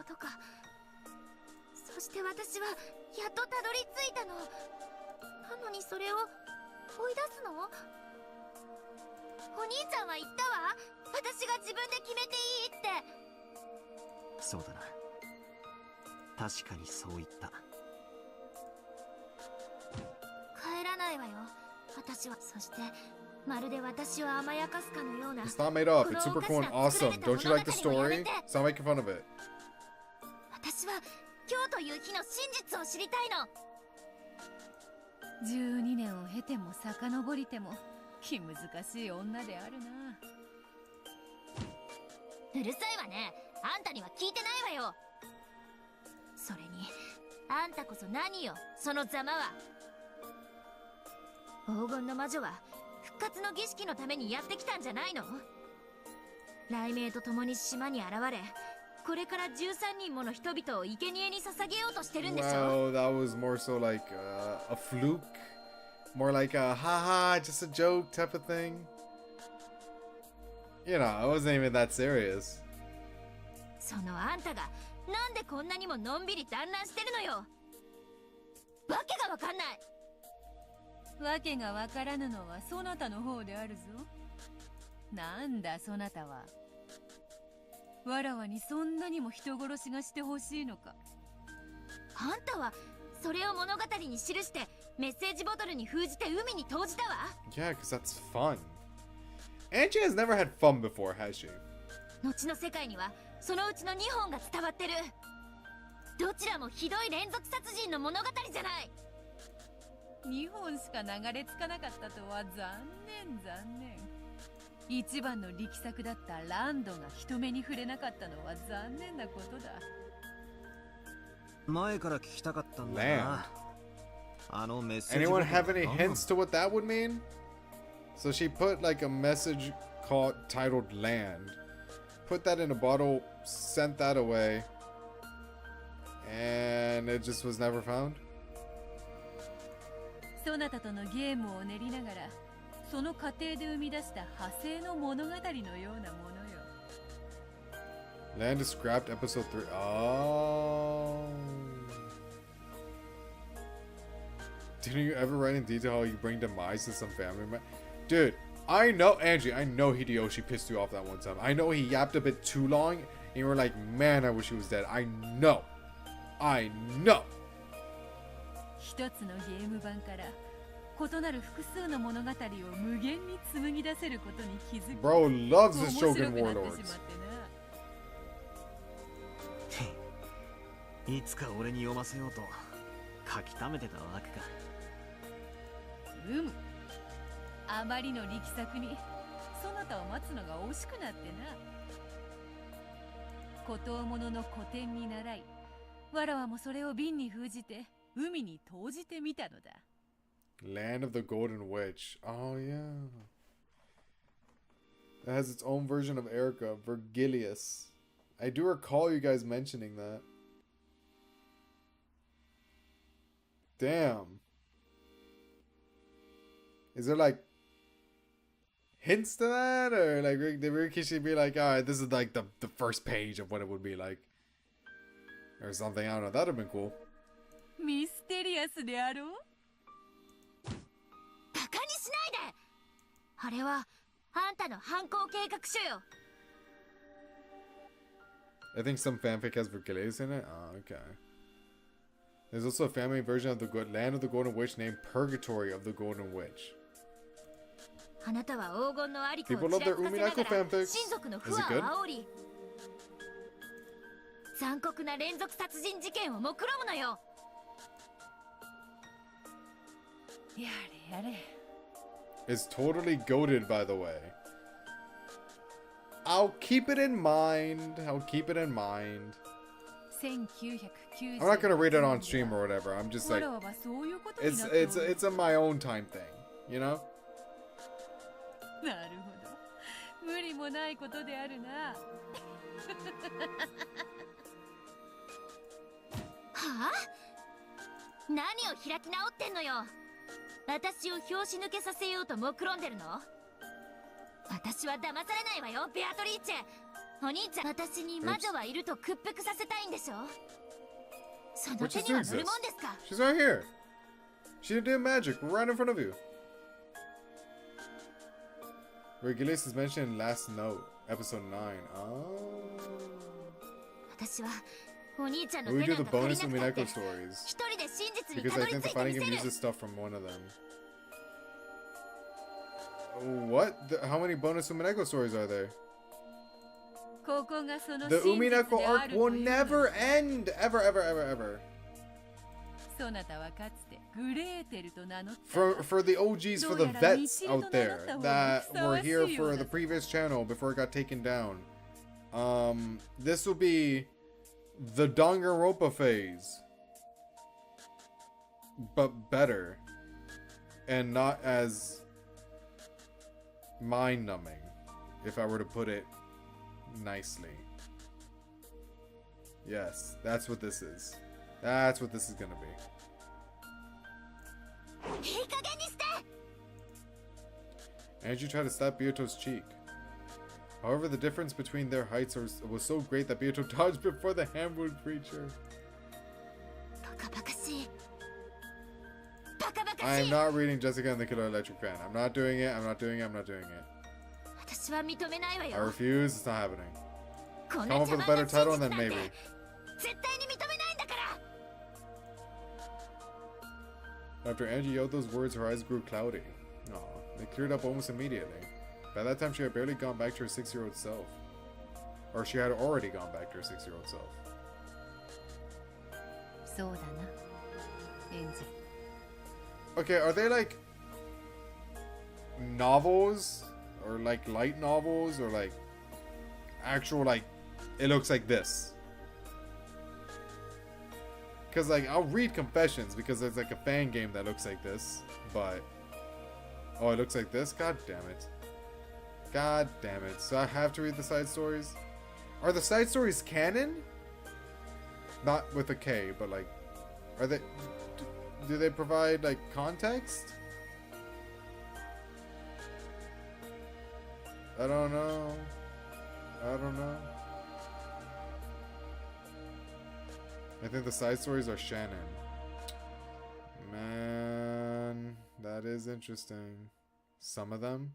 そして私はやっとたどり着いたの。なのにそれを追い出すの？お兄ちゃんは言ったわ。私が自分で決めていいって。そうだな。確かにそう言った。帰らないわよ。私は。そしてまるで私を甘やかすかのような。 It's not made up. It's super cool and awesome. Don't you like the story? Stop making fun of it. 私は今日という日の真実を知りたいの。12年を経ても遡りても気難しい女であるな。うるさいわね。あんたには聞いてないわよ。それにあんたこそ何よ、そのざまは。黄金の魔女は復活の儀式のためにやってきたんじゃないの？雷鳴と共に島に現れ、これから13人もの人々を生贄に捧げようとしてるんでしょ。 Well, that was more so like a fluke. More like a haha, just a joke type of thing. You know, it wasn't even that serious. そのあんたがなんでこんなにものんびり団らんしてるのよ。わけがわかんない。わけがわからぬのはそなたの方であるぞ。なんだそなたは。わらわにそんなにも人殺しがしてほしいのか。あんたはそれを物語に記してメッセージボトルに封じて海に投じたわ。 Yeah, because that's fun. Angie has never had fun before, has she? 後の世界にはそのうちの2本が伝わってる。どちらもひどい連続殺人の物語じゃない。2本しか流れ着かなかったとは残念。一番の力作だったランドが人目に触れなかったのは残念なことだ。前から聞きたかったんだな。あのメッセージ。Anyone have any hints to what that would mean? So she put like a message titled Land, put that in a bottle, sent that away, and it just was never found. そなたとのゲームを練りながら、その過程で生み出した派生の物語のようなものよ。Land is scrapped episode 3. Oh. Didn't you ever write in detail how you bring demise to some family member? Dude, I know, Angie, I know Hideyoshi pissed you off that one time. I know he yapped a bit too long, and you were like, man, I wish he was dead. I know. 一つのゲーム版から異なる複数の物語を無限に紡ぎ出せることに気づき、 Bro loves his 面白 Shogun くなって Warlords. しまってな。いつか俺に読ませようと書き溜めてたわけか。あまりの力作にそなたを待つのが惜しくなってな。孤島物の古典に習い、わらわもそれを瓶に封じて海に投じてみたのだ。 Land of the Golden Witch. Oh, yeah. That has its own version of Erica, Virgilius. I do recall you guys mentioning that. Damn. Is there like hints to that? Or like did Rikishi be like, alright, this is like the first page of what it would be like? Or something, I don't know. That would have been cool. ミステリアスであろう。バカにしないで。あれはあんたの犯行計画書よ。 I think some fanfic has Virgilius in it. Oh, okay. There's also a family version of the Land of the Golden Witch named Purgatory of the Golden Witch. あなたは黄金のありかを People ち love ら their つかせな Umineko がら fanfics. 親族の不 Is it 安 good? を煽り、残酷な連続殺人事件を目論むのよ。やれやれ。 It's totally goated, by the way. I'll keep it in mind. I'll keep it in mind. 1990 I'm not gonna read it on stream or whatever. I'm just like, it's a my own time thing, you know? なるほど。無理もないことであるな。はあ？何を開き直ってんのよ。私を拍子抜けさせようと目論んでるの？私は騙されないわよ、ベアトリーチェ。お兄ちゃん、私に魔女はいると屈服させたいんでしょ？その手には乗るもんですか？ She's right here. She did magic right in front of you. Virgilius is mentioned in Last Note, episode 9. Oh. 私はお兄ちゃんの We 手 do なん the か借り bonus なくたって Umineko stories. 一人で真実に Because たど I り think 着 the いて fighting み game せる。 uses stuff from one of them. What? How many bonus Umineko stories are there? ここがその The 真実 Umineko であ arc ると will いうの never end! Ever, ever, ever, ever. そなたはかつてグレーテルと名乗った。 For the OGs, for the vets out there that were here for the previous channel before it got taken down, this will be the Danganronpa phase, but better and not as mind-numbing, if I were to put it nicely. Yes, that's what this is. That's what this is gonna be. いい加減にして。 Andrew tried to stab Byoto's cheek. However, the difference between their heights was so great that Byoto dodged before the hand-wound creature. バカバカしい。バカバカ I し am い。 not reading Jessica and the Killer Electric Fan. I'm not doing it. I'm not doing it. I'm not doing it. 私は認めないわ I よ。 refuse. It's not happening. こん Come な up 邪 with a 魔な better 真 title 実 and な then んて maybe. 絶対に認めないんだから。After Angie yelled those words, her eyes grew cloudy. Aw, they cleared up almost immediately. By that time, she had barely gone back to her 6-year-old self. Or she had already gone back to her 6-year-old self. そうだな、エンジ。 Okay, are they like novels? Or like light novels? Or like actual like, it looks like this? Because like, I'll read Confessions because there's like a fan game that looks like this. But, oh, it looks like this? God damn it. God damn it. So I have to read the side stories? Are the side stories canon? Not with a K, but like, are they, do they provide like context? I don't know. I don't know. I think the side stories are Shannon. Man, that is interesting. Some of them.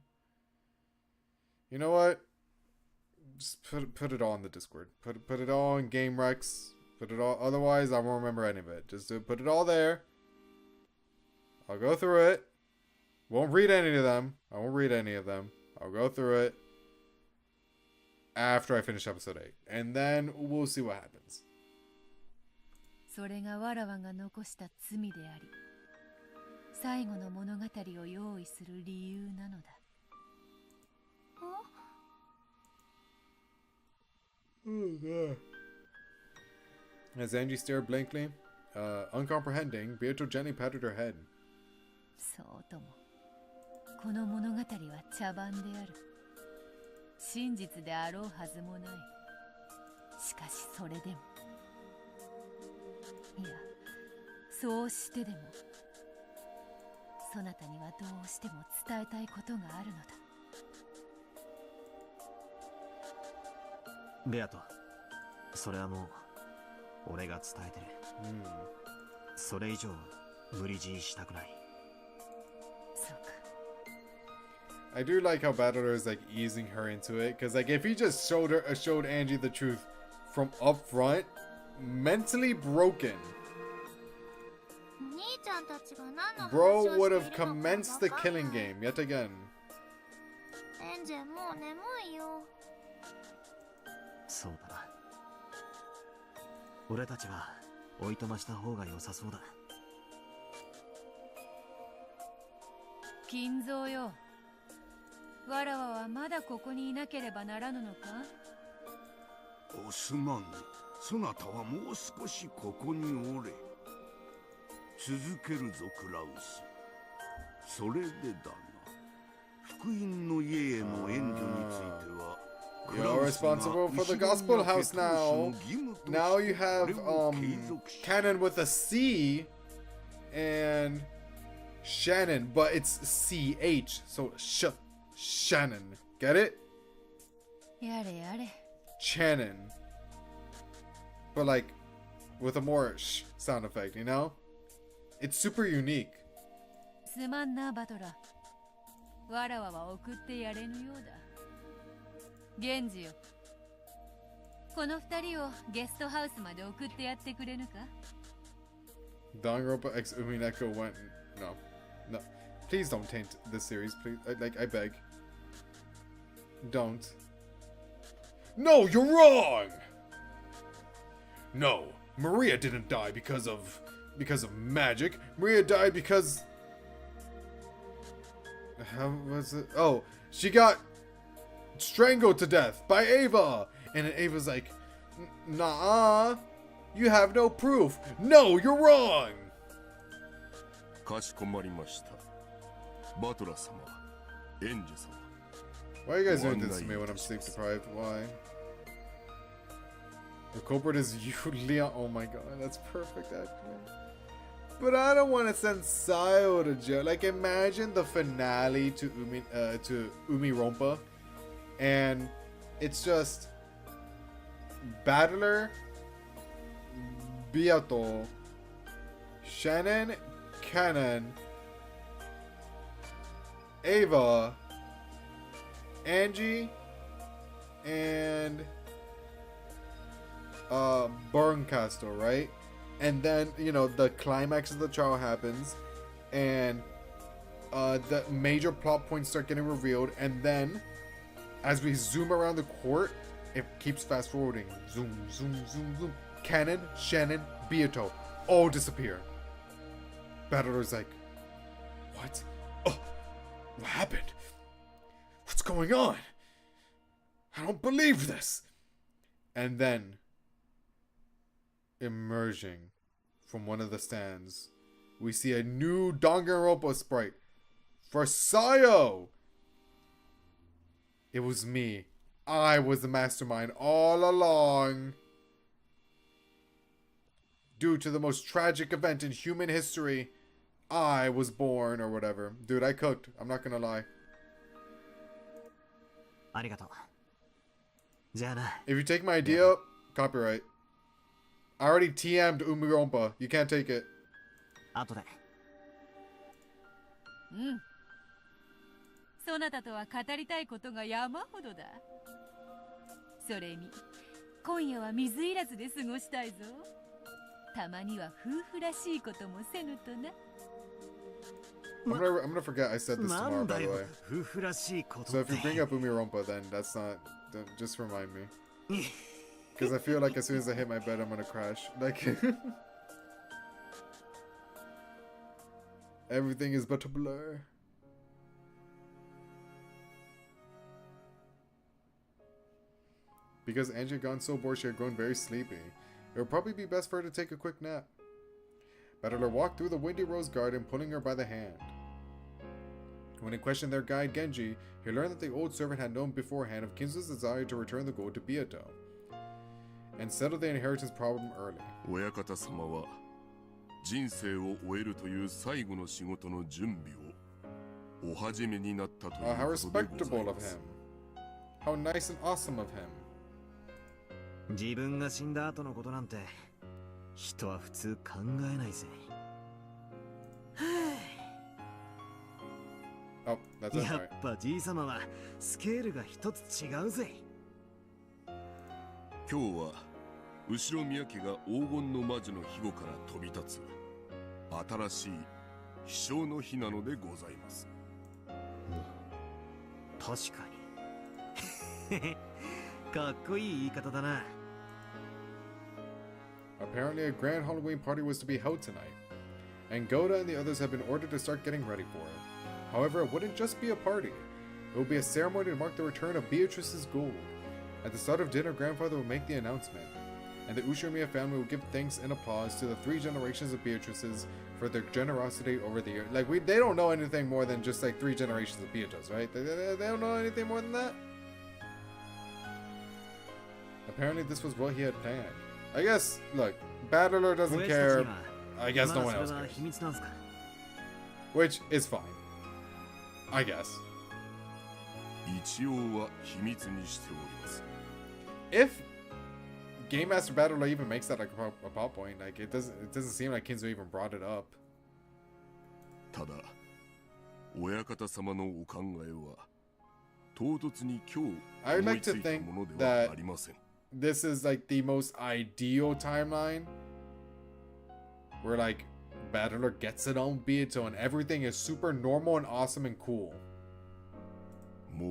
You know what? Just put it all in the Discord. Put it all in Game Rex. Put it all. Otherwise, I won't remember any of it. Just put it all there. I'll go through it. Won't read any of them. I won't read any of them. I'll go through it after I finish episode 8, and then we'll see what happens. それがわらわが残した罪であり、最後の物語を用意する理由なのだ。Oh god. As Angie stared blankly, uncomprehending, Beato gently patted her head. そうとも、この物語は茶番である。真実であろうはずもない。しかしそれでも、いや、そうしてでも、そなたにはどうしても伝えたいことがあるのだ。ベアト、それはもう俺が伝えてる。それ以上無理強いしたくない。 I do like how Battler is like easing her into it, because like if he just showed Angie the truth from up front, mentally broken, bro would have commenced the killing game yet again. エンジェもう眠いよ。そうだな。俺たちはおいとました方が良さそうだ。金蔵よ。わらわはまだここにいなければならぬのか？おすまん。そなたはもう少しここにおれ。続けるぞクラウス。それでだな。福音の家への援助については。You're responsible for the gospel house now. Now you have Canon with a C and Shannon, but it's CH, so Shannon. Get it? やれやれ。 Shannon. But like with a more sh sound effect, you know? It's super unique. すまんなバトラ。わらわは送ってやれぬようだ。源氏よ。この二人をゲストハウスまで送ってやってくれぬか？ Danganronpa x Umineko went no. Please don't taint this series, please. I beg. Don't. No, you're wrong! No, Maria didn't die because of magic. Maria died because... How was it? Oh, she got strangled to death by Ava! And then Ava's like, nah, you have no proof. No, you're wrong! かしこまりました。バトラ様、エンジェ様。Why are you guys doing this to me when I'm sleep deprived? Why? The culprit is you, Leon. Oh my god, that's perfect actually. But I don't want to send Sayo to jail. Like, imagine the finale to Umirompa, and it's just Battler, Beato, Shannon, Canon, Ava, Angie, and Burncastle, right? And then, you know, the climax of the trial happens, and the major plot points start getting revealed, and then as we zoom around the court, it keeps fast forwarding. Zoom, zoom, zoom, zoom. Canon, Shannon, Beato all disappear. Battler's like, what? Oh, what happened? What's going on? I don't believe this. And then, emerging from one of the stands, we see a new Danganronpa sprite for Sayo. It was me. I was the mastermind all along. Due to the most tragic event in human history, I was born, or whatever. Dude, I cooked. I'm not gonna lie. If you take my idea, copyright. I already TM'd Umirompa. You can't take it. うんそなたとは語りたいことが山ほどだそれに今夜は水入らずで過ごしたいぞたまには夫婦らしいこともせぬとな I'm gonna forget I said this tomorrow, by the way. So if you bring up Umirompa, then that's not... Just remind me. Because I feel like as soon as I hit my bed, I'm gonna crash. Like... Everything is but a blur. Because Angie had gotten so bored she had grown very sleepy. It would probably be best for her to take a quick nap. Battler walked through the Windy Rose Garden, pulling her by the hand. When he questioned their guide Genji, he learned that the old servant had known beforehand of Kinzo's desire to return the gold to Beato, and settle the inheritance problem early. 親方様は人生を終えるという最後の仕事の準備をお始めになったということでございます。How respectable of him. How nice and awesome of him. 自分が死んだ後のことなんて人は普通考えないぜ。Oh, that's it. やっぱじいさまはスケールが一つ違うぜ。今日は後ろ宮家が黄金の魔女の庇護から飛び立つ新しい飛翔の日なのでございます。確かに。かっこいい言い方だな。Apparently a grand Halloween party was to be held tonight, and Goda and the others have been ordered to start getting ready for it. However, it wouldn't just be a party. It would be a ceremony to mark the return of Beatrice's gold. At the start of dinner, grandfather would make the announcement, and the Ushiromiya family would give thanks and applause to the 3 generations of Beatrices for their generosity over the years. Like, they don't know anything more than just like 3 generations of Beatrice, right? They don't know anything more than that? Apparently this was what he had planned. I guess, look, Battler doesn't care. I guess no one else cares. Which is fine. I guess. If Game Master Battler even makes that like a plot point, like it doesn't seem like Kinzo even brought it up. ただ、親方様のお考えは唐突に今日思いついたものではありません。This is like the most ideal timeline where like Battler gets it on Beato and everything is super normal and awesome and cool.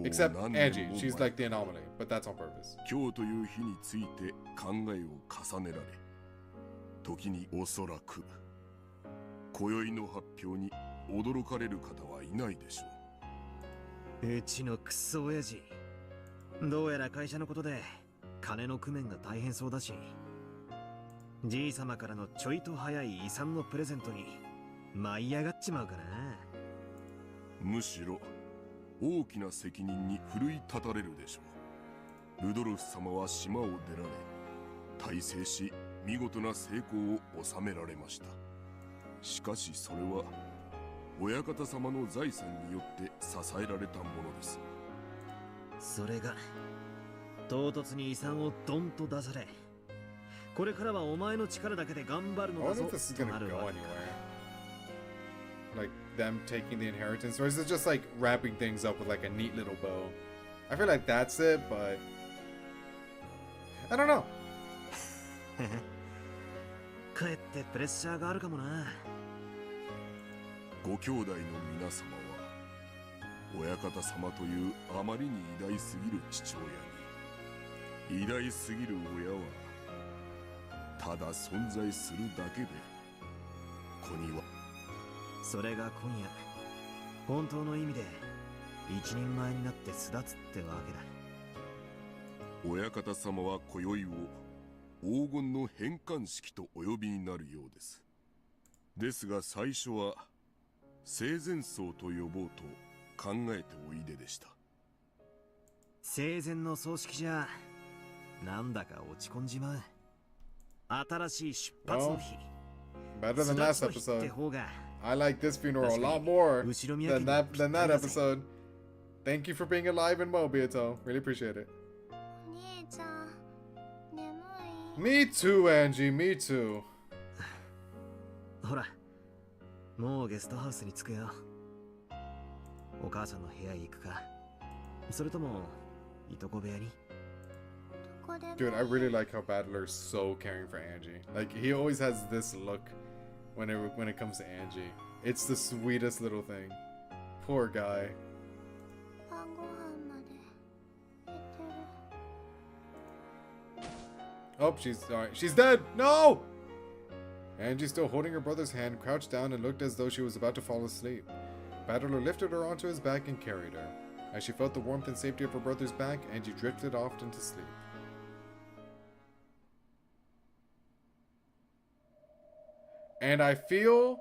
Except Angie, she's like the anomaly, but that's on purpose. 今日という日について考えを重ねられ、時におそらく今宵の発表に驚かれる方はいないでしょう。うちのクソ親父、どうやら会社のことで金の工面が大変そうだし、じいさまからのちょいと早い遺産のプレゼントに舞い上がっちまうかな。むしろ大きな責任に奮い立たれるでしょう。ルドルフ様は島を出られ、大成し見事な成功を収められました。しかしそれは親方様の財産によって支えられたものです。それが唐突に遺産をドンと出され、これからはお前の力だけで頑張るのだぞとなるわけか。Like them taking the inheritance, or is it just like wrapping things up with like a neat little bow? I feel like that's it, but I don't know. かえってプレッシャーがあるかもな。ご兄弟の皆様は親方様というあまりに偉大すぎる父親に、偉大すぎる親はただ存在するだけで子には。それが今夜本当の意味で一人前になって巣立つってわけだ。親方様は今宵を黄金の返還式とお呼びになるようです。ですが最初は生前葬と呼ぼうと考えておいででした。生前の葬式じゃなんだか落ち込んじまう。新しい出発の日。Better than last episode. I like this funeral a lot more than that episode. Thank you for being alive in Mobito. Really appreciate it. Me too, Angie. Me too. ほら、もうゲストハウスに着くよ。お母さんの部屋へ行くか、それともいとこ部屋に。Dude, I really like how Battler's so caring for Angie. Like, he always has this look when it comes to Angie. It's the sweetest little thing. Poor guy. Oh, she's dead! No! Angie, still holding her brother's hand, crouched down and looked as though she was about to fall asleep. Battler lifted her onto his back and carried her. As she felt the warmth and safety of her brother's back, Angie drifted off into sleep. And I feel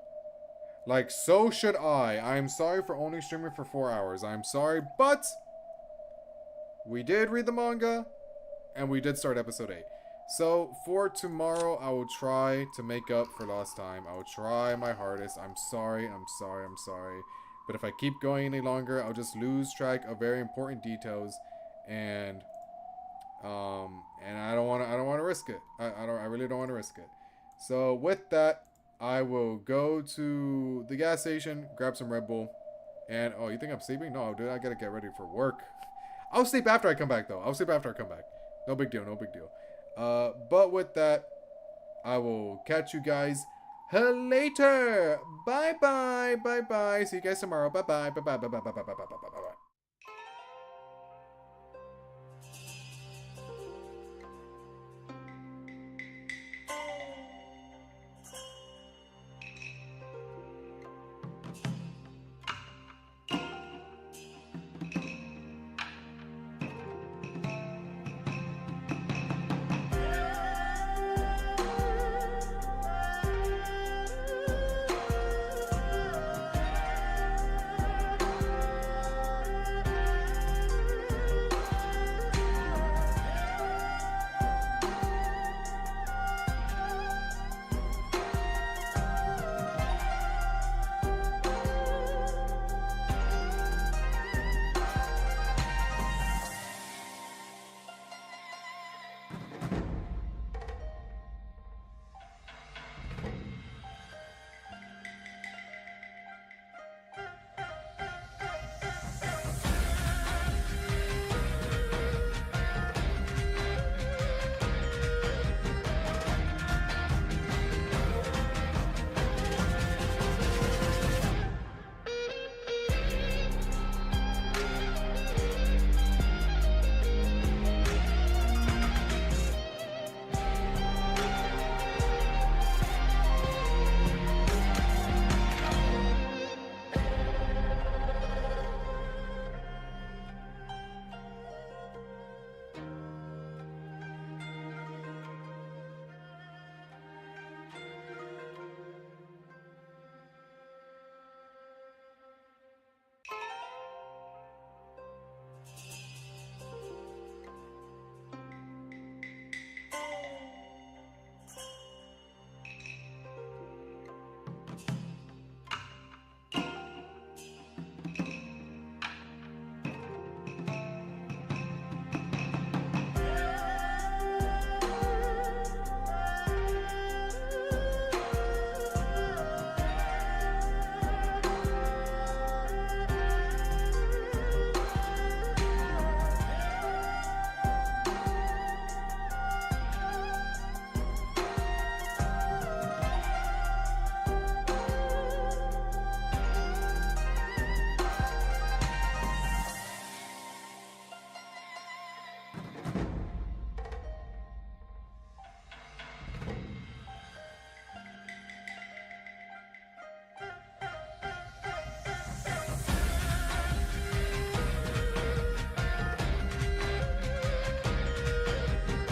like so should I. I am sorry for only streaming for 4 hours. I'm sorry, but we did read the manga and we did start episode 8. So for tomorrow, I will try to make up for lost time. I will try my hardest. I'm sorry. But if I keep going any longer, I'll just lose track of very important details, and I don't want to risk it. I really don't want to risk it. So with that, I will go to the gas station, grab some Red Bull, and oh, you think I'm sleeping? No, dude, I gotta get ready for work. I'll sleep after I come back, though. No big deal. But with that, I will catch you guys later. Bye bye. See you guys tomorrow. Bye bye.